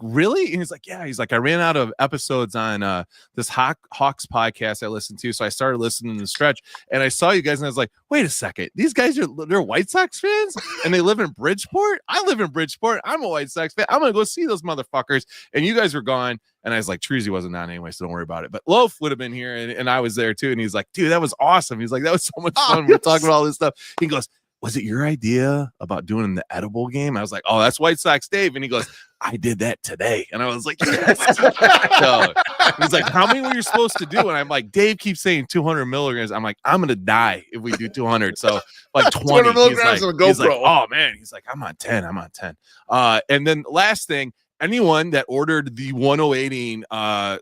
really? And he's like, "Yeah." He's like, "I ran out of episodes on this Hawks podcast I listened to, so I started listening to the stretch, and I saw you guys, and I was like, wait a second, these guys they're White Sox fans, and they live in Bridgeport. I live in Bridgeport. I'm a White Sox fan. I'm gonna go see those motherfuckers." And you guys were gone. And I was like, Chorizy wasn't on anyway, so don't worry about it. But Loaf would have been here, and I was there too. And he's like, "Dude, that was awesome." He's like, "That was so much fun. We're talking about all this stuff." He goes, "Was it your idea about doing the edible game?" I was like, "Oh, that's White Sox Dave." And he goes, "I did that today." And I was like, "Yes." So he's like, "How many were you supposed to do?" And I'm like, "Dave keeps saying 200 milligrams." I'm like, "I'm going to die if we do 200. So like 20 milligrams on a GoPro. He's like, "Oh man." He's like, I'm on 10. And then last thing, anyone that ordered the 108ing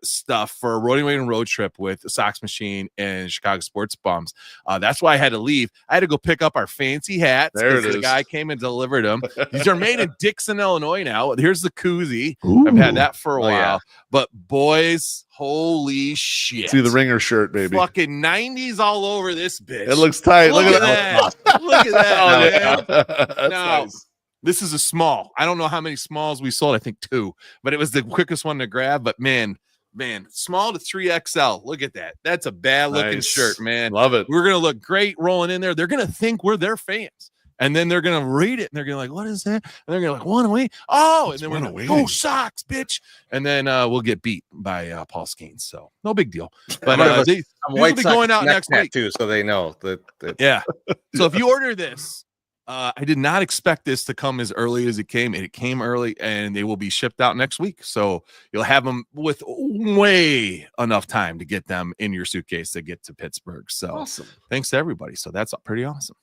stuff for a Roading and Road Trip with the Sox Machine and Chicago Sports Bums, that's why I had to leave. I had to go pick up our fancy hats. There it is. The guy came and delivered them. These are made in Dixon, Illinois now. Here's the koozie. Ooh. I've had that for a while. Yeah. But boys, holy shit. See the ringer shirt, baby. Fucking 90s all over this bitch. It looks tight. Look at that. Look at that, man. That's now, nice. This is a small. I don't know how many smalls we sold. I think 2, but it was the quickest one to grab. But man, small to 3XL. Look at that. That's a bad looking shirt, man. Love it. We're going to look great rolling in there. They're going to think we're their fans. And then they're going to read it. And they're going to like, what is that? And they're going to like, 108. Oh, and then we're going to go Sox, bitch. And then we'll get beat by Paul Skeens. So no big deal. But I'm these will be going out next week too, so they know that. Yeah. So if you order this, I did not expect this to come as early as it came. It came early, and they will be shipped out next week. So you'll have them with way enough time to get them in your suitcase to get to Pittsburgh. So awesome. Thanks to everybody. So that's pretty awesome.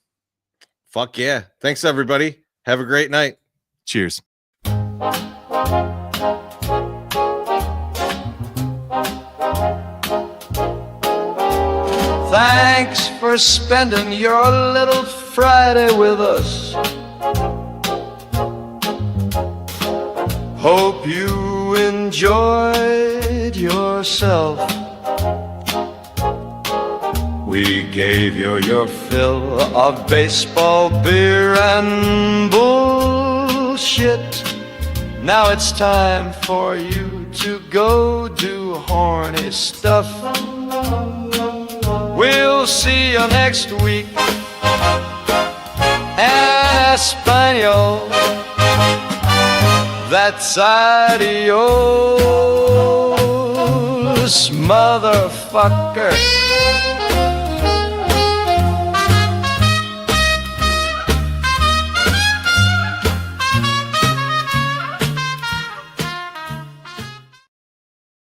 Fuck yeah. Thanks, everybody. Have a great night. Cheers. Thanks for spending your little Friday with us. Hope you enjoyed yourself. We gave you your fill of baseball, beer, and bullshit. Now it's time for you to go do horny stuff. We'll see you next week. En Espanol, that's adios, motherfucker.